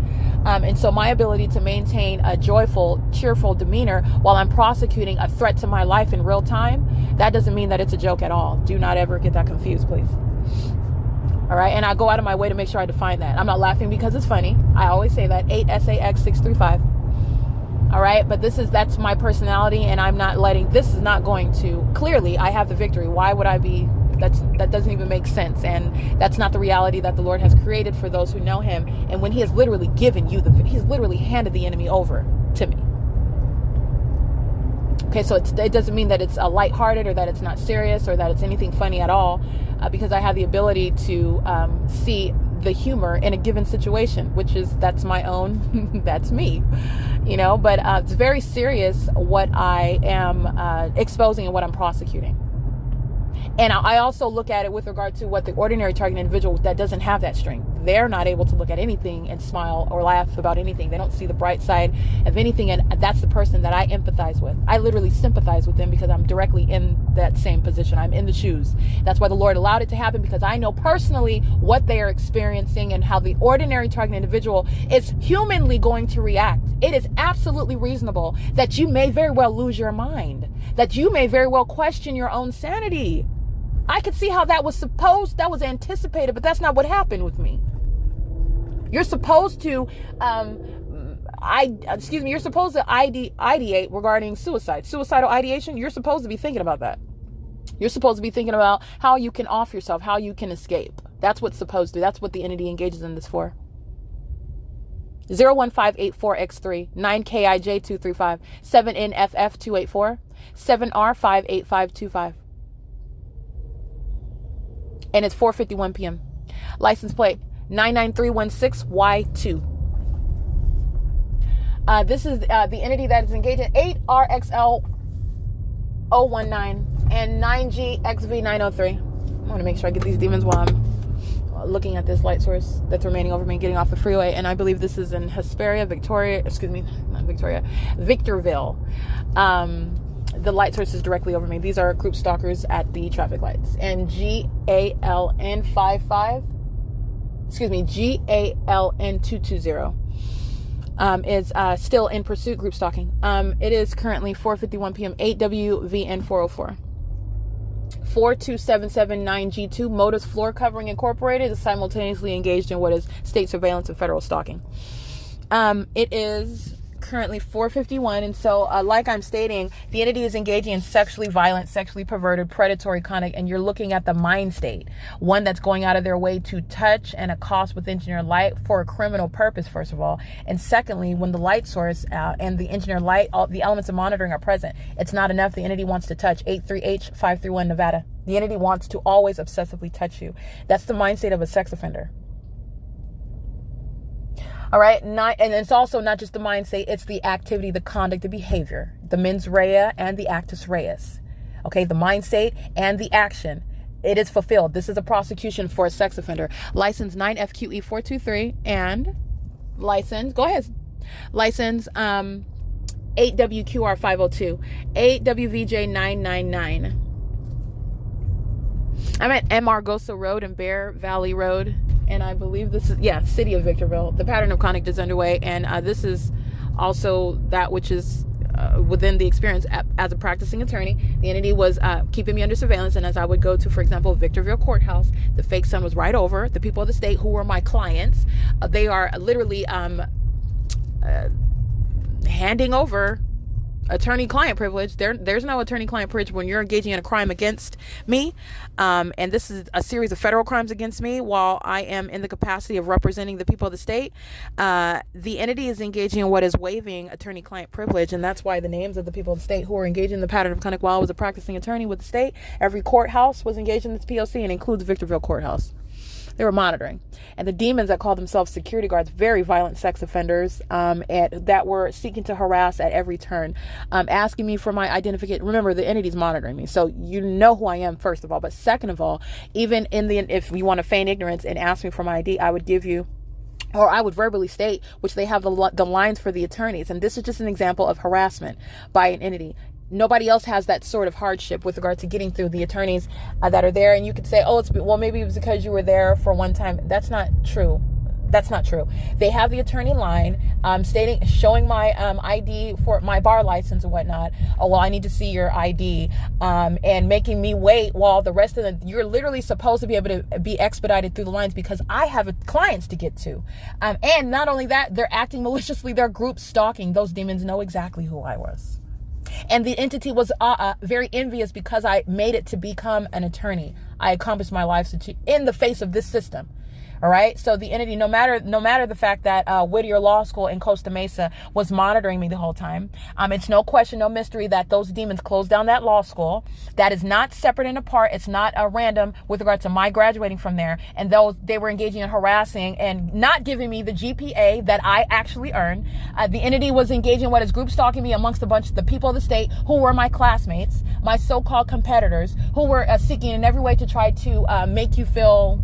And so my ability to maintain a joyful, cheerful demeanor while I'm prosecuting a threat to my life in real time, that doesn't mean that it's a joke at all. Do not ever get that confused, please. All right, and I go out of my way to make sure I define that. I'm not laughing because it's funny. I always say that. 8SAX635. All right, but that's my personality, and I'm not letting, this is not going to, clearly I have the victory. Why would I be, that doesn't even make sense, and that's not the reality that the Lord has created for those who know him. And when he has literally given you he's literally handed the enemy over to me. Okay, so it doesn't mean that it's a lighthearted or that it's not serious or that it's anything funny at all, because I have the ability to see the humor in a given situation, that's my own, that's me, but it's very serious what I am exposing and what I'm prosecuting. And I also look at it with regard to what the ordinary target individual that doesn't have that strength. They're not able to look at anything and smile or laugh about anything. They don't see the bright side of anything. And that's the person that I empathize with. I literally sympathize with them because I'm directly in that same position. I'm in the shoes. That's why the Lord allowed it to happen, because I know personally what they are experiencing and how the ordinary target individual is humanly going to react. It is absolutely reasonable that you may very well lose your mind, that you may very well question your own sanity. I could see how that was anticipated, but that's not what happened with me. You're supposed to, you're supposed to ideate regarding suicide. Suicidal ideation, you're supposed to be thinking about that. You're supposed to be thinking about how you can off yourself, how you can escape. That's what's supposed to, that's what the entity engages in this for. 01584X3, 9KIJ235, 7NFF284, 7R58525. And it's 4:51 p.m. License plate 99316Y2. This is the entity that is engaged in 8RXL019 and 9GXV903. I want to make sure I get these demons while I'm looking at this light source that's remaining over me, getting off the freeway. And I believe this is in Victorville. The light source is directly over me. These are group stalkers at the traffic lights. And GALN220 is still in pursuit, group stalking. It is currently 4:51 p.m. 8WVN404. 42779G2 Motus Floor Covering Incorporated is simultaneously engaged in what is state surveillance and federal stalking. It is currently 4:51, and so like I'm stating, the entity is engaging in sexually violent, sexually perverted, predatory conduct, and you're looking at the mind state, one that's going out of their way to touch and accost with engineered light for a criminal purpose, first of all, and secondly, when the light source and the engineered light, all the elements of monitoring are present, it's not enough. The entity wants to touch. 83H531 Nevada. The entity wants to always obsessively touch you. That's the mind state of a sex offender. All right. And it's also not just the mind state, it's the activity, the conduct, the behavior, the mens rea and the actus reus. Okay. The mind state and the action. It is fulfilled. This is a prosecution for a sex offender. License 9FQE423 and license, go ahead. License 8WQR502, 8WVJ999. I'm at Amargosa Road and Bear Valley Road. And I believe this is, City of Victorville. The pattern of conduct is underway. And this is also that which is within the experience as a practicing attorney. The entity was keeping me under surveillance. And as I would go to, for example, Victorville Courthouse, the fake sun was right over. The people of the state who were my clients, they are literally handing over attorney-client privilege. There's no attorney-client privilege when you're engaging in a crime against me. And this is a series of federal crimes against me while I am in the capacity of representing the people of the state. The entity is engaging in what is waiving attorney-client privilege, and that's why the names of the people of the state who are engaged in the pattern of conduct while I was a practicing attorney with the state, every courthouse was engaged in this P.O.C. and includes Victorville Courthouse. They were monitoring. And the demons that called themselves security guards, very violent sex offenders, and that were seeking to harass at every turn, asking me for my identification. Remember, the entity's monitoring me, so you know who I am, first of all. But second of all, even if you want to feign ignorance and ask me for my ID, I would give you, or I would verbally state, which they have the lines for the attorneys. And this is just an example of harassment by an entity. Nobody else has that sort of hardship with regard to getting through the attorneys that are there. And you could say, maybe it was because you were there for one time. That's not true. That's not true. They have the attorney line showing my ID for my bar license and whatnot. Oh, well, I need to see your ID, and making me wait while the rest of you're literally supposed to be able to be expedited through the lines because I have clients to get to. And not only that, they're acting maliciously. They're group stalking. Those demons know exactly who I was. And the entity was very envious because I made it to become an attorney. I accomplished my life in the face of this system. All right. So the entity, no matter the fact that Whittier Law School in Costa Mesa was monitoring me the whole time, it's no question, no mystery that those demons closed down that law school. That is not separate and apart. It's not random with regard to my graduating from there. And they were engaging in harassing and not giving me the GPA that I actually earned. The entity was engaging in what is group stalking me amongst a bunch of the people of the state who were my classmates, my so-called competitors, who were seeking in every way to try to make you feel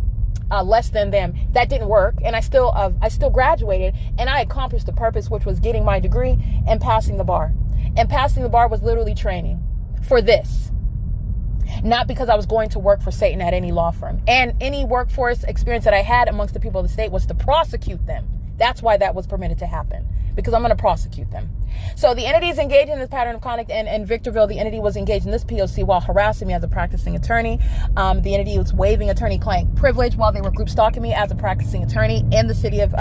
less than them. That didn't work, and I still graduated, and I accomplished the purpose, which was getting my degree and passing the bar. And passing the bar was literally training for this, not because I was going to work for Satan at any law firm. And any workforce experience that I had amongst the people of the state was to prosecute them. That's why that was permitted to happen, because I'm going to prosecute them. So the entity is engaged in this pattern of conduct, and in Victorville, the entity was engaged in this P.O.C. while harassing me as a practicing attorney. The entity was waiving attorney-client privilege while they were group stalking me as a practicing attorney in the city of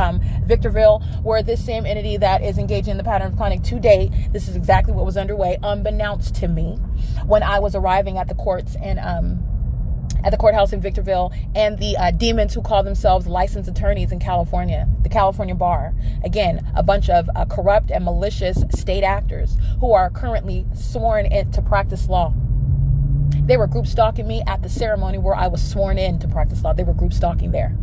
Victorville, where this same entity that is engaged in the pattern of conduct to date, this is exactly what was underway, unbeknownst to me, when I was arriving at the courts and at the courthouse in Victorville, and the demons who call themselves licensed attorneys in California, the California bar. Again, a bunch of corrupt and malicious state actors who are currently sworn in to practice law. They were group stalking me at the ceremony where I was sworn in to practice law. They were group stalking there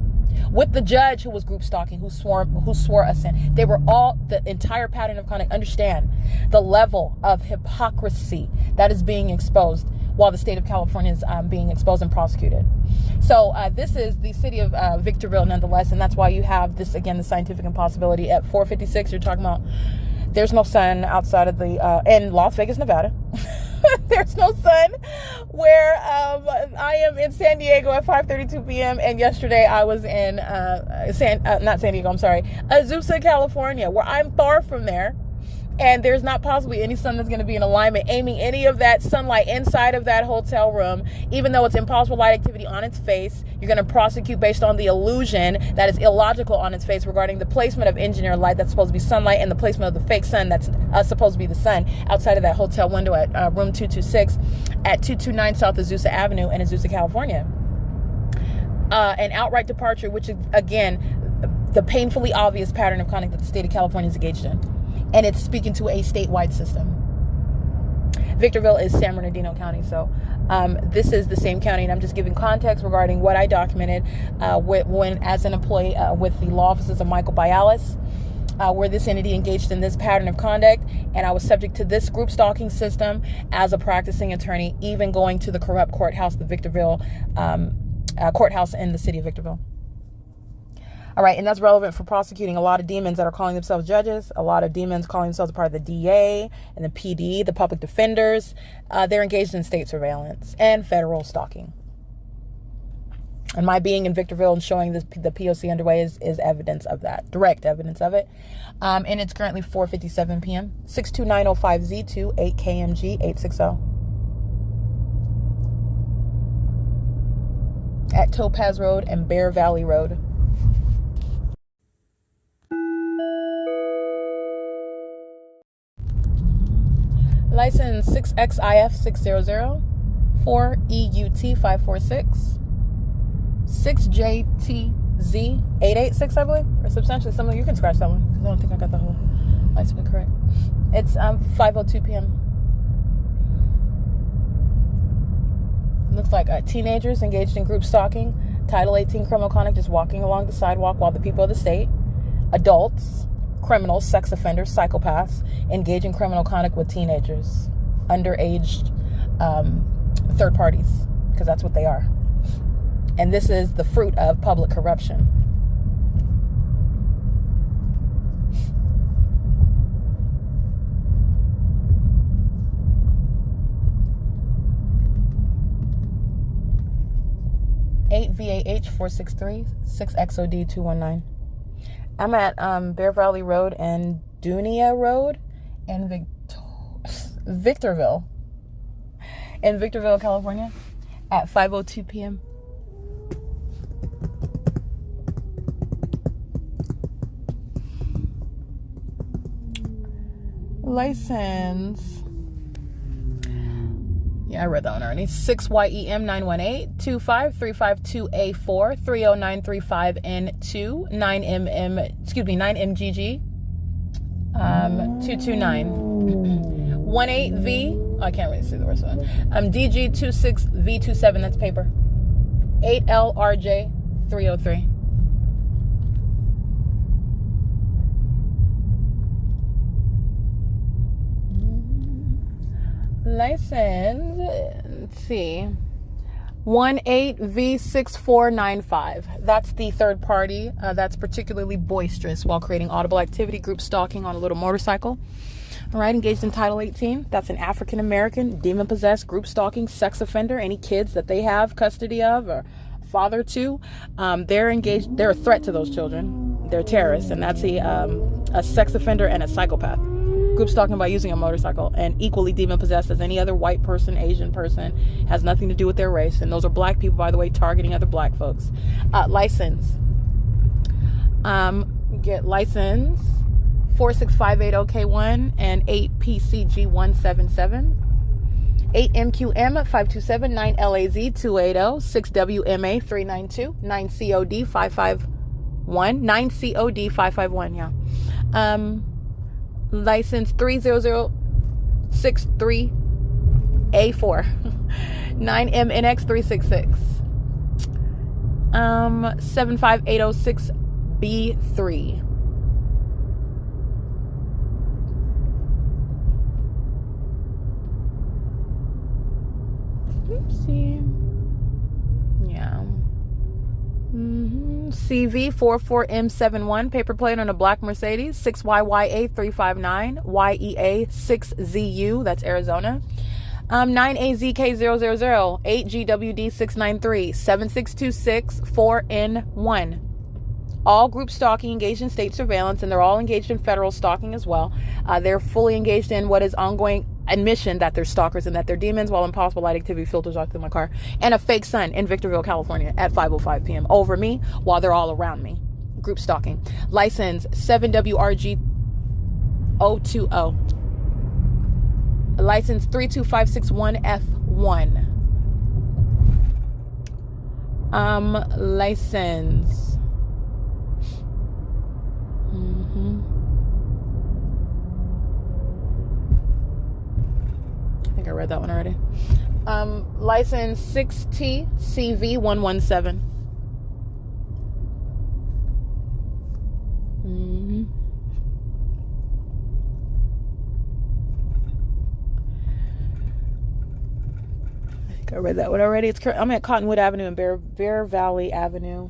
with the judge who was group stalking, who swore us in. They were all the entire pattern of conduct. Understand the level of hypocrisy that is being exposed while the state of California is being exposed and prosecuted. So this is the city of Victorville nonetheless, and that's why you have this, again, the scientific impossibility. At 4:56, you're talking about there's no sun outside of the, in Las Vegas, Nevada. There's no sun where I am in San Diego at 5:32 p.m. And yesterday I was in not San Diego, I'm sorry, Azusa, California, where I'm far from there. And there's not possibly any sun that's going to be in alignment, aiming any of that sunlight inside of that hotel room, even though it's impossible light activity on its face. You're going to prosecute based on the illusion that is illogical on its face regarding the placement of engineered light that's supposed to be sunlight and the placement of the fake sun that's supposed to be the sun outside of that hotel window at room 226 at 229 South Azusa Avenue in Azusa, California. An outright departure, which is, again, the painfully obvious pattern of conduct that the state of California is engaged in. And it's speaking to a statewide system. Victorville is San Bernardino County, so this is the same county, and I'm just giving context regarding what I documented when as an employee with the law offices of Michael Bialis, where this entity engaged in this pattern of conduct, and I was subject to this group stalking system as a practicing attorney, even going to the corrupt courthouse, the Victorville courthouse in the city of Victorville. All right, and that's relevant for prosecuting a lot of demons that are calling themselves judges, a lot of demons calling themselves a part of the DA and the PD, the public defenders. They're engaged in state surveillance and federal stalking. And my being in Victorville and showing the P.O.C. underway is evidence of that, direct evidence of it. And it's currently 4:57 p.m., 62905Z2, 8KMG 860. At Topaz Road and Bear Valley Road. License 6XIF 600, 4EUT 546, 6JTZ 886, I believe, or substantially similar. You can scratch that one because I don't think I got the whole license correct. It's 5:02 p.m. Looks like teenagers engaged in group stalking, Title 18 criminal conduct, just walking along the sidewalk while the people of the state, adults, criminals, sex offenders, psychopaths, engage in criminal conduct with teenagers, underaged third parties, because that's what they are. And this is the fruit of public corruption. VAH 463 6XOD 219. I'm at Bear Valley Road and Dunia Road in Victorville, California, at 5:02 p.m. License. Yeah, I read that one already. 6YEM 918-25-352A4 30935N2 9MGG 229 18V. I can't really see the rest of it. DG26V27. That's paper. 8LRJ 303. License, let's see, 18V6495. That's the third party that's particularly boisterous while creating audible activity, group stalking on a little motorcycle. All right, engaged in Title 18. That's an African American, demon possessed, group stalking, sex offender. Any kids that they have custody of or father to, they're engaged. They're a threat to those children. They're terrorists, and that's a sex offender and a psychopath. Group stalking by using a motorcycle, and equally demon possessed as any other white person, Asian person, has nothing to do with their race. And those are black people, by the way, targeting other black folks. License. Get license 46580K1 and 8PCG177. 8MQM 527 9LAZ 280 6WMA 392 9COD 551 9COD 551. Yeah. License 30063A4 9MNX 366 75806B3. Oopsie. Yeah. CV44M71, paper plate on a black Mercedes, 6YYA359, YEA6ZU, that's Arizona. 9AZK000, 8GWD693, 7626, 4N1. All group stalking engaged in state surveillance, and they're all engaged in federal stalking as well. They're fully engaged in what is ongoing admission that they're stalkers and that they're demons, while impossible light activity filters off through my car, and a fake sun in Victorville, California at 5:05 p.m. over me while they're all around me. Group stalking. License 7WRG020. License 32561F1. License. I think I read that one already. License 6TCV117. I think I read that one already. I'm at Cottonwood Avenue and Bear Valley Avenue.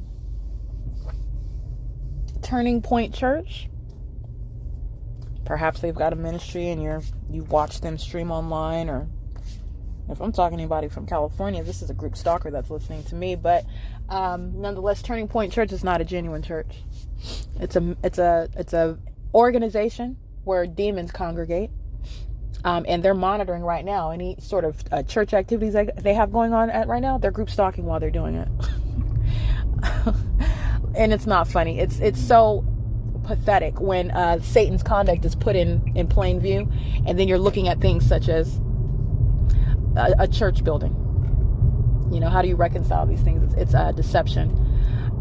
Turning Point Church. Perhaps they've got a ministry and you watch them stream online, or if I'm talking to anybody from California, this is a group stalker that's listening to me. But nonetheless, Turning Point Church is not a genuine church. It's a organization where demons congregate, and they're monitoring right now any sort of church activities they have going on right now. They're group stalking while they're doing it. And it's not funny. It's so pathetic when Satan's conduct is put in plain view, and then you're looking at things such as a church building. You know, how do you reconcile these things? It's a deception,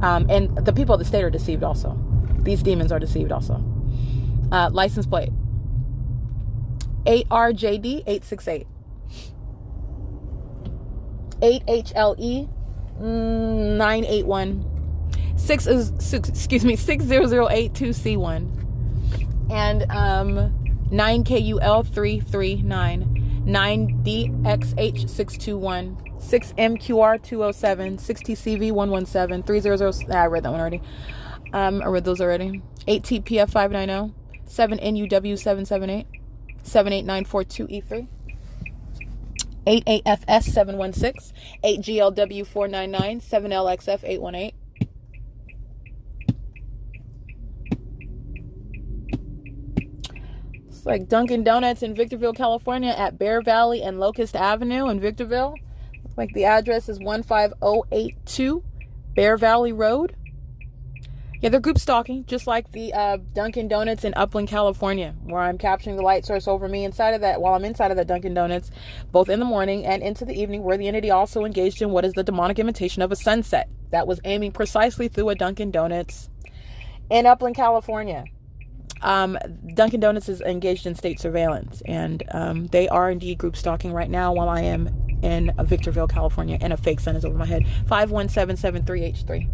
and the people of the state are deceived also. These demons are deceived also. License plate 8RJD868 8HLE 981 60082C1 and 9KUL339 9DXH621 6MQR207 6TCV117 300. I read that one already. I read those already. 8TPF590 7NUW778 78942E3 8AFS716 8GLW499 7LXF818 like Dunkin' Donuts in Victorville, California at Bear Valley and Locust Avenue in Victorville. Looks like the address is 15082 Bear Valley Road. Yeah, they're group stalking, just like the Dunkin' Donuts in Upland, California, where I'm capturing the light source over me inside of that, while I'm inside of that Dunkin' Donuts, both in the morning and into the evening, where the entity also engaged in what is the demonic imitation of a sunset that was aiming precisely through a Dunkin' Donuts in Upland, California. Dunkin' Donuts is engaged in state surveillance, and they are indeed group stalking right now while I am in Victorville, California, and a fake sun is over my head. 51773H3.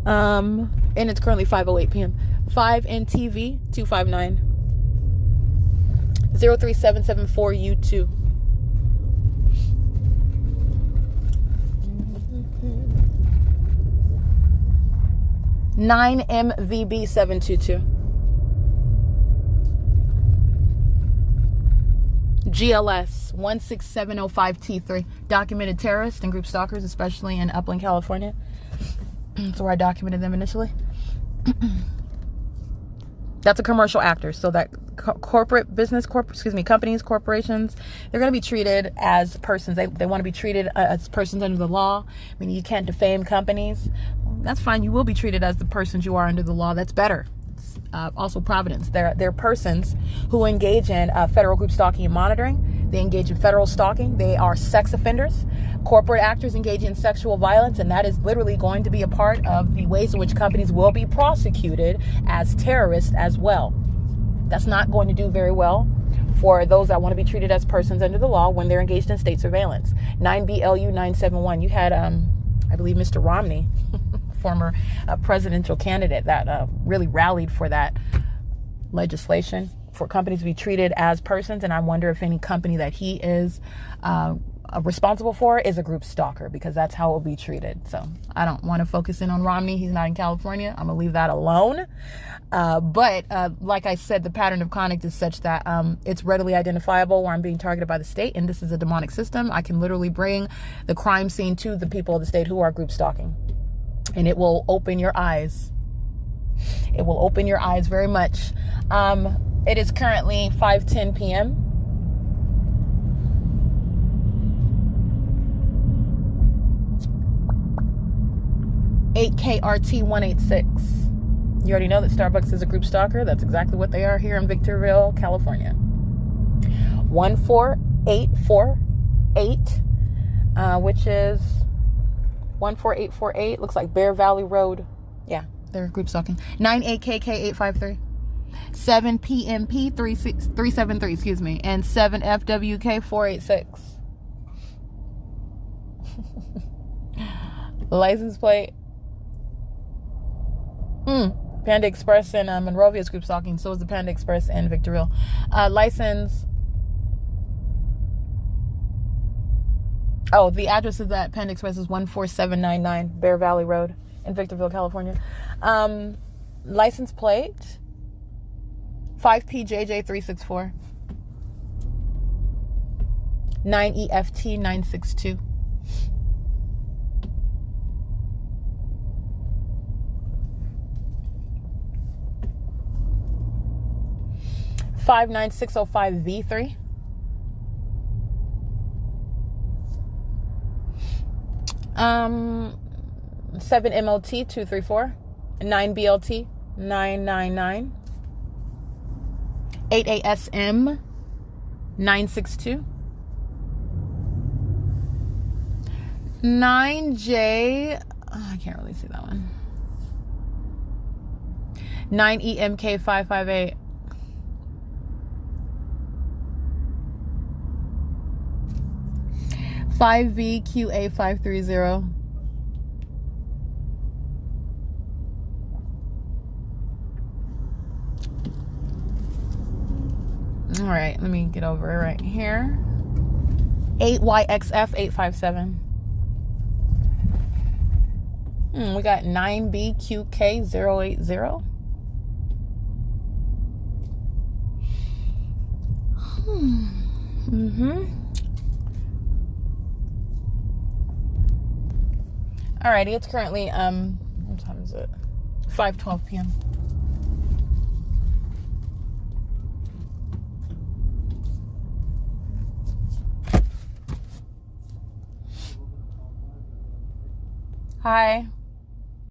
And it's currently 5:08 p.m. 5NTV 259 03774U2. Nine MVB 722. GLS 16705T3. Documented terrorists and group stalkers, especially in Upland, California. That's where I documented them initially. That's a commercial actor. So that companies, corporations, they're going to be treated as persons. They want to be treated as persons under the law. I mean, you can't defame companies. That's fine. You will be treated as the persons you are under the law. That's better. It's, also providence. They're persons who engage in federal group stalking and monitoring. They engage in federal stalking. They are sex offenders. Corporate actors engage in sexual violence, and that is literally going to be a part of the ways in which companies will be prosecuted as terrorists as well. That's not going to do very well for those that want to be treated as persons under the law when they're engaged in state surveillance. 9BLU 971. You had, I believe, Mr. Romney, former presidential candidate, that really rallied for that legislation for companies to be treated as persons. And I wonder if any company that he is responsible for is a group stalker, because that's how it will be treated. So I don't want to focus in on Romney. He's not in California. I'm going to leave that alone. But like I said, the pattern of conduct is such that it's readily identifiable where I'm being targeted by the state. And this is a demonic system. I can literally bring the crime scene to the people of the state who are group stalking. And it will open your eyes. It will open your eyes very much. It is currently 5:10 p.m. KRT 186. You already know that Starbucks is a group stalker. That's exactly what they are here in Victorville, California. 14848, which is 14848. Looks like Bear Valley Road. Yeah, they're group stalking. 98KK853. 7PMP373, excuse me, and 7FWK486. License plate. Panda Express in Monrovia is group stalking. So is the Panda Express in Victorville. License. Oh, the address of that Panda Express is 14799 Bear Valley Road in Victorville, California. License plate 5PJJ364 9EFT962. V3. 7MOT234 9BLT 999 8ASM 962 9J. I can't really see that one. 9EMK558 5VQA530 All right, let me get over it right here. 8YXF857. We got 9BQK080. Alrighty, it's currently what time is it? 5:12 p.m. Hi.